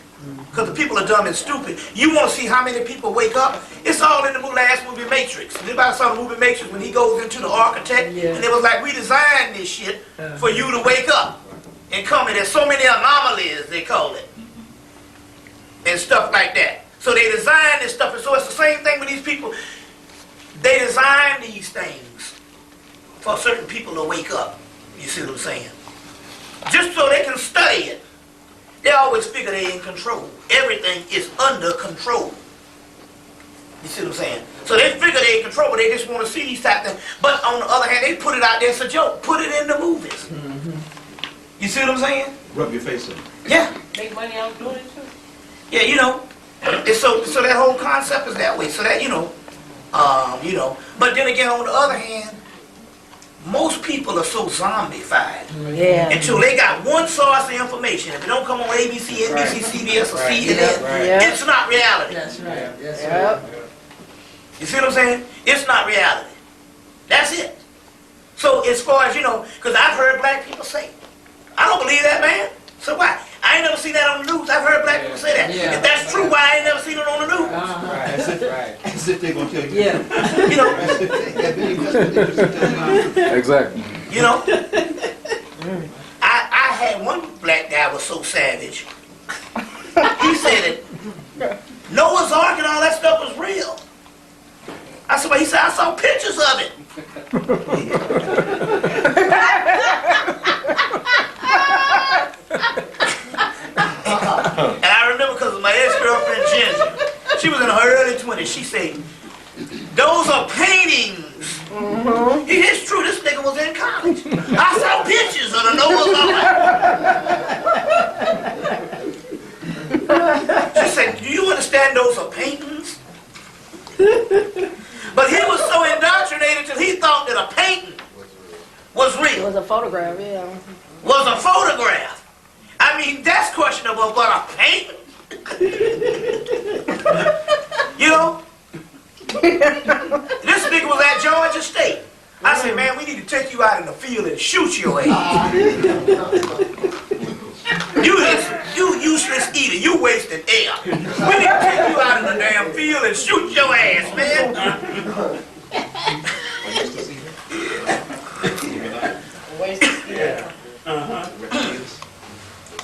Because the people are dumb and stupid. You want to see how many people wake up? It's all in the last movie, Matrix. Everybody saw the movie Matrix when he goes into the architect, and it was like, we designed this shit for you to wake up and come in. There's so many anomalies, they call it, and stuff like that. So they design this stuff, and so it's the same thing with these people. They design these things for certain people to wake up. You see what I'm saying? Just so they can study it. They always figure they're in control. Everything is under control. You see what I'm saying? So they figure they're in control, but they just want to see these type of things. But on the other hand, they put it out there as a joke. Put it in the movies. You see what I'm saying? Rub your face in. Yeah. Make money out doing it too. Yeah, you know. And so that whole concept is that way. So that, you know. But then again, on the other hand, most people are so zombified until they got one source of information. If it don't come on ABC, NBC, CBS, or CNN, it's not reality. That's right. That's right. You see what I'm saying? It's not reality. That's it. So as far as, because I've heard black people say, I don't believe that, man. So why? I ain't never seen that on the news. I've heard black people say that. If that's true, why I ain't never seen it on the news? As if they're going to tell you. Exactly. I had one black guy was so savage. He said that Noah's Ark and all that stuff was real. I said, well, he said, I saw pictures of it. And I remember because of my ex-girlfriend Ginger. She was in her early 20s. She said, those are paintings. It's true, this nigga was in college. I saw pictures of the Noah's Ark. She said, do you understand those are paintings? But he was so indoctrinated till he thought that a painting was real. It was a photograph, yeah. Was a photograph. I mean, that's questionable, but a painting? This nigga was at Georgia State. I said, man, we need to take you out in the field and shoot your ass. You useless eater, you wasting air. We need to take you out in the damn field and shoot your ass, man.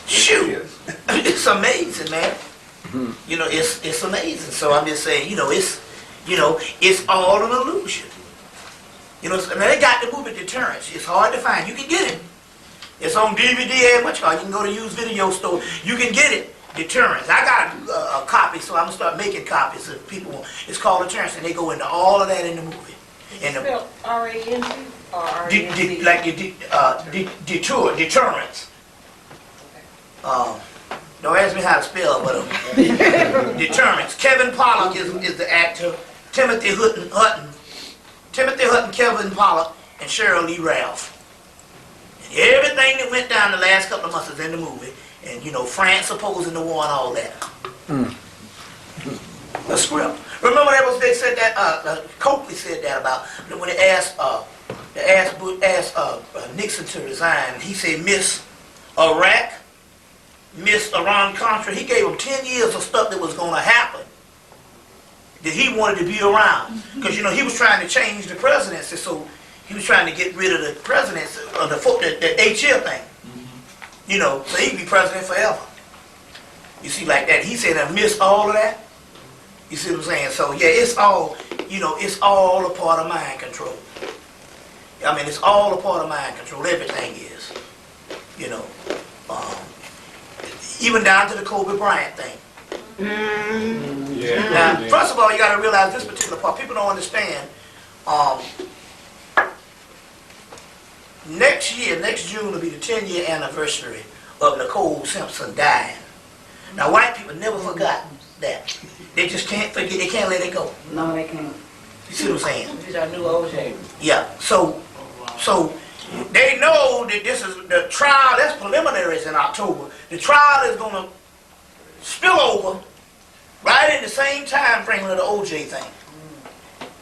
Shoot. It's amazing, man. It's amazing. So I'm just saying, it's all an illusion. And they got the movie Deterrence. It's hard to find. You can get it. It's on DVD and much more. You can go to used video store. You can get it. Deterrence. I got a copy, so I'm gonna start making copies if people want. It's called Deterrence, and they go into all of that in the movie. And spelled R-A-N-T or R-A-N-T? Deterrence. Don't ask me how to spell, but Deterrence. Kevin Pollak is the actor. Timothy Hutton, Kevin Pollak, and Cheryl Lee Ralph. And everything that went down the last couple of months is in the movie. And France opposing the war and all that. The script. Remember they said that, Copley said that about, when they asked Nixon to resign, he said, Miss Iraq, Miss Iran-Contra, he gave him 10 years of stuff that was going to happen that he wanted to be around. Because, you know, he was trying to change the presidency, so he was trying to get rid of the presidency, of the HL thing. You know, so he could be president forever. You see, like that. He said, I miss all of that. You see what I'm saying? So, yeah, it's all, you know, it's all a part of mind control. I mean, it's all a part of mind control. Everything is. You know. Even down to the Kobe Bryant thing. Yeah. Now, first of all, you got to realize this particular part. People don't understand. Next year, next June will be the 10-year anniversary of Nicole Simpson dying. Now, white people never forgot that. They just can't forget. They can't let it go. No, they can't. You see what I'm saying? These are new OJ. Yeah. So they know that this is the trial. That's preliminaries in October. The trial is going to spill over right in the same time frame of the OJ thing.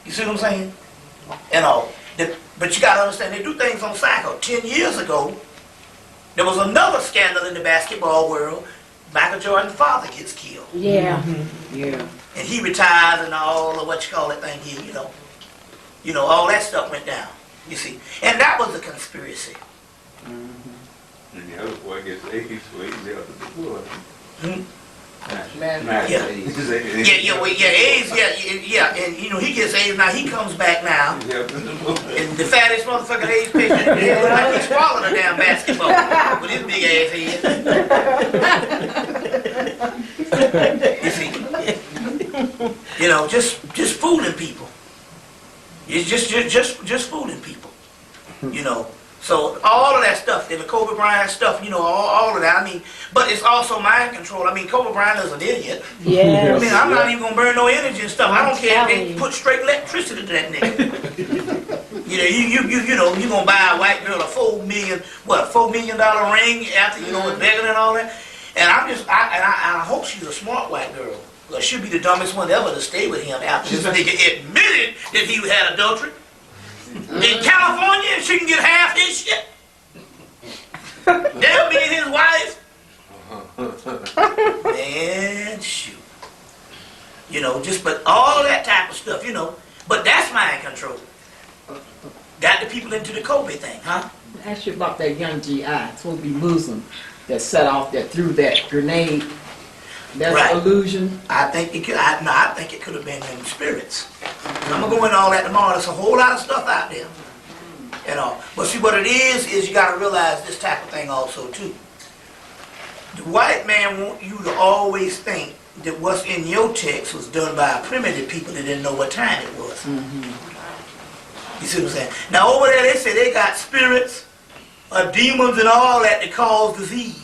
You see what I'm saying? And all. But you got to understand, they do things on cycle. 10 years ago, there was another scandal in the basketball world. Michael Jordan's father gets killed. Yeah. Yeah. And he retires and all of what you call it thing here, you know. You know, all that stuff went down, you see. And that was a conspiracy. And the other boy gets AIDS, so he's out of the blood. Yeah, AIDS, yeah, and you know, he gets AIDS now, he comes back now. And the fattest motherfucking AIDS patient, like he swallowed a damn basketball with his big ass head. You see, you know, just fooling people. It's just fooling people. You know. So all of that stuff, the Kobe Bryant stuff, you know, all of that. I mean, but it's also mind control. I mean, Kobe Bryant is an idiot. Yeah. I mean, I'm not even gonna burn no energy and stuff. I don't care if they put straight electricity to that nigga. You know, you gonna buy a white girl a $4 million ring after, you know, it's begging and all that. And I hope she's a smart white girl. Well, she'll be the dumbest one ever to stay with him after this nigga admitted that he had adultery. In California, she can get half his shit. They'll be his wife. Man, shoot. You know, but all that type of stuff, you know. But that's mind control. Got the people into the Kobe thing, huh? Ask you about that young GI, supposed to be Muslim, that set off, that threw that grenade. That's right. Illusion. I think it could. I think it could have been in spirits. I'm gonna go into all that tomorrow. There's a whole lot of stuff out there, you know. But see, what it is you got to realize this type of thing also too. The white man want you to always think that what's in your text was done by primitive people that didn't know what time it was. You see what I'm saying? Now over there they say they got spirits, demons, and all that cause disease.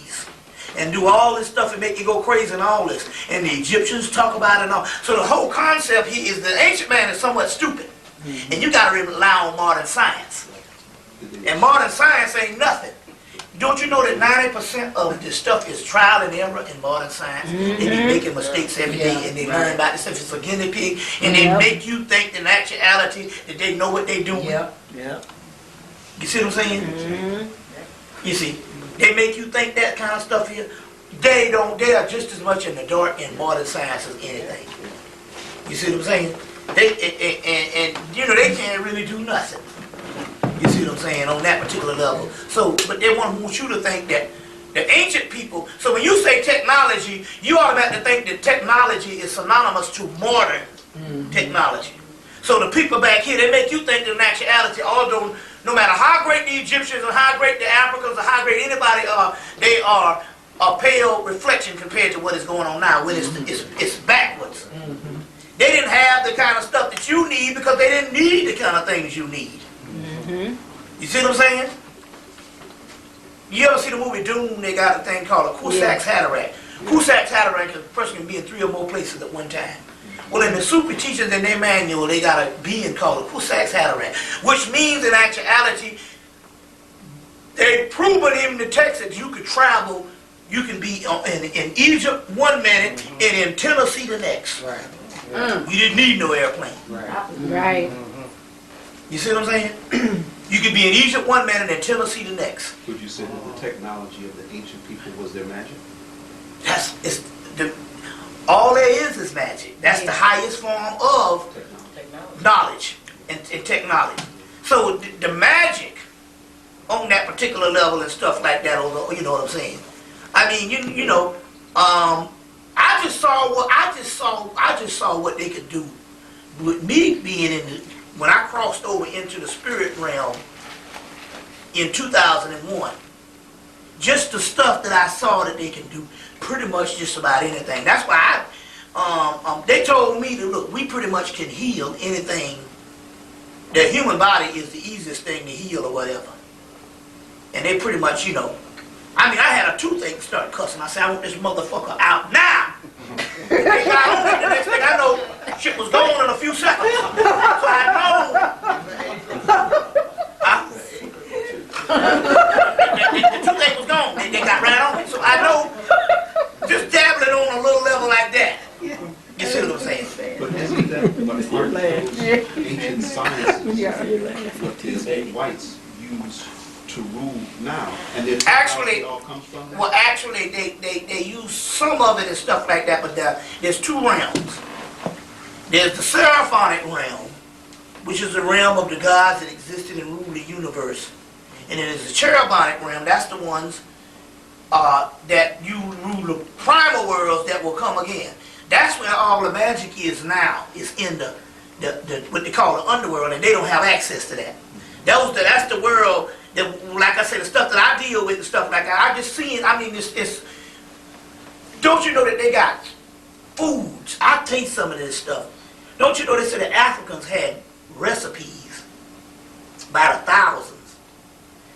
And do all this stuff and make you go crazy and all this. And the Egyptians talk about it and all. So the whole concept here is the ancient man is somewhat stupid. And you got to rely on modern science. And modern science ain't nothing. Don't you know that 90% of this stuff is trial and error in modern science? They be making mistakes every day and they learn about this stuff. It's a guinea pig. And they make you think in actuality that they know what they doing. You see what I'm saying? You see. They make you think that kind of stuff here. They don't. They are just as much in the dark in modern science as anything. You see what I'm saying? And you know they can't really do nothing. You see what I'm saying on that particular level. So, but they want you to think that the ancient people. So when you say technology, you automatically think that technology is synonymous to modern technology. So the people back here, they make you think that in actuality, although no matter how great the Egyptians or how great the Africans or how great anybody are, they are a pale reflection compared to what is going on now when it's backwards. They didn't have the kind of stuff that you need because they didn't need the kind of things you need. You see what I'm saying? You ever see the movie Doom? They got a thing called a Cusack's Hatterack. Cusack's Hatterack is a person can be in 3 or more places at one time. Well, in the super teachers in their manual, they got a being called a Cusack's Hatterack, which means in actuality, they've proven in the text that you could travel, you can be in Egypt 1 minute and in Tennessee the next. Right. You didn't need no airplane. Right. You see what I'm saying? You could be in Egypt one minute and Tennessee the next. Would you say that the technology of the ancient people was their magic? All there is magic. That's the highest form of knowledge and technology. So the magic on that particular level and stuff like that, you know what I'm saying? I mean, you know, I just saw what they could do with me being when I crossed over into the spirit realm in 2001. Just the stuff that I saw that they can do pretty much just about anything. That's why they told me that, look, we pretty much can heal anything. The human body is the easiest thing to heal or whatever. And they pretty much, you know, I mean, I had a toothache start cussing. I said, I want this motherfucker out now. They got on it. The next thing I know, shit was gone in a few seconds. So I know. The toothache was gone. They got right on it. So I know, just dabbling on a little level like that. You see what I'm saying? But isn't that what ancient sciences, what the whites use to rule now? And actually, it all comes from that? well, actually, they use some of it and stuff like that, but there's two realms. There's the seraphonic realm, which is the realm of the gods that existed and ruled the universe. And then there's the cherubonic realm. That's the ones that you rule the primal worlds that will come again. That's where all the magic is now. It's in the what they call the underworld, and they don't have access to that. That's the world that, like I said, the stuff that I deal with and stuff like that. I just seen. I mean, it's. Don't you know that they got foods? I taste some of this stuff. Don't you know they said the Africans had recipes by the thousands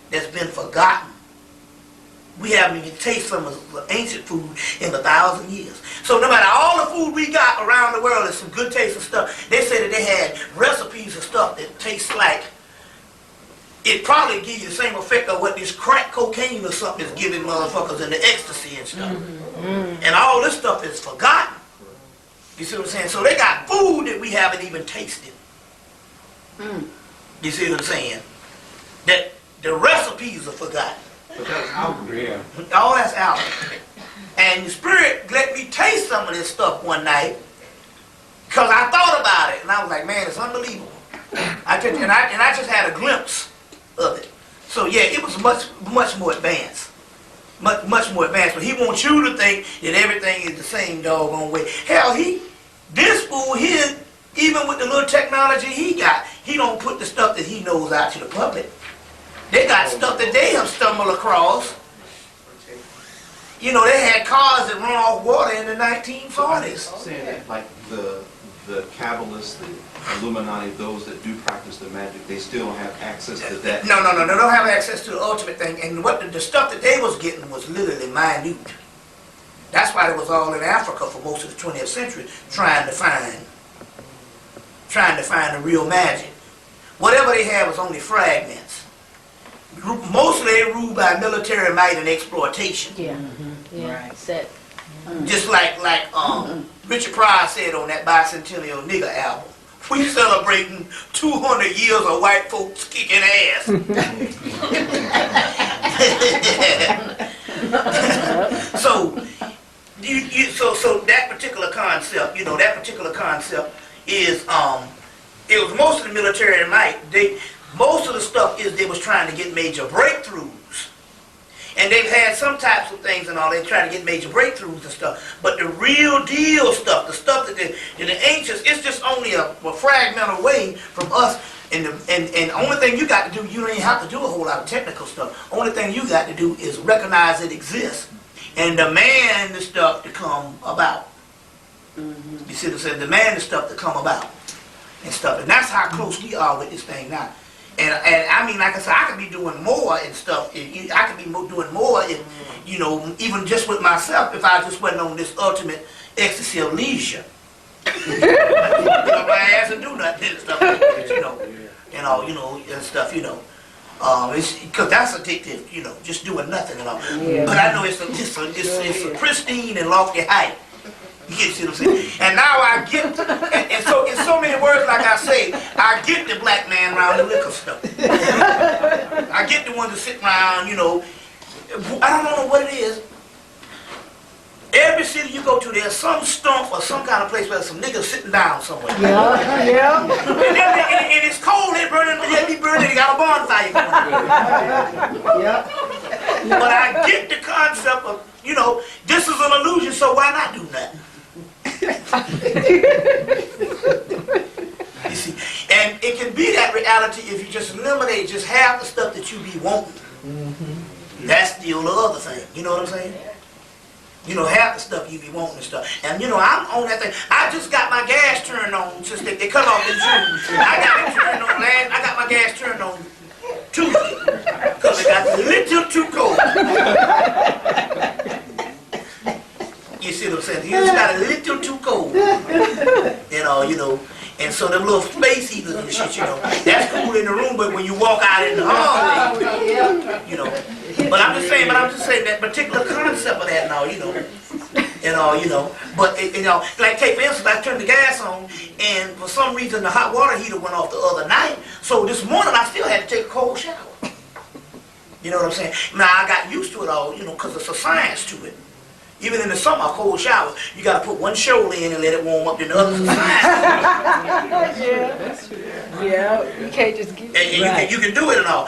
that's been forgotten. We haven't even tasted some of the ancient food in 1,000 years. So no matter all the food we got around the world, there's some good tasting stuff. They said that they had recipes of stuff that tastes like, it probably give you the same effect of what this crack cocaine or something is giving motherfuckers in the ecstasy and stuff. And all this stuff is forgotten. You see what I'm saying? So they got food that we haven't even tasted. You see what I'm saying? That the recipes are forgotten. But that's out there. All that's out. And the spirit let me taste some of this stuff one night because I thought about it and I was like, man, it's unbelievable. I just had a glimpse of it. So yeah, it was much more advanced. Much more advanced. But he wants you to think that everything is the same doggone way. Hell, this fool here, even with the little technology he got, he don't put the stuff that he knows out to the public. They got stuff that they have stumbled across. You know, they had cars that run off water in the 1940s. Saying that like the Kabbalists, the Illuminati, those that do practice the magic, they still have access to that. No, they don't have access to the ultimate thing. And what the stuff that they was getting was literally minute. That's why it was all in Africa for most of the 20th century, trying to find the real magic. Whatever they had was only fragments. Mostly they ruled by military might and exploitation. Right. Set. Just like Richard Pryor said on that Bicentennial Nigger album, we celebrating 200 years of white folks kicking ass. So that particular concept, is it was mostly military might. Most of the stuff is they was trying to get major breakthroughs. And they've had some types of things and all, they try to get major breakthroughs and stuff. But the real deal stuff, the stuff that the ancients, it's just only a fragment away from us. And the only thing you got to do, you don't even have to do a whole lot of technical stuff. Only thing you got to do is recognize it exists and demand the stuff to come about. You see what I'm saying? Demand the stuff to come about and stuff. And that's how close we are with this thing now. And I mean, like I said, I could be doing more and stuff. I could be doing more, even just with myself if I just wasn't on this ultimate ecstasy of leisure. My ass and do nothing and stuff, and stuff, it's because that's addictive, just doing nothing and all. Yeah. But I know it's a pristine and lofty height. You see what I'm saying? And now I get, and so in so many words, like I say, I get the black man around the liquor store. I get the ones that sit around, you know. I don't know what it is. Every city you go to, there's some stump or some kind of place where some niggas sitting down somewhere. Yeah, yeah. And it's cold, they burning, they be burning, they got a bonfire going. Yeah. But I get the concept of, you know, this is an illusion, so why not do nothing? You see, and it can be that reality if you just eliminate just half the stuff that you be wanting. That's still the other thing. You know what I'm saying? You know, half the stuff you be wanting and stuff. And you know, I'm on that thing. I just got my gas turned on since they cut off in June. I got it turned on I got my gas turned on Tuesday. Because it got a little too cold. You see what I'm saying? It just got a little too cold. You know. And so them little space heaters and shit, you know, that's cool in the room, but when you walk out in the hallway, you know. But I'm just saying that particular concept of that now, you know. But you know, like take for instance, I turned the gas on, and for some reason the hot water heater went off the other night. So this morning I still had to take a cold shower. You know what I'm saying? Now I got used to it all, you know, because it's a science to it. Even in the summer, a cold shower, you got to put one shoulder in and let it warm up, then the other's a science. Yeah, you can't just get it. And you can do it and all.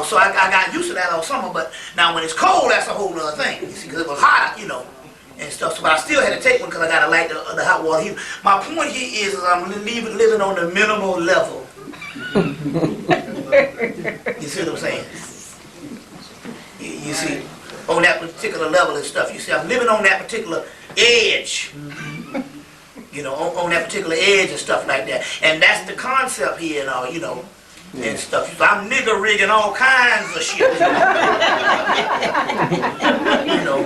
So I got used to that all summer, but now when it's cold, that's a whole other thing. You see, because it was hot, you know, and stuff. So, but I still had to take one because I got to light the hot water heater. My point here is I'm living on the minimal level. You see what I'm saying? You see? On that particular level and stuff. You see, I'm living on that particular edge. You know, on that particular edge and stuff like that. And that's the concept here and all, you know, and stuff. So I'm nigger rigging all kinds of shit. You know.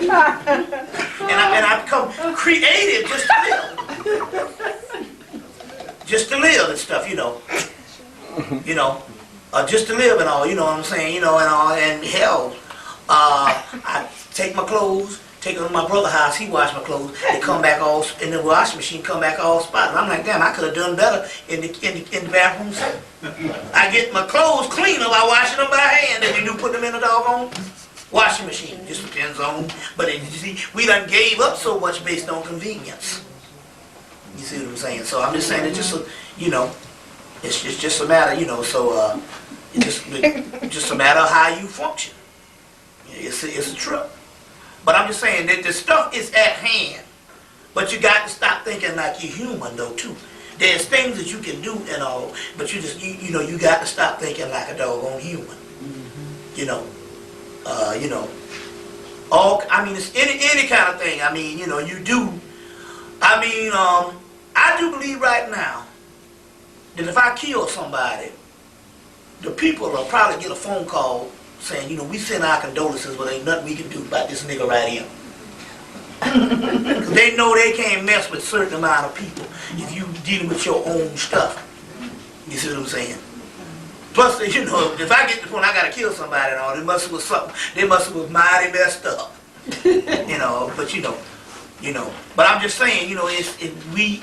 And I become creative just to live. Just to live and stuff, you know. You know. Just to live and all, you know what I'm saying, you know, and all, and hell. I take my clothes, take them to my brother's house, he wash my clothes, they come back all, in the washing machine, come back all spotted. I'm like, damn, I could have done better in the bathroom. I get my clothes cleaner by washing them by hand than you do put them in a doggone washing machine. Just depends on, but you see, we done gave up so much based on convenience. You see what I'm saying? So I'm just saying it's just, you know, it's just a matter, you know, so it's just a matter of how you function. It's a trip. But I'm just saying that the stuff is at hand. But you got to stop thinking like you're human though too. There's things that you can do and all, but you know, you got to stop thinking like a doggone human. You know. I mean, it's any kind of thing. I mean, you know, you do. I mean, I do believe right now that if I kill somebody, the people will probably get a phone call saying, you know, we send our condolences, but ain't nothing we can do about this nigga right here. Because they know they can't mess with a certain amount of people if you dealing with your own stuff. You see what I'm saying? Plus, you know, if I get to the point I gotta kill somebody and all, they must have was something, they must have was mighty messed up. You know, but you know. But I'm just saying, you know, we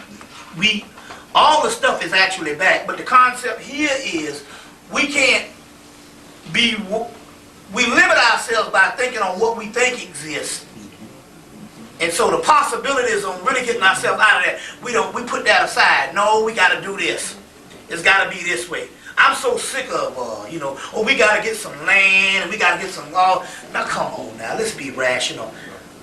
all the stuff is actually back, but the concept here is we can't be. We limit ourselves by thinking on what we think exists. And so the possibilities on really getting ourselves out of that, we put that aside. No, we got to do this. It's got to be this way. I'm so sick of, you know, we got to get some land, and we got to get some, now come on now, let's be rational.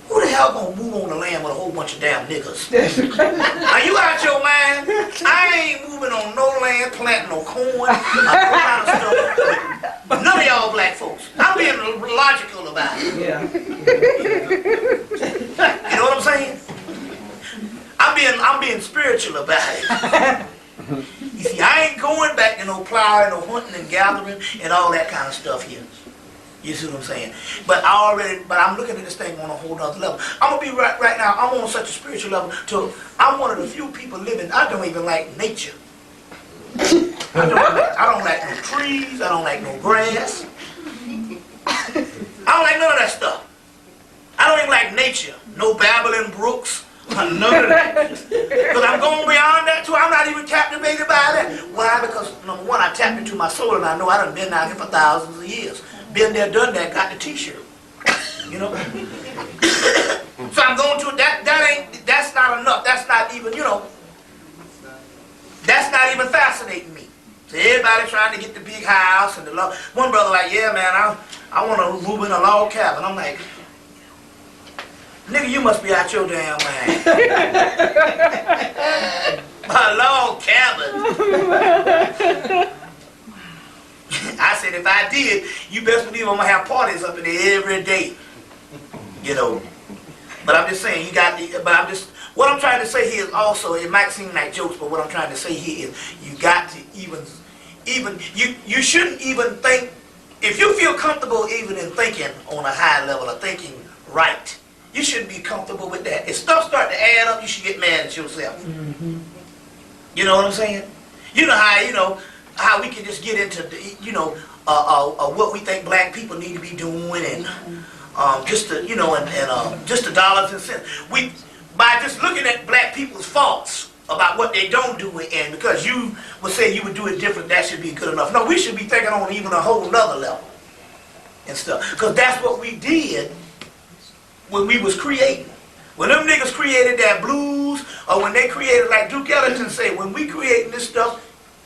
Who the hell gonna move on the land with a whole bunch of damn niggas? Are you out your mind? I ain't moving on no land, planting no corn, all kind of stuff. None of y'all black folks. I'm being logical about it. Yeah. You know what I'm saying? I'm being spiritual about it. You see, I ain't going back to no plowing, no hunting and gathering and all that kind of stuff here. You see what I'm saying? But I'm looking at this thing on a whole nother level. I'm gonna be right now, I'm on such a spiritual level to I'm one of the few people living, I don't even like nature. I don't like no trees, I don't like no grass. I don't like none of that stuff. I don't even like nature. No babbling brooks, None of that. Because I'm going beyond that too. I'm not even captivated by that. Why? Because number one, I tapped into my soul and I know I done been out here for thousands of years. Been there, done that, got the t-shirt. You know? So I'm going to that's not enough. That's not even, that's not even fascinating me. So everybody trying to get the big house and the log. One brother like, yeah man, I want to move in a log cabin. I'm like, nigga, you must be out your damn mind. A log cabin. I said, if I did, you best believe I'm going to have parties up in there every day. But I'm just saying, what I'm trying to say here is also, it might seem like jokes, but what I'm trying to say here is, you got to you shouldn't even think, if you feel comfortable even in thinking on a high level of thinking right, you shouldn't be comfortable with that. If stuff start to add up, you should get mad at yourself. Mm-hmm. You know what I'm saying? You know how we can just get into what we think black people need to be doing and just the just the dollars and cents. By just looking at black people's faults about what they don't do, and because you would say you would do it different, that should be good enough. No, we should be thinking on even a whole nother level and stuff. Because that's what we did when we was creating. When them niggas created that blues, or when they created, like Duke Ellington said, when we creating this stuff,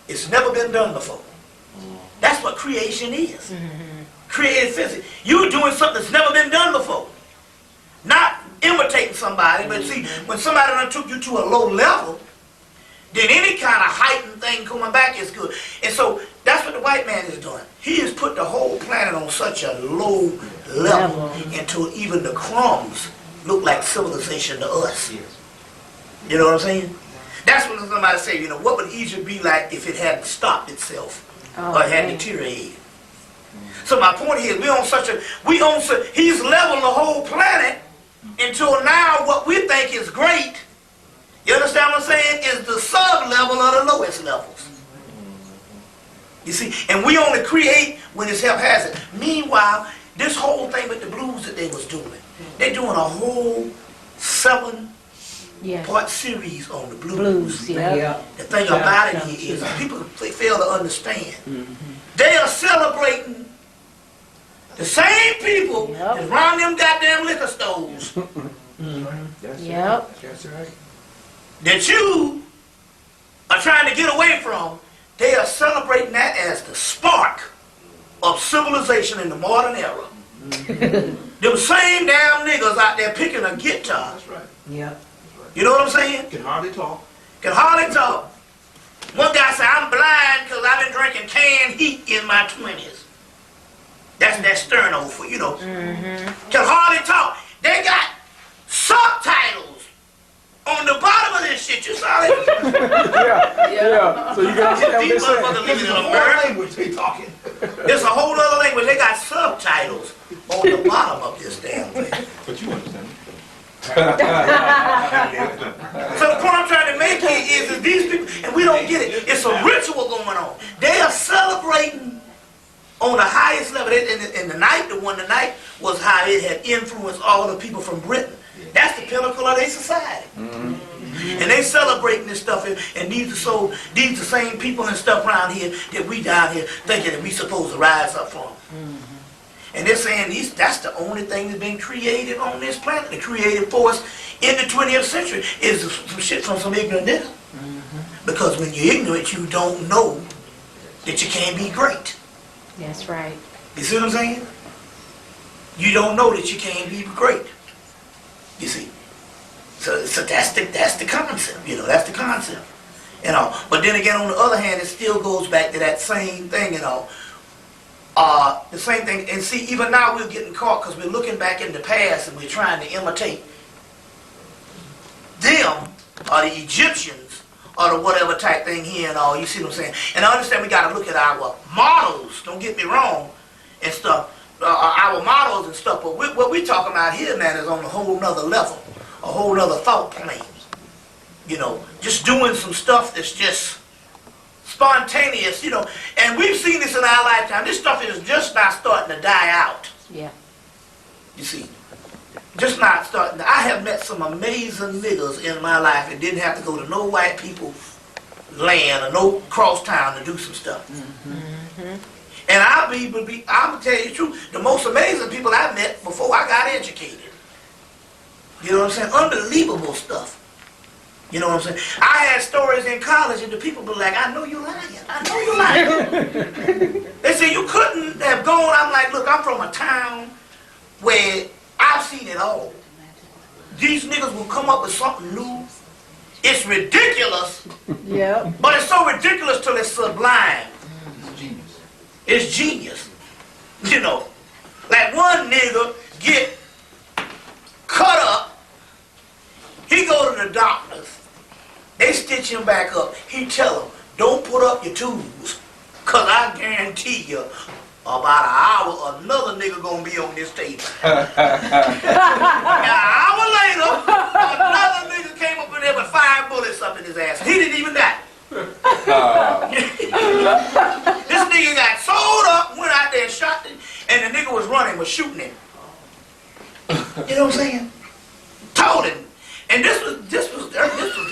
it's never been done before. That's what creation is. Creative physics. You're doing something that's never been done before. Not imitating somebody, but see, when somebody done took you to a low level, then any kind of heightened thing coming back is good. And so that's what the white man is doing. He has put the whole planet on such a low level until even the crumbs look like civilization to us. You know what I'm saying? That's when somebody say, what would Egypt be like if it hadn't stopped itself or it hadn't deteriorated? So my point here is he's leveled the whole planet until now what we think is great, you understand what I'm saying, is the sub-level of the lowest levels. You see, and we only create when it's haphazard. Meanwhile, this whole thing with the blues that they was doing, they're doing a whole 7-part series on the blues. The thing about it here is people fail to understand. They are celebrating the same people that run them goddamn liquor stores. That's right. That you are trying to get away from. They are celebrating that as the spark of civilization in the modern era. Them same damn niggas out there picking a guitar. That's right. Yeah. You know what I'm saying? Can hardly talk. Can hardly talk. One guy said, I'm blind because I've been drinking canned heat in my 20s. That's that sterno for, Can hardly talk. They got subtitles on the bottom of this shit. You saw it? Yeah. So you guys understand These what motherfuckers they're living in What America. language they talking? It's a whole other language. They got subtitles on the bottom of this damn thing. But you understand. So the point I'm trying to make here is these people, and we don't get it, it's a ritual going on. They are celebrating on the highest level. And the night was how it had influenced all the people from Britain. That's the pinnacle of their society. And they celebrating this stuff, and these are the same people and stuff around here that we down here thinking that we supposed to rise up from. And they're saying that's the only thing that's been created on this planet. The creative force in the 20th century is some shit from some ignorant nigga. Because when you're ignorant, you don't know that you can't be great. That's right. You see what I'm saying? You don't know that you can't be great. You see? So that's the concept, that's the concept. But then again, on the other hand, it still goes back to that same thing, the same thing. And see, even now we're getting caught because we're looking back in the past and we're trying to imitate them or the Egyptians or the whatever type thing here and all. You see what I'm saying? And I understand we got to look at our models, don't get me wrong, and stuff, our models and stuff, but what we're talking about here, man, is on a whole nother level, a whole nother thought plane. Just doing some stuff that's just spontaneous, and we've seen this in our lifetime. This stuff is just now starting to die out. Yeah. You see. just not starting. I have met some amazing niggas in my life and didn't have to go to no white people land or no cross town to do some stuff. And I'm gonna tell you the truth, the most amazing people I met before I got educated. You know what I'm saying? Unbelievable stuff. You know what I'm saying? I had stories in college and the people were like, I know you're lying. I know you're lying. They said, you couldn't have gone. I'm like, look, I'm from a town where I've seen it all. These niggas will come up with something new. It's ridiculous. Yep. But it's so ridiculous till it's sublime. It's genius. It's genius. You know, like one nigga get cut up. He go to the doctors. They stitch him back up. He tell them, don't put up your tools, cause I guarantee you, about an hour, another nigga gonna be on this table. Now, an hour later, another nigga came up in there with 5 bullets up in his ass. He didn't even die. This nigga got sold up, went out there and shot him, and the nigga was running, was shooting him. You know what I'm saying? Told him. And this was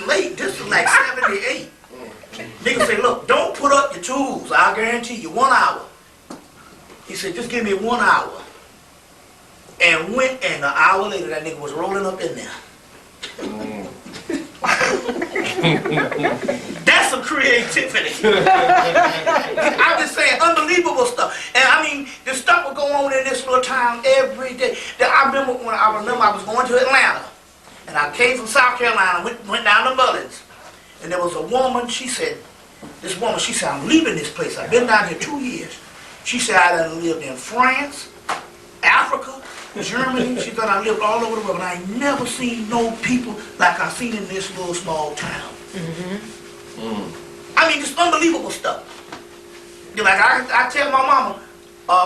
late. This was like 78. Nigga say, look, don't put up your tools. I guarantee you 1 hour. He said, just give me 1 hour. And went, and an hour later, that nigga was rolling up in there. That's some creativity. I'm just saying, unbelievable stuff. And I mean, the stuff would go on in this little town every day. I remember I was going to Atlanta. And I came from South Carolina, went down to Mullins. And there was a woman, she said, I'm leaving this place. I've been down here 2 years. She said, I done lived in France, Africa, Germany. She thought I lived all over the world, but I ain't never seen no people like I seen in this little small town. I mean, just unbelievable stuff. You're like, I tell my mama,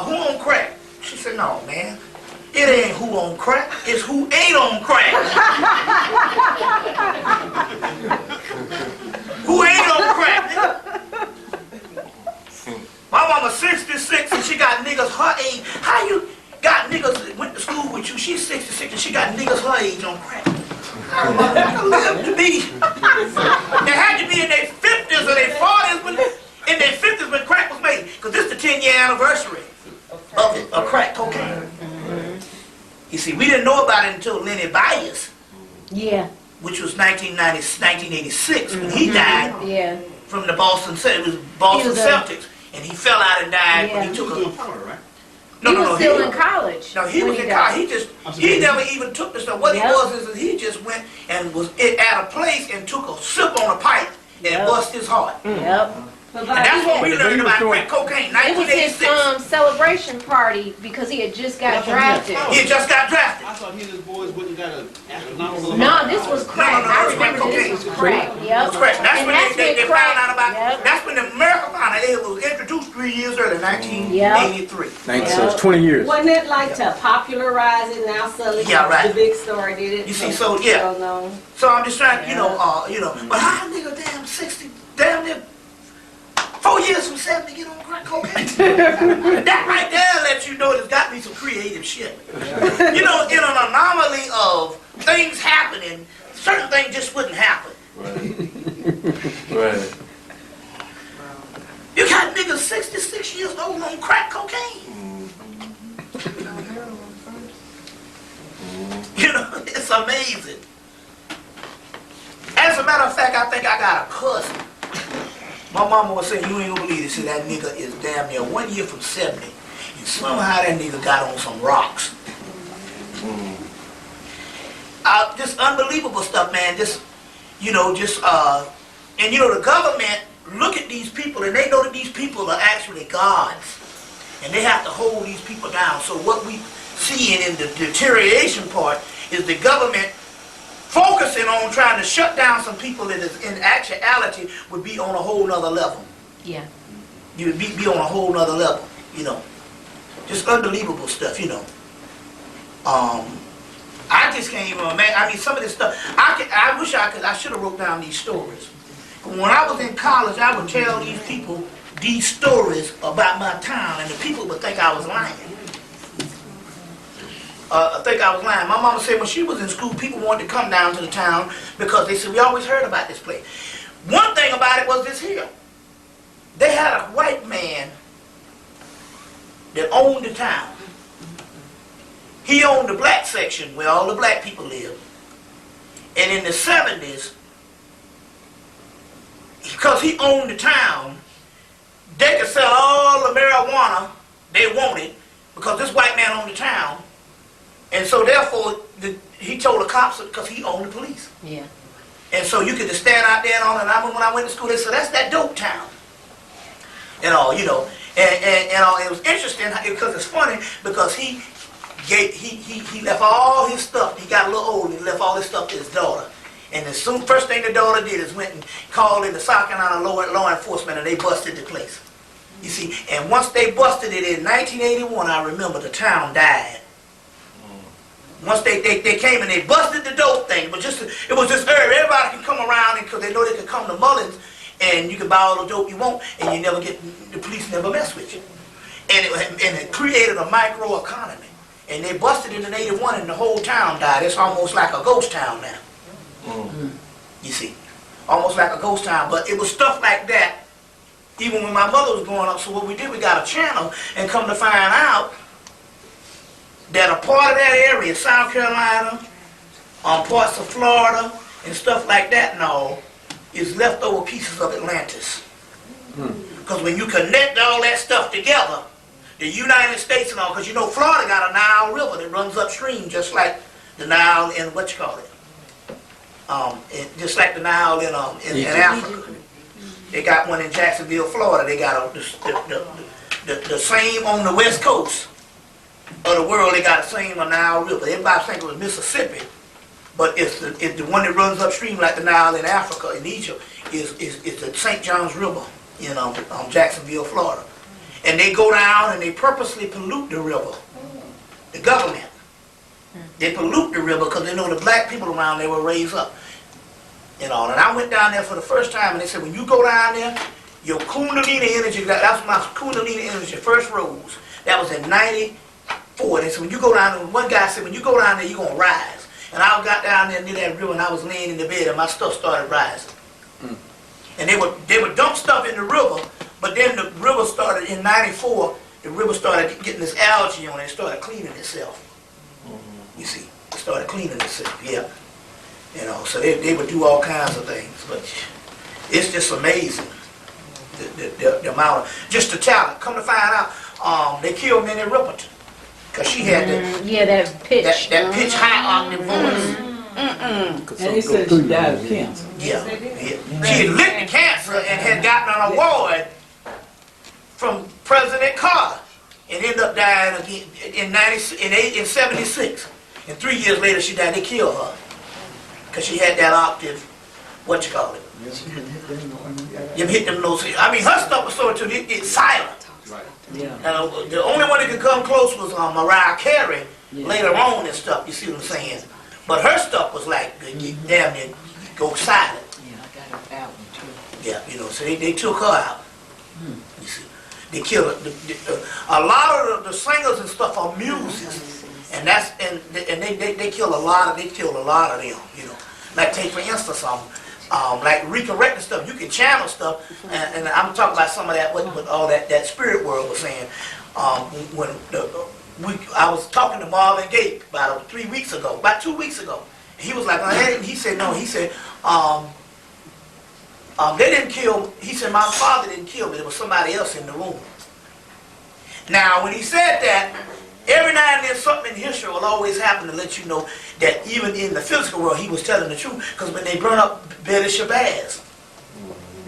who on crack? She said, no, man. It ain't who on crack, it's who ain't on crack. Who ain't on crack, nigga? My mama's 66 and she got niggas her age. How you got niggas that went to school with you? She's 66 and she got niggas her age on crack. How the motherfucker live to be? They had to be in their 50s or their 40s in their 50s when crack was made. Because this is the 10-year anniversary of crack cocaine. You see, we didn't know about it until Lenny Byers. Yeah. Which was 1986 when he died. Yeah. From the Boston Celtics. And he fell out and died when he took a... right? No, he was still in college. No, he was in college. He never even took the stuff. What he was is he just went and was at a place and took a sip on a pipe and bust his heart. Yep. And that's what we learned about crack cocaine, 1986. It was his celebration party because he had just got drafted. He just got drafted. I thought he and his boys wouldn't got an astronomical No, this was crack. I remember this was crack. Yep. Crack. That's when they found out about. Yep. That's when America found out it was introduced 3 years earlier, 1983. So it's 20 years. Wasn't it like to popularize it now? So the big story did it. You see, so yeah. So I'm just trying, you know. But how nigga damn 60, damn near 4 years from 7 to get on crack cocaine? That right there lets you know there's got to be some creative shit. You know, in an anomaly of things happening, certain things just wouldn't happen. Right. You got niggas 66 years old on crack cocaine. You know, it's amazing. As a matter of fact, I think I got a cousin. My mama was saying, you ain't gonna believe it. See, that nigga is damn near 1 year from 70. And somehow that nigga got on some rocks. Just unbelievable stuff, man. Just, and the government look at these people and they know that these people are actually gods. And they have to hold these people down. So what we see in the deterioration part is the government focusing on trying to shut down some people that is in actuality would be on a whole nother level. Yeah. You would be on a whole nother level, you know. Just unbelievable stuff, you know. I just can't even imagine. I mean, some of this stuff, I wish I should have wrote down these stories. When I was in college, I would tell these people these stories about my town, and the people would think I was lying. I think I was lying. My mama said when she was in school, people wanted to come down to the town because they said, we always heard about this place. One thing about it was this here. They had a white man that owned the town. He owned the black section where all the black people lived. And in the 70s, because he owned the town, they could sell all the marijuana they wanted because this white man owned the town. And so therefore, he told the cops because he owned the police. Yeah. And so you could just stand out there and all. And I remember when I went to school, they said, that's that dope town. And all, you know. And all, it was interesting because it's funny because he left all his stuff. He got a little old and he left all his stuff to his daughter. And the first thing the daughter did is went and called in the South Carolina law enforcement, and they busted the place. You see, and once they busted it in 1981, I remember the town died. Once they came and they busted the dope thing, but it was just everybody could come around because they know they could come to Mullins and you can buy all the dope you want and you never get, the police never mess with you. And it created a micro economy. And they busted it in 81 and the whole town died. It's almost like a ghost town now. You see, almost like a ghost town. But it was stuff like that even when my mother was growing up. So what we did, we got a channel and come to find out that a part of that area, South Carolina, parts of Florida, and stuff like that and all, is leftover pieces of Atlantis. Because when you connect all that stuff together, the United States and all, because you know Florida got a Nile River that runs upstream just like the Nile in, just like the Nile in Africa. They got one in Jacksonville, Florida. They got the same on the west coast of the world. They got the same on Nile River. Everybody think it was Mississippi, but it's the one that runs upstream like the Nile in Africa, in Egypt, is the St. John's River, Jacksonville, Florida. And they go down and they purposely pollute the river. The government. They pollute the river because they know the black people around there were raised up. And I went down there for the first time and they said, when you go down there, your Kundalini energy, that's my Kundalini energy first rose. That was in 94. They said, when you go down there, one guy said, when you go down there, you're going to rise. And I got down there near that river and I was laying in the bed and my stuff started rising. And they would dump stuff in the river, but then the river started, in 94, the river started getting this algae on it and started cleaning itself. You see, it started cleaning itself, yeah. So they would do all kinds of things, but it's just amazing, the amount of, just the talent. Come to find out, they killed Minnie Riperton, because she had that pitch. That pitch high octave voice. And they said she died of cancer. Yeah. She had lit the cancer and had gotten an award from President Carter and ended up dying again in 76. And 3 years later she died. They killed her because she had that octave, You hit them notes. I mean, her stuff was so it's silent. Right. Yeah. The only one that could come close was Mariah Carey later on and stuff. You see what I'm saying? But her stuff was like, damn near go silent. Yeah, I got her album too. Yeah, so they took her out. You see, they killed her. A lot of the singers and stuff are musicians, and they kill a lot of them. Like take for instance, like recorrecting stuff. You can channel stuff, and I'm talking about some of that what all that spirit world was saying. I was talking to Marvin Gaye about 2 weeks ago. He was like, he said, no, he said, they didn't kill, he said, my father didn't kill me, there was somebody else in the room. Now, when he said that, every now and then something in history will always happen to let you know that even in the physical world, he was telling the truth. Because when they burned up Betty Shabazz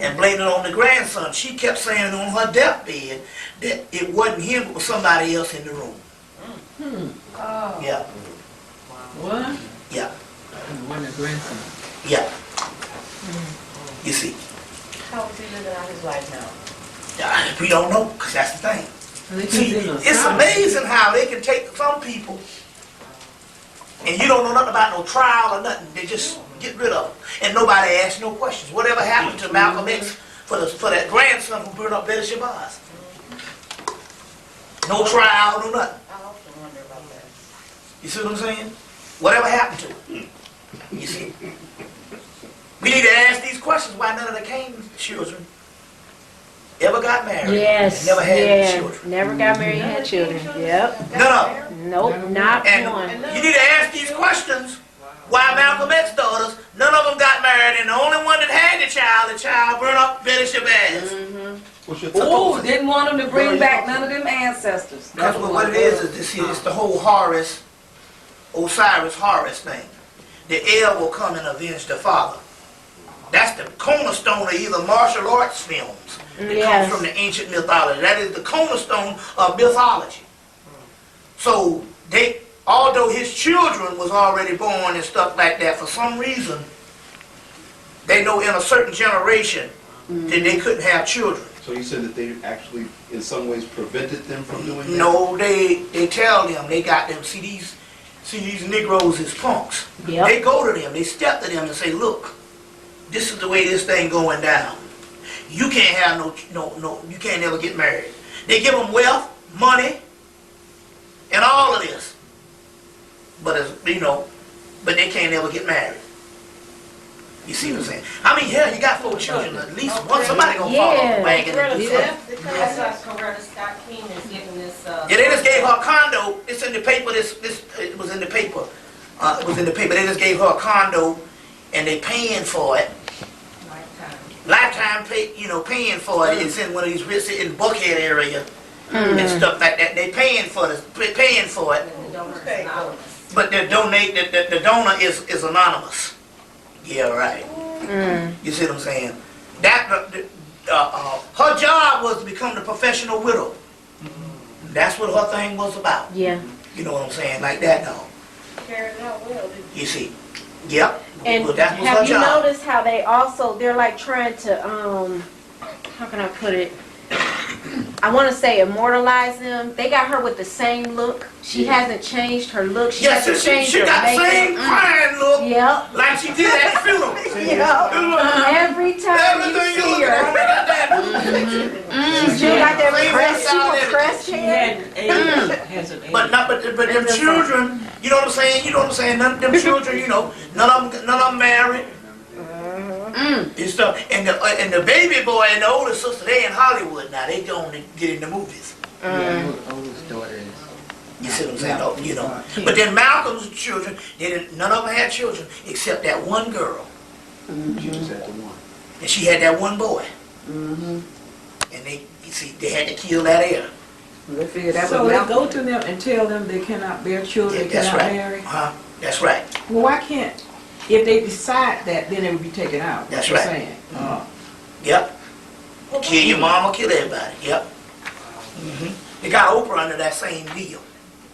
and blamed it on the grandson, she kept saying on her deathbed that it wasn't him, it was somebody else in the room. Oh. Yeah. What? Yeah. One of the grandson. Yeah. You see. How is he living out his life now? We don't know, because that's the thing. See, it's asylum. amazing how they can take some people and you don't know nothing about no trial or nothing. They just get rid of them. And nobody asks no questions. Whatever happened to Malcolm X for that grandson who burned up Betty Shabazz? No trial, no nothing. I often wonder about that. You see what I'm saying? Whatever happened to it? You see? We need to ask these questions why none of the Cain's children ever got married. Yes, And never had yeah. children. Never got married and had children. Yep. No. Nope, not And one. you need to ask these questions why Malcolm X daughters, none of them got married, and the only one that had the child burned up, finished your ass. What's your Ooh, didn't want them to bring back none of them ancestors. That's what it is this here. It's the whole Osiris Horus thing. The heir will come and avenge the father. That's the cornerstone of either martial arts films. It comes from the ancient mythology. That is the cornerstone of mythology. So although his children was already born and stuff like that, for some reason, they know in a certain generation that they couldn't have children. So you said that they actually, in some ways, prevented them from doing that? No, they tell them, they got them, see these Negroes is punks. Yep. They go to them, they step to them and say, look, this is the way this thing going down. You can't have you can't never get married. They give them wealth, money, and all of this. But but they can't never get married. You see what I'm saying? I mean, hell, you got 4 children. At least somebody gonna fall off the wagon and do something. That's why Coretta Scott King is getting this. Yeah, they just gave her a condo. It's in the paper. It was in the paper. It was in the paper. They just gave her a condo, and they paying for it. Lifetime paying for it. It's in one of these rich in Buckhead area and stuff like that. They paying for it. But the donor is anonymous. Yeah, right. You see what I'm saying? Her job was to become the professional widow. That's what her thing was about. Yeah. You know what I'm saying? Like that, though. Carried it out well, didn't You see? Yep. And Well, that was have her you job. noticed how they're like trying to, how can I put it? I want to say immortalize them. They got her with the same look. She hasn't changed her look. She Yes, hasn't changed she her got the makeup. same crying look Yep. like she did at the funeral. Every time Everything you see her, she still got that pressed hair. But them children, you know what I'm saying? You know what I'm saying? None of them children, none of them married. And stuff. And the baby boy and the older sister, they in Hollywood now. They going to get in the movies. Oldest daughter is. You see what I'm saying? But then Malcolm's children, none of them had children except that one girl. She just had the one. And she had that one boy. And they had to kill that heir. They figured that So was they Malcolm. go to them and tell them they cannot bear children, they That's cannot right. marry? That's right. Well, why can't, if they decide that, then it would be taken out? That's you're right. saying. Yep. Kill your mama, kill everybody. Yep. They got Oprah under that same deal.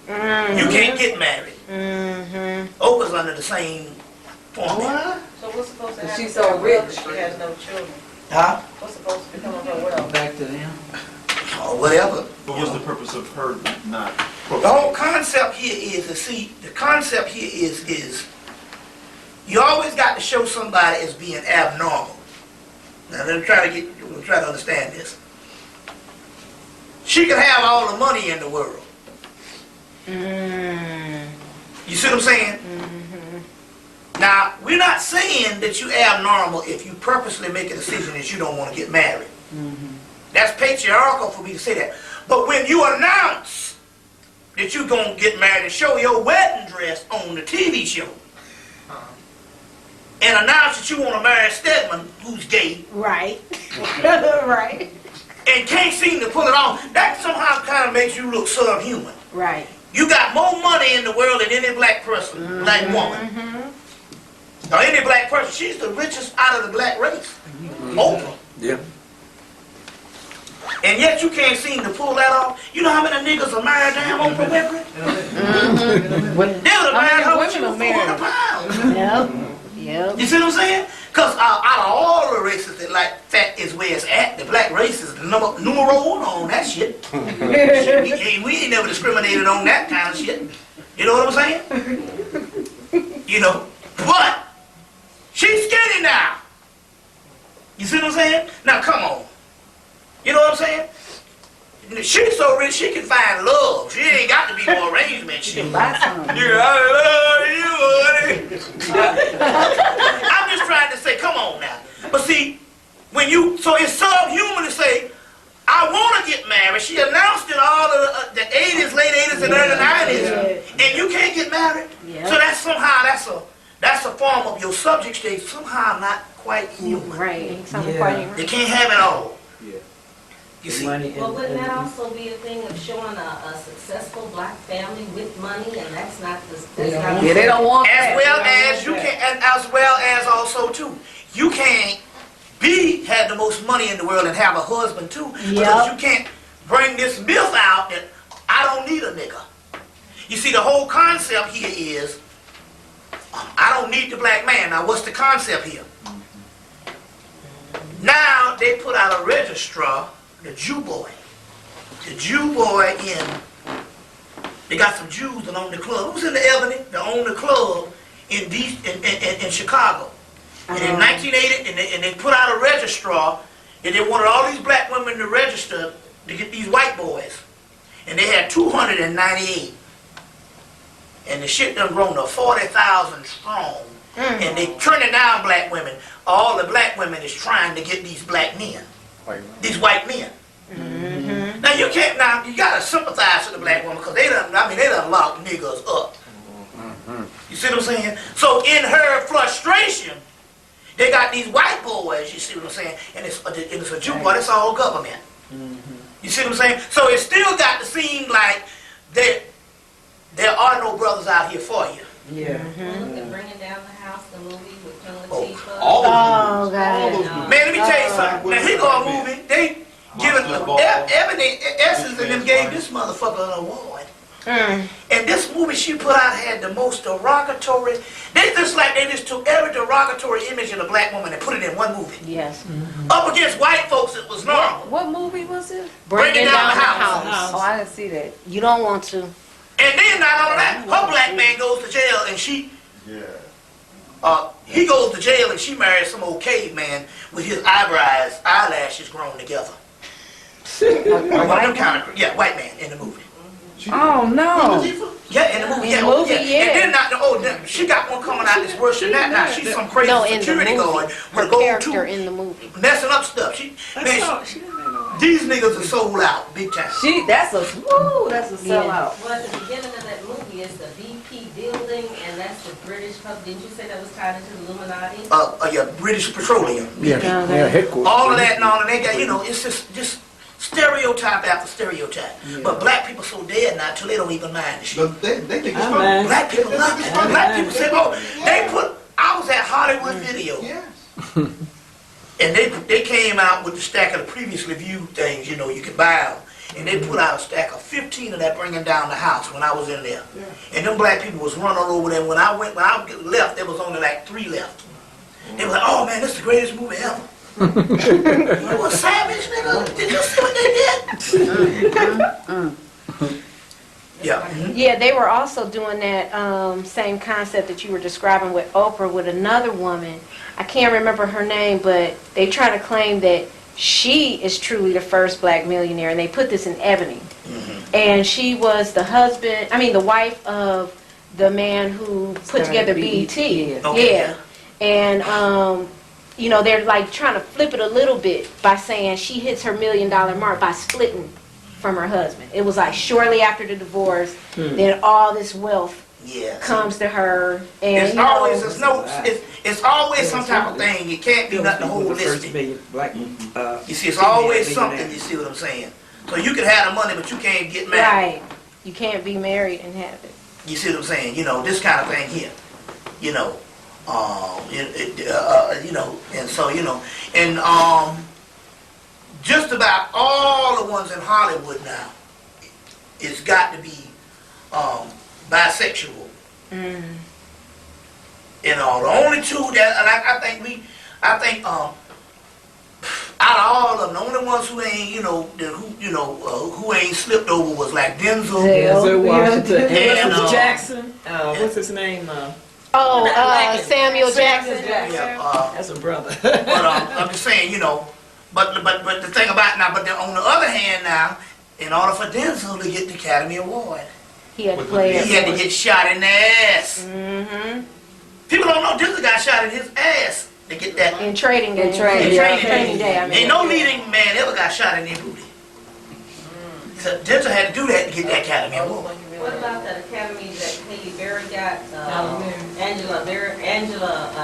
You can't get married. Oprah's under the same format. So what's supposed to happen? She's so rich. She has no children. Huh? What's supposed to become of her wealth? Back to them. Or whatever. But what's the purpose of her not? The whole concept here is you always got to show somebody as being abnormal. Now let me try to understand this. She can have all the money in the world. You see what I'm saying? Now, we're not saying that you're abnormal if you purposely make a decision that you don't want to get married. That's patriarchal for me to say that. But when you announce that you're going to get married and show your wedding dress on the TV show, and announce that you want to marry Stedman, who's gay, Right. Right. and can't seem to pull it off, that somehow kind of makes you look subhuman. Right. You got more money in the world than any black person, black woman. Or any black person. She's the richest out of the black race. Oprah. Yeah. And yet you can't seem to pull that off. You know how many niggas are married damn Oprah Winfrey? They would have married her when she was 400 pounds. Yep. You see what I'm saying? Because out of all the races that like fat is where it's at, the black race is the numero one on that shit. Shit, we ain't never discriminated on that kind of shit. You know what I'm saying? But she's skinny now. You see what I'm saying? Now come on. You know what I'm saying? She's so rich she can find love. She ain't got to be no arrangement. shit. You can buy some. Yeah, I love you, honey. I'm just trying to say, come on now. But see, so it's subhuman to say, I want to get married. She announced it all of the 80s, late 80s and early 90s, and you can't get married. Yeah. So that's somehow, that's a form of your subject state, somehow not quite human. Right. Something Yeah. quite ain't right. They can't have it all. Yeah. You see? Money Well, wouldn't that and- also be a thing of showing a successful black family with money, and that's not the, Yeah. that's not. Yeah, they don't want As that. well as you can, and as well as also too, you can't have the most money in the world and have a husband too, because you can't bring this myth out that I don't need a nigga. You see, the whole concept here is I don't need the black man. Now, what's the concept here? Now they put out a registrar, the Jew boy. The Jew boy they got some Jews that own the club. Who's in the Ebony? They own the club in Chicago. And in 1980, and they put out a registrar, and they wanted all these black women to register to get these white boys. And they had 298. And the shit done grown to 40,000 strong. And they turning down black women. All the black women is trying to get these black men. These white men. Now you gotta sympathize with the black woman, because they done locked niggas up. You see what I'm saying? So in her frustration, they got these white boys, you see what I'm saying? And it's a Jew boy, it's all government. You see what I'm saying? So it still got to seem like there are no brothers out here for you. Yeah. And bringing down the house, the movie with Queen Latifah. All Oh, of God. Man, let me tell you something. Now here go a movie. They giving Essence and them gave this motherfucker an award. And this movie she put out had the most derogatory. They just took every derogatory image of a black woman and put it in one movie. Yes. Up against white folks, it was normal. What movie was it? Bringing down the house. Oh, I didn't see that. You don't want to. And then not only that, her black man goes to jail and he goes to jail and she marries some old caveman with his eyelashes grown together. White man in the movie. Oh, no. Yeah, in the movie. And then she got one coming out that's worse than that. Now she's some crazy security guard with a gold Character tooth, in the movie. messing up stuff. These niggas are sold out big time. That's a sellout. Well, at the beginning of that movie is the BP building, and that's the British pub. Didn't you say that was tied into the Illuminati? British Petroleum. Yeah, headquarters. All of that and all, and they got, it's just stereotype after stereotype. But black people so dead now till they don't even mind the shit. They think it's fun. Black people love it. Black people say, I was at Hollywood Video. Yes. And they came out with the stack of the previously viewed things, you could buy them. And they put out a stack of 15 of that bringing down the house when I was in there. And them black people was running over there. When I left, there was only like 3 left. They were like, oh man, this is the greatest movie ever. You was savage, nigga. Did you see what they did? Yeah, they were also doing that same concept that you were describing with Oprah with another woman. I can't remember her name, but they try to claim that she is truly the first black millionaire, and they put this in Ebony. And she was the wife of the man who put together BET. Yeah. And they're like trying to flip it a little bit by saying she hits her $1 million mark by splitting from her husband. It was like shortly after the divorce, then all this wealth comes to her, and it's always some type of thing. It can't be nothing holistic. You see, it's always something. You see what I'm saying? So you can have the money, but you can't get married. Right. You can't be married and have it. You see what I'm saying? This kind of thing here. And just about all the ones in Hollywood now, it's got to be bisexual. The only two that I think out of all of them, the only ones who ain't who ain't slipped over was like Denzel. Washington. And Jackson. What's his name? Samuel Jackson. That's a brother. But I'm just saying, but the thing about now, but then on the other hand now, in order for Denzel to get the Academy Award, He had to play it. He had to get shot in the ass. Mm-hmm. People don't know Denzel got shot in his ass to get that. In Trading Day. Training Day. I mean. Ain't no leading man ever got shot in their booty. So Denzel had to do that to get that Academy Award. What about that Academy that Haley Berry got? Angela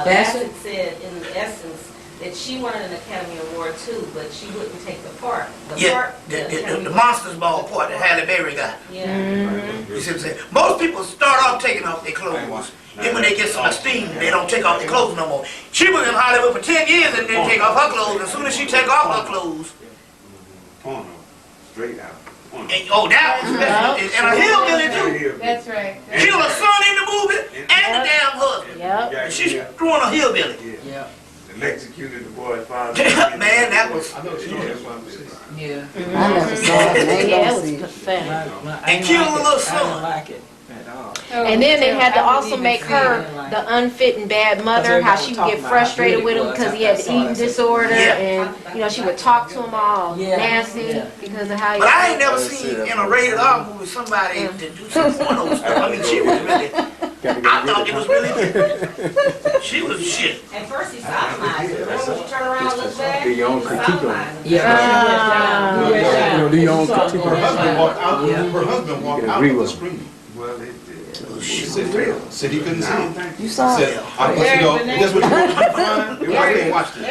Bassett said in essence that she wanted an Academy Award too, but she wouldn't take the part. The Monsters Ball part that Halle Berry got. Yeah. Mm-hmm. You see what I'm saying? Most people start off taking off their clothes. Then when they get some esteem, they don't take off their clothes no more. She was in Hollywood for 10 years and didn't take off her clothes. As soon as she take off her clothes. Porno. Straight out. And, oh, that was special. And a hillbilly too. That's right. Killed her son in the movie and the damn husband. Yep. And she's throwing a hillbilly. Yeah. And executed the boy's father. Man, that was. I know the story, that's why I'm saying. Yeah. I never saw it. Yeah, it was pathetic. And killed the little I son. don't like it at all. And then they had to also make her the unfit and bad mother, how she would get frustrated with him because he had the eating disorder, and you know she would talk to him all nasty because of how he. But I ain't never seen in a rated R movie somebody to do some porno stuff. I mean, she was really. I thought it was really good. She was shit. At first he sodomized her. Remember when you turn around and look back? Do your own critique on it. Yeah. Do your own critique Her on it. husband walked out, her husband walked can out agree of the with him. screening. Well, it Said he couldn't see it. You saw it? Said, you know, that's what you want to find. I didn't watch it.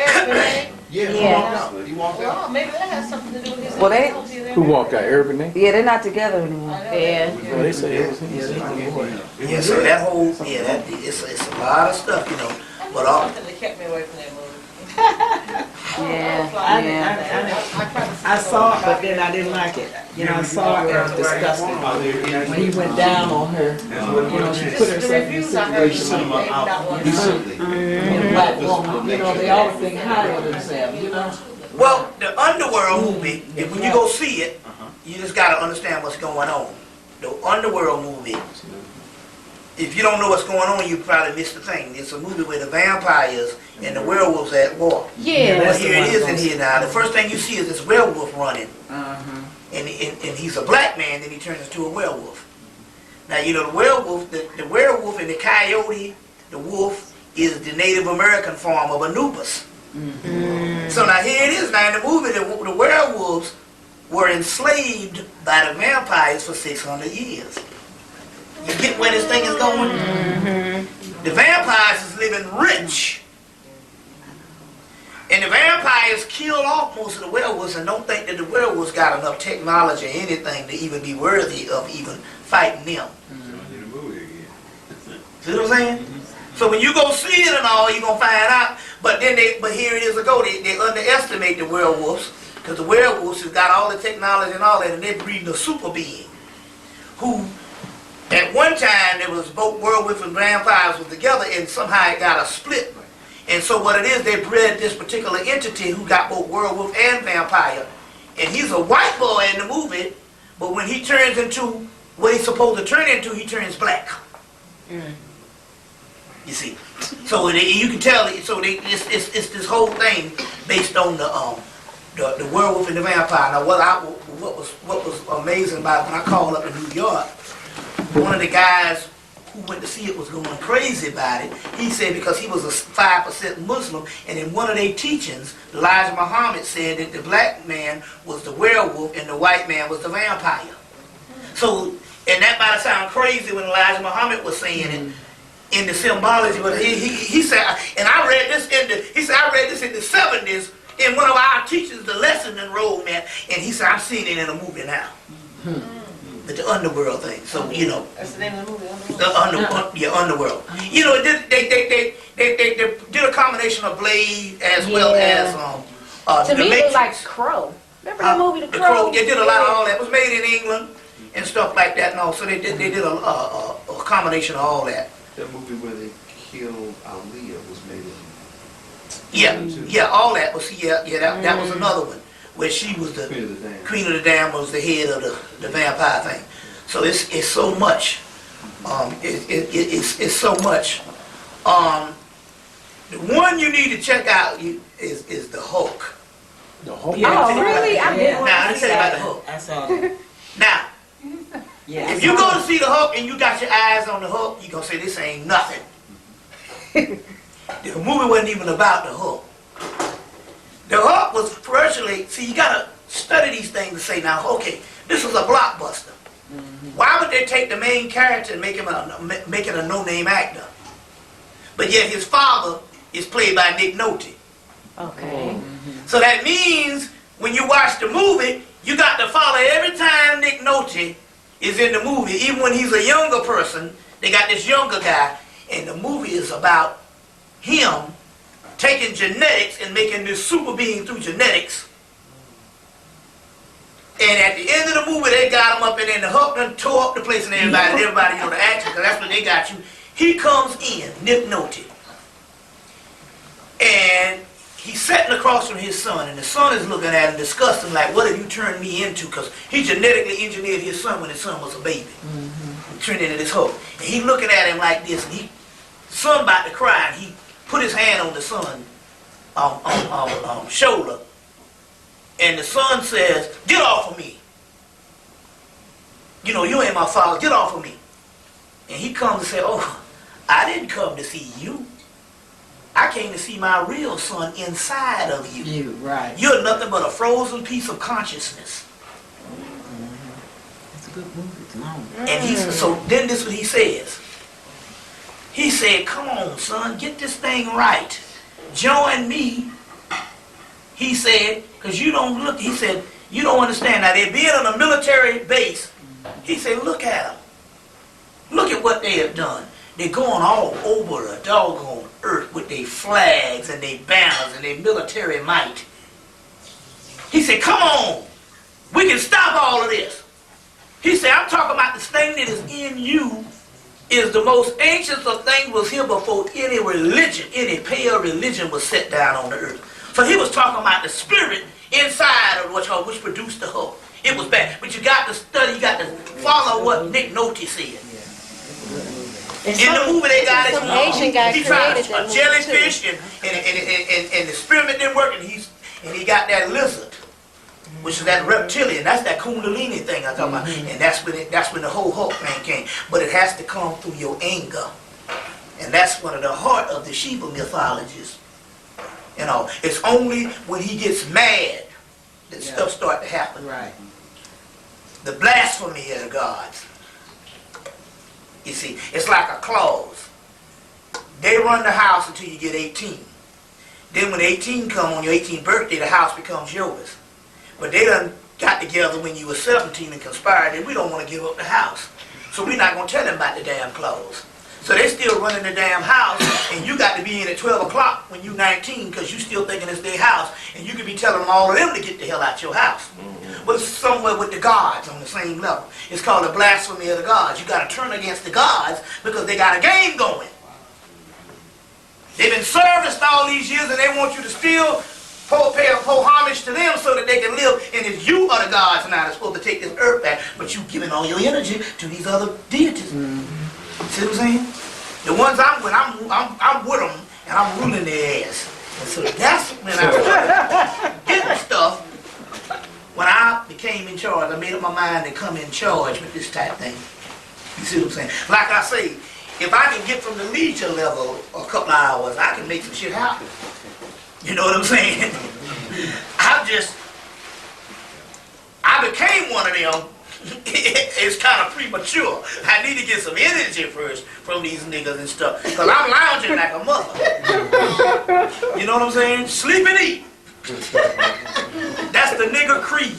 Yeah, he Yeah. walked out. He walked out. Well, maybe that has something to do with his. Well, they- Who walked out? Urban Nick? Yeah, they're not together anymore. Yeah. Well, they say it was him. Yeah, so that whole it's a lot of stuff, you know. But all Something that kept me away from that movie. Yeah, I saw it, but then I didn't like it. You know, I saw it and it was disgusting. When he went down on her, you know, she put herself in a situation in a black woman. You know, they always think highly of themselves, you know? well, the Underworld movie, if when you go see it, you just gotta understand what's going on. The Underworld movie. If you don't know what's going on, you probably missed the thing. It's a movie where the vampires and the werewolves are at war. Yeah. Well, here it is in here now. The first thing you see is this werewolf running. And he's a black man, then he turns into a werewolf. Now, you know, the werewolf and the coyote, the wolf, is the Native American form of Anubis. So now here it is. Now in the movie, the werewolves were enslaved by the vampires for 600 years. You get where this thing is going? The vampires is living rich. And the vampires kill off most of the werewolves and don't think that the werewolves got enough technology or anything to even be worthy of even fighting them. See what I'm saying? So when you go see it and all, you're going to find out. But then but here it is they underestimate the werewolves because the werewolves have got all the technology and all that, and they're breeding a super being who at one time there was both werewolves and vampires was together, and somehow it got a split. And so what it is, they bred this particular entity who got both werewolf and vampire. And he's a white boy in the movie, but when he turns into what he's supposed to turn into, he turns black. You see, so you can tell. So it's this whole thing based on the werewolf and the vampire. Now what was amazing about it, when I called up in New York, one of the guys who went to see it was going crazy about it. He said because he was a 5% Muslim, and in one of their teachings, Elijah Muhammad said that the black man was the werewolf and the white man was the vampire. So, and that might sound crazy when Elijah Muhammad was saying it in the symbology, but he said, and I read this I read this in the 70s in one of our teachers, the lesson enrollment, and he said, I'm seeing it in a movie now. With the Underworld thing, so you know. That's the name of the movie. Underworld. You know, they did a combination of Blade as well as to the me, Matrix. it was like Crow. Remember that movie, The Crow? They did a lot of all that. It was made in England and stuff like that, and all. So they did a combination of all that. That movie where they killed Aaliyah was made in. All that was that was another one. Where she was the Queen of the Dam was the head of the vampire thing. So it's so much. It's so much. The one you need to check out is the Hulk. The Hulk? Oh, really? I didn't Now, let me tell you about the Hulk. I saw that. Now, Yeah. If you go to see the Hulk and you got your eyes on the Hulk, you gonna say this ain't nothing. The movie wasn't even about the Hulk. The Hulk was virtually, see, you gotta study these things to say now, okay, this was a blockbuster. Why would they take the main character and make it a no-name actor? But yet his father is played by Nick Nolte. Okay. So that means when you watch the movie, you got to follow every time Nick Nolte is in the movie, even when he's a younger person, they got this younger guy, and the movie is about him taking genetics and making this super being through genetics. And at the end of the movie, they got him up, and then the Hulk done tore up the place, and everybody, you know, the action, because that's when they got you. He comes in, Nick Nolte, and he's sitting across from his son, and the son is looking at him, disgusting, like, what have you turned me into? Because he genetically engineered his son when his son was a baby. He turned into this Hulk. And he looking at him like this, and son about to cry, and he put his hand on the son shoulder, and the son says, get off of me. You know, you ain't my father, get off of me. And he comes and says, oh, I didn't come to see you. I came to see my real son inside of you. You, right. You're nothing but a frozen piece of consciousness. It's a good movie. It's long. And so then this is what he says. He said, come on, son, get this thing right. Join me. He said, because you don't look, he said, you don't understand. Now, they're being on a military base. He said, look at them. Look at what they have done. They're going all over the doggone earth with their flags and their banners and their military might. He said, come on. We can stop all of this. He said, I'm talking about this thing that is in you is the most ancient of things was here before any religion, any pale religion was set down on the earth. So he was talking about the spirit inside of which produced the Hulk. It was bad. But you got to study, you got to follow what Nick Nolte said. In the movie they got it. Asian guy He tried created that a movie jellyfish too. and the experiment didn't work, and he got that lizard, which is that reptilian. That's that kundalini thing I'm talking about. And that's when the whole Hulk thing came. But it has to come through your anger. And that's one of the heart of the Shiva mythologies. You know, it's only when he gets mad that stuff start to happen. Right. The blasphemy of the gods. You see, it's like a clause. They run the house until you get 18. Then when 18 come on your 18th birthday, the house becomes yours. But they done got together when you were 17 and conspired that we don't want to give up the house. So we're not going to tell them about the damn clause. So they still running the damn house, and you got to be in at 12 o'clock when you're 19 because you still thinking it's their house, and you could be telling all of them to get the hell out your house. But it's somewhere with the gods on the same level. It's called the blasphemy of the gods. You got to turn against the gods because they got a game going. They've been serviced all these years, and they want you to still pay homage to them so that they can live. And if you are the gods now that's supposed to take this earth back, but you giving all your energy to these other deities. See what I'm saying? The ones I'm with, I'm with them, and I'm ruling their ass. And so that's when I started getting stuff. When I became in charge, I made up my mind to come in charge with this type thing. You see what I'm saying? Like I say, if I can get from the leisure level a couple of hours, I can make some shit happen. You know what I'm saying? I became one of them. It's kind of premature. I need to get some energy first from these niggas and stuff. Because I'm lounging like a mother. You know what I'm saying? Sleep and eat. That's the nigga creed.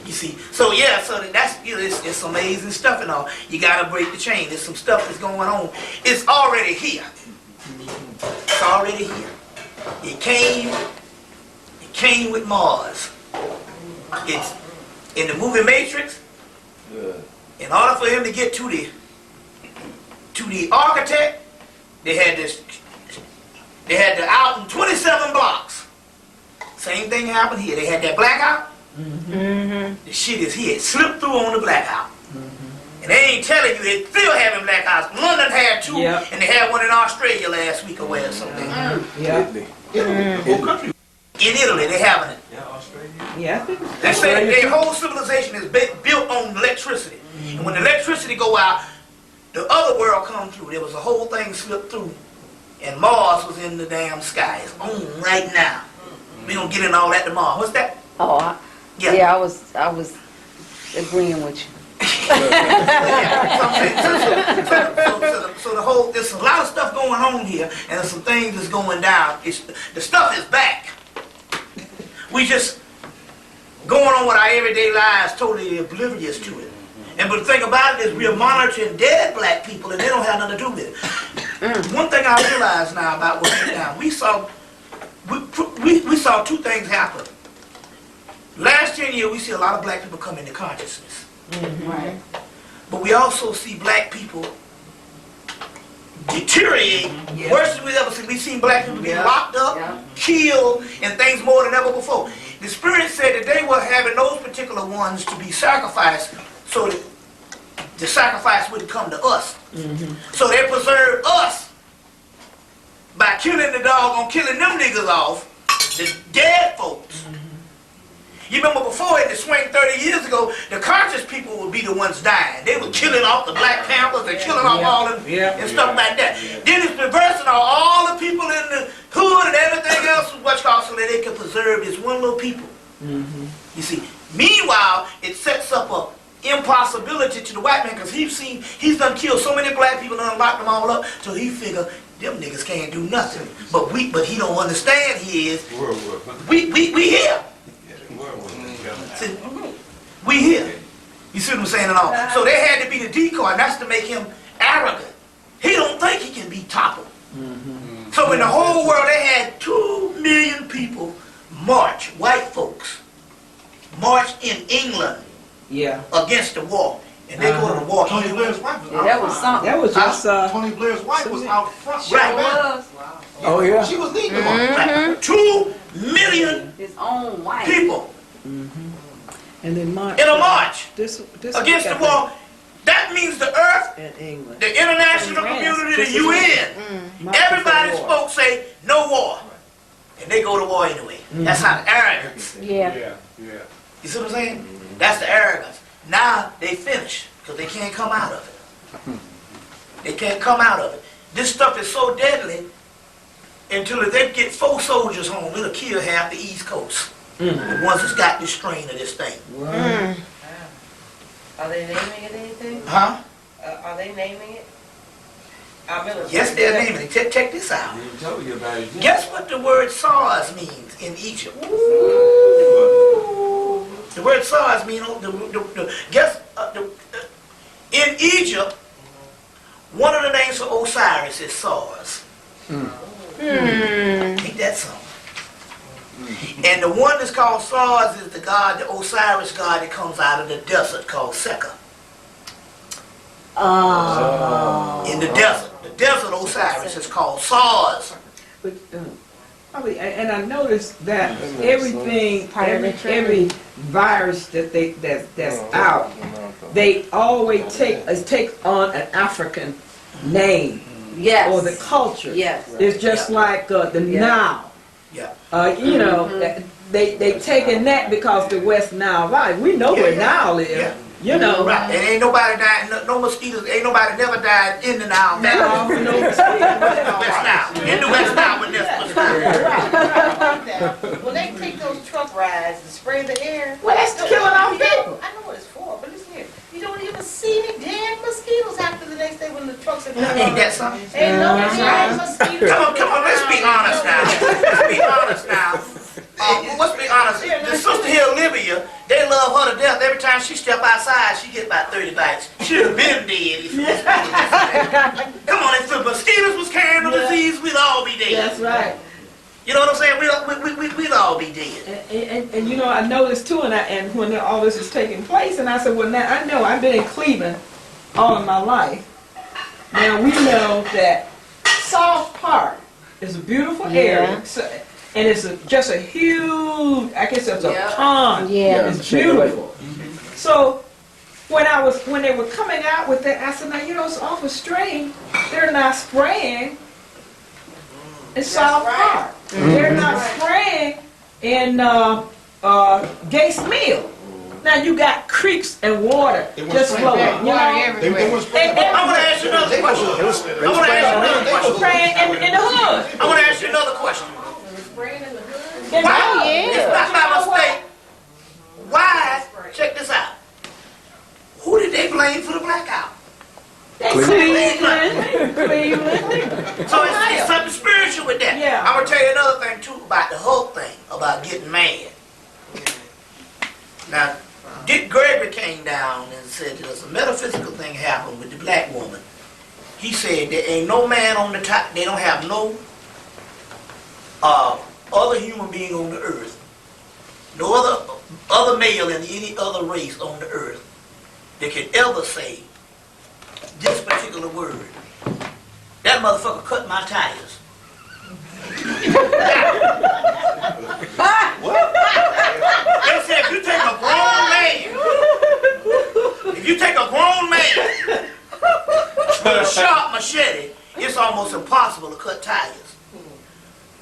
You see, so yeah, so that's, you know, it's amazing stuff and all. You gotta break the chain. There's some stuff that's going on. It's already here. It's already here. It came with Mars. It's in the movie Matrix. In order for him to get to the architect, they had to out in 27 blocks. Same thing happened here. They had that blackout. The shit is here. It slipped through on the blackout. And they ain't telling you they still having blackouts. London had two, and they had one in Australia last week or something. Yeah. In Italy, they having it. Yeah, Australia. Yeah. They say their whole civilization is built on electricity. And when the electricity go out, the other world come through. There was a whole thing slipped through. And Mars was in the damn sky. It's on right now. We don't get in all that tomorrow. What's that? Oh, yeah, I was agreeing with you. So the whole, there's a lot of stuff going on here, and there's some things that's going down. The stuff is back. We just going on with our everyday lives, totally oblivious to it. And but the thing about it is, we are monitoring dead black people, and they don't have nothing to do with it. One thing I realize now about what's going down, we saw two things happen. Last 10 years, we see a lot of black people come into consciousness. Right. But we also see black people deteriorate worse than we ever seen. We've seen black people be locked up, killed, and things more than ever before. The Spirit said that they were having those particular ones to be sacrificed so that the sacrifice wouldn't come to us. So they preserved us by killing the dog on killing them niggas off, the dead folks. You remember before in the swing 30 years ago, the conscious people would be the ones dying. They were killing off the Black Panthers and killing off all of them and stuff like that. Then it's reversing all the people in the hood and everything else was what's called so that they can preserve this one little people. You see, meanwhile, it sets up a impossibility to the white man because he's done killed so many black people and locked them all up, so he figure them niggas can't do nothing. But he don't understand we here. See, we here. You see what I'm saying and all? So they had to be the decoy, and that's to make him arrogant. He don't think he can be toppled. So in the whole world, they had 2 million people march, white folks, march in England against the war. And they go to the war. Tony Blair's wife was out that was something. That was just, Tony Blair's wife was out front. She was. Wow. Oh, yeah. She was leading them. 2 million his own wife. people. And then March, in a march this against the war. That means the earth, the international community, the UN, everybody spoke, say no war. And they go to war anyway. That's how the arrogance. Yeah. You see what I'm saying? That's the arrogance. Now they finish because they can't come out of it. They can't come out of it. This stuff is so deadly until if they get 4 soldiers home, it'll kill half the East Coast. The ones that's got this strain of this thing. Are they naming it anything? Huh? Are they naming it? Yes, they're naming it. Check this out. Guess what the word SARS means in Egypt? The word SARS means, in Egypt, one of the names for Osiris is SARS. Ain't that something? And the one that's called SARS is the god, the Osiris god that comes out of the desert called Sekka. In the desert Osiris is called SARS. But, and I noticed that everything, every virus that's out, they always take on an African name. Yes. Or the culture. Yes. It's just like the Nile. You know, they taking that because the West Nile, right? We know where Nile is. You know. Right. And ain't nobody died, no mosquitoes, ain't nobody never died in the Nile. No mosquitoes. West Nile. In the West Nile with this When they take those truck rides to spray the air. Well, that's killing off people. I know what it's for, but listen here. You don't even see any damn mosquitoes after the next day when the trucks are done. Ain't that something? Ain't no damn mosquitoes. Come on, let's be honest now. Let's be honest now. Let's be honest. The sister here, Olivia, they love her to death. Every time she step outside, she get about 30 bites. She'd have been dead. Come on, if the mosquitoes was carrying the disease, we'd all be dead. That's right. You know what I'm saying? We'd all be dead. And you know, I noticed too, and when all this is taking place, and I said, well, now I know I've been in Cleveland all of my life. Now we know that South Park is a beautiful area, and it's just a huge, I guess it's a pond. It's beautiful. So when they were coming out with that, I said, now you know, it's awful strange. They're not spraying in South Park. They're not spraying in Gates Mill. Now you got creeks and water just flowing. You know? I want to ask you another question. I want to ask you another question. Spraying in the hood. I want to ask you another question. Oh, yeah. It's not my mistake. Why? Check this out. Who did they blame for the blackout? Cleveland. So it's something spiritual with that. Yeah. I'm gonna tell you another thing too about the whole thing about getting mad. Now, Dick Gregory came down and said there's a metaphysical thing happened with the black woman. He said there ain't no man on the top. They don't have no other human being on the earth, no other male in any other race on the earth that can ever say this particular word. That motherfucker cut my tires. They said if you take a grown man with a sharp machete, it's almost impossible to cut tires.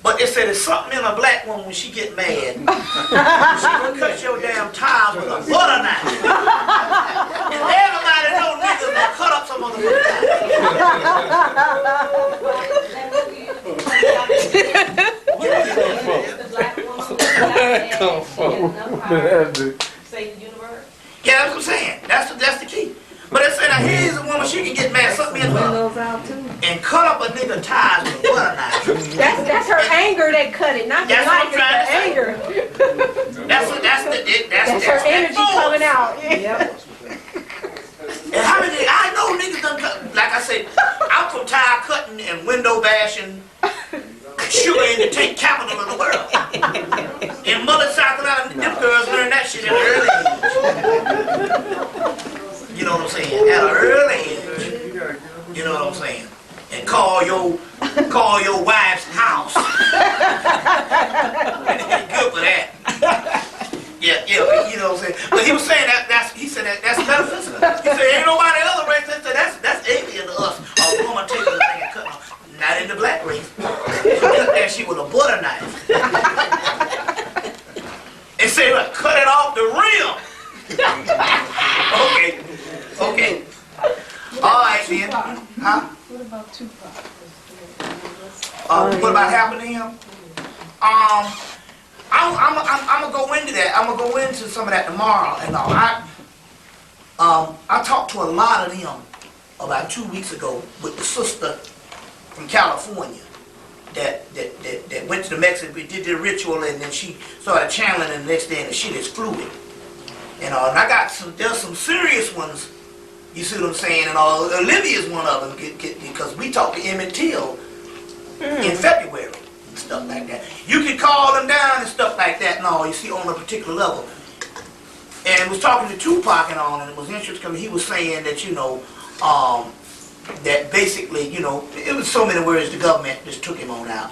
But they said there's something in a black woman when she get mad. She will cut your damn tires with a butter knife. And everybody knows niggas that cut up some motherfucking Save the universe. Yeah, that's what I'm saying. That's the key. But they say now here's a woman, she can get mad, something in her, and cut up a nigga tires with a butter knife. That's her anger that cut it, not the That's what I'm light, trying it's to the say. anger. That's Her energy coming out. And how many, I know niggas done cut, like I said, I'm from tire cutting and window bashing, sugar in the tank capital of the world. In Mullet, South Carolina, them girls learned that shit at an early age. You know what I'm saying? At an early age. You know what I'm saying? And call your wife's house. Good for that. Yeah, you know what I'm saying? But he was saying that's metaphysical. He said ain't nobody other race that said that's alien to us. A woman taking the thing and cutting off. Not in the black race. She cut that shit with a butter knife. And say, look, cut it off the rim. Okay. All right, then. Huh? What about Tupac? What about happened to him? I'm gonna go into that. I'm gonna go into some of that tomorrow. And I talked to a lot of them about 2 weeks ago with the sister from California that went to the Mexican, did the ritual, and then she started channeling, and the next day, and the shit is fluid. And I got there's some serious ones. You see what I'm saying? And Olivia's one of them because we talked to Hemmitt Till in February and stuff like that. You can call them down and stuff like that and all. You see on a particular level. And I was talking to Tupac and all, and it was interesting because he was saying that that basically it was so many words the government just took him on out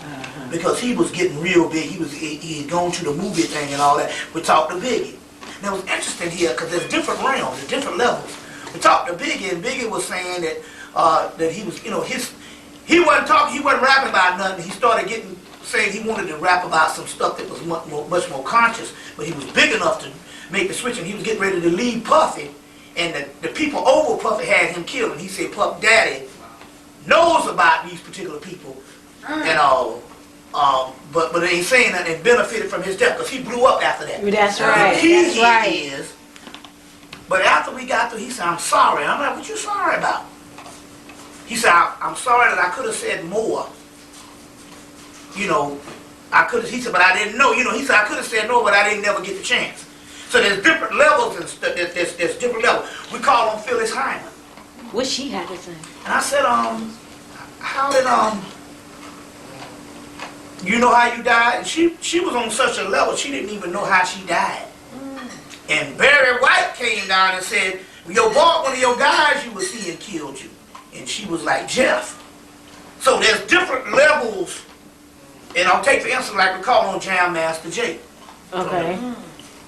because he was getting real big. He had gone to the movie thing and all that. We talked to Biggie. And it was interesting here because there's different realms, there's different levels. We talked to Biggie, and Biggie was saying that that he was, he wasn't rapping about nothing. He started saying he wanted to rap about some stuff that was much more conscious, but he was big enough to make the switch, and he was getting ready to leave Puffy, and the people over Puffy had him killed, and he said Puff Daddy knows about these particular people and all. But they ain't saying that they benefited from his death because he blew up after that. That's right. That's right. But after we got through, he said, "I'm sorry." And I'm like, "What you sorry about?" He said, "I'm sorry that I could have said more. He said, but I didn't know. He said, I could have said no, but I didn't never get the chance." So there's different levels and stuff. There's different levels. We call him Phyllis Hyman. What she had to say? And I said, how did you know how you died? And she was on such a level she didn't even know how she died. And Barry White came down and said, one of your guys you were seeing killed you. And she was like, Jeff. So there's different levels. And I'll take for instance, like we call on Jam Master Jay. Okay.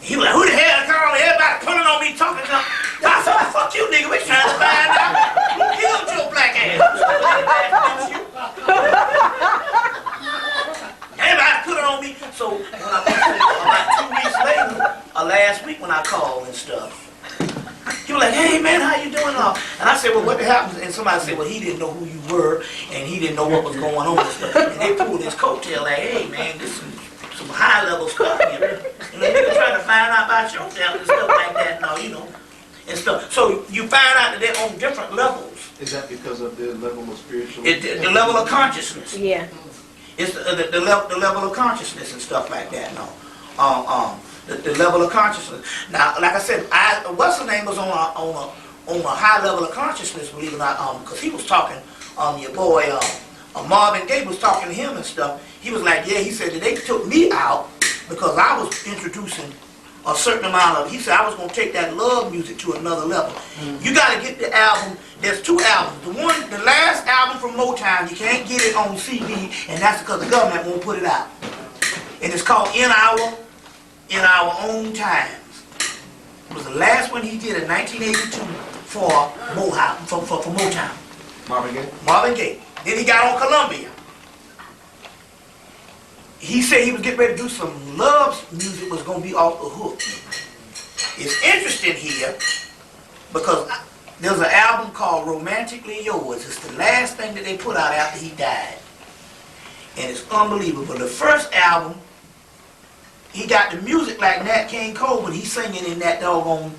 He was like, who the hell calling everybody pulling on me talking to him? So I said, fuck you nigga, we trying to find out who killed your black ass. Everybody put it on me. So when I went about 2 weeks later, hey man, how you doing? And I said, well, what happened? And somebody said, well, he didn't know who you were, and he didn't know what was going on. And they pulled his coattail like, hey man, this is some high level stuff here. And the nigga trying to find out about your talent and stuff like that, no, you know, and stuff. So you find out that they're on different levels. Is that because of their level of spiritual? The level of consciousness. Yeah. It's the level of consciousness and stuff like that. No, the level of consciousness. Now, like I said, what's his name was on a high level of consciousness, believe it or not, because he was talking. Your boy Marvin Gaye was talking to him and stuff. He was like, yeah, he said that they took me out because I was introducing a certain amount of. He said I was gonna take that love music to another level. You got to get the album. There's two albums. The last album from Motown, you can't get it on CD, and that's because the government won't put it out. And it's called In Our Own Times. It was the last one he did in 1982 for Motown. Marvin Gaye? Marvin Gaye. Then he got on Columbia. He said he was getting ready to do some love music, was going to be off the hook. It's interesting here because there's an album called Romantically Yours. It's the last thing that they put out after he died. And it's unbelievable. The first album, he got the music like Nat King Cole, but he's singing in that doggone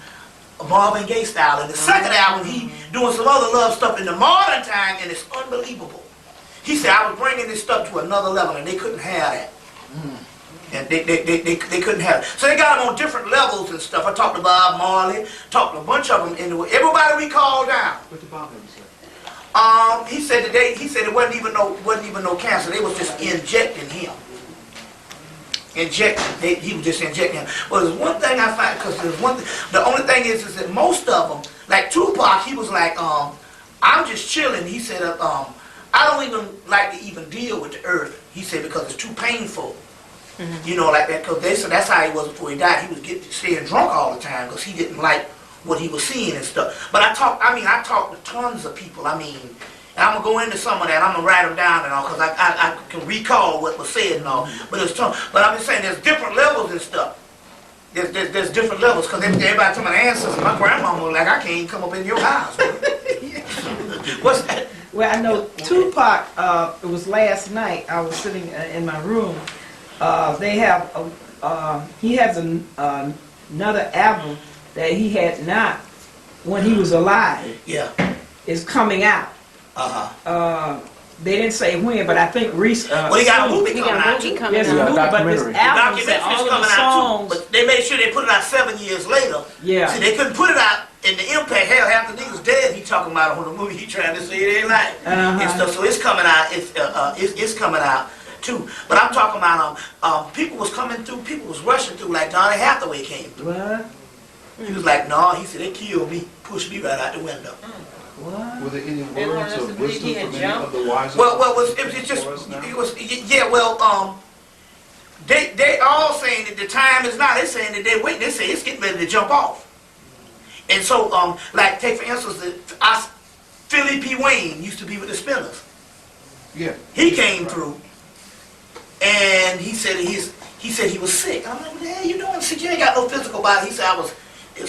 Marvin Gaye style. And the second album, he doing some other love stuff in the modern time, and it's unbelievable. He said, I was bringing this stuff to another level, and they couldn't have that. And they couldn't have it. So they got them on different levels and stuff. I talked to Bob Marley, talked to a bunch of them. Everybody we called down. What did Bob say? He said it wasn't even no cancer. They was just injecting him. He was just injecting him. But there's one thing I find, because there's one thing, the only thing is that most of them, like Tupac, he was like, I'm just chilling. He said, I don't even like to even deal with the earth. He said, because it's too painful. You know, like that, because they said that's how he was before he died. He was staying drunk all the time because he didn't like what he was seeing and stuff. But I talked to tons of people. I mean, and I'm going to go into some of that. I'm going to write them down and all because I can recall what was said and all. But it's tons. But I'm just saying there's different levels and stuff. There's different levels because everybody told my ancestors, my grandmama was like, I can't even come up in your house. What's that? Well, I know Tupac, it was last night, I was sitting in my room. They have, he has another album that he had not when he was alive. Yeah. Is coming out. They didn't say when, but I think well, he got a movie coming out too. Yes, but this album said all of the songs. But they made sure they put it out 7 years later. Yeah. See, they couldn't put it out in the impact. Hell, half the niggas dead. He talking about on the movie. He trying to say it ain't like and stuff. So it's coming out. It's coming out too. But I'm talking about people was coming through. People was rushing through. Like Donny Hathaway came through. What? He was like, no. He said they killed me, pushed me right out the window. What? Were there any words of wisdom from any of the wise? Well, they all saying that the time is now. They're saying that they're waiting. They say it's getting ready to jump off. And so, like, take for instance, Philly P. Wayne used to be with the Spinners. Yeah. He came through, and he said he was sick. I'm like, what the hell you doing? Sick? You ain't got no physical body. He said it was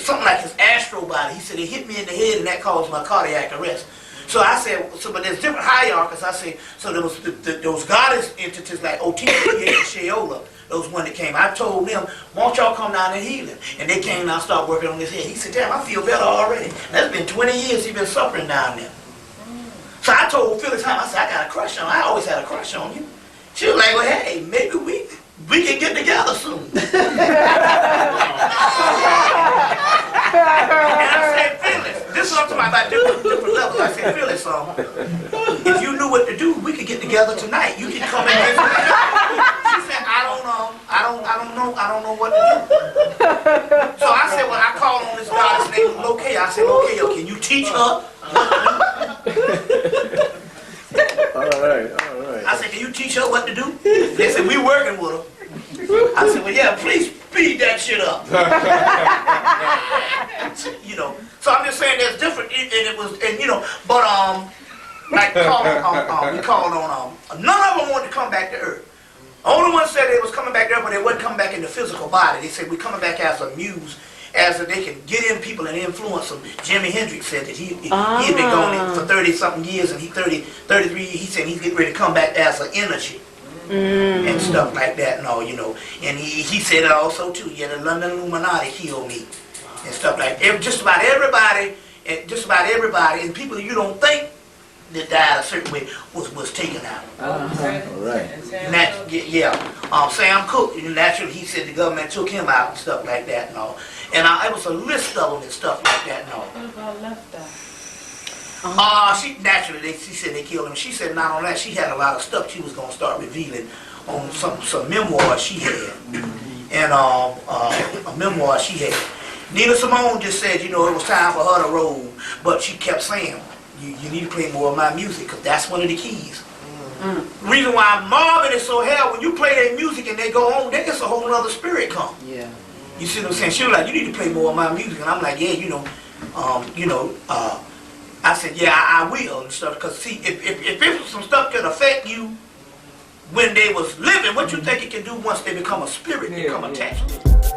something like his astral body. He said it hit me in the head, and that caused my cardiac arrest. So I said, but there's different hierarchies. I said, so there was those goddess entities like Otis and Sheola. Those one that came. I told them, why don't y'all come down and heal him? And they came down and started working on his head. He said, damn, I feel better already. That's been 20 years he's been suffering down there. So I told Phyllis, I said, I got a crush on you. I always had a crush on you. She was like, well, hey, maybe we can get together soon. And I said, Phyllis, this is what I'm talking about different levels. I said, Phyllis, if you knew what to do, we could get together tonight. You can come in here. She said, I don't know what to do. So I said, well, I called on this goddess named Lokeo. I said, Lokeo, can you teach her? All right. I said, can you teach her what to do? They said, we working with her. I said, well, yeah, please speed that shit up. You know, so I'm just saying there's different, but like we called on none of them wanted to come back to Earth. Only one said they was coming back there, but they wasn't coming back in the physical body. They said we're coming back as a muse, as they can get in people and influence them. Jimi Hendrix said that he had been gone for 30-something years, and he 33, he said he's getting ready to come back as an energy. And stuff like that and all, you know. And he said it also too, yeah, the London Illuminati killed me. And stuff like that. Just about everybody, and people you don't think that died a certain way was taken out. All right. Sam Cooke, naturally, he said the government took him out and stuff like that and all. And it was a list of them and stuff like that and all. What about Left Eye? She said they killed him. She said not only that, she had a lot of stuff she was going to start revealing on some memoirs she had. And a memoir she had. Nina Simone just said, you know, it was time for her to roll, but she kept saying, you need to play more of my music, because that's one of the keys. The reason why Marvin is so hell, when you play their music and they go on, there's a whole other spirit come. Yeah. You see what I'm saying? She was like, you need to play more of my music, and I'm like, yeah, I said, yeah, I will and stuff, because see, if some stuff can affect you when they was living, what you think it can do once they become a spirit, become attached to it?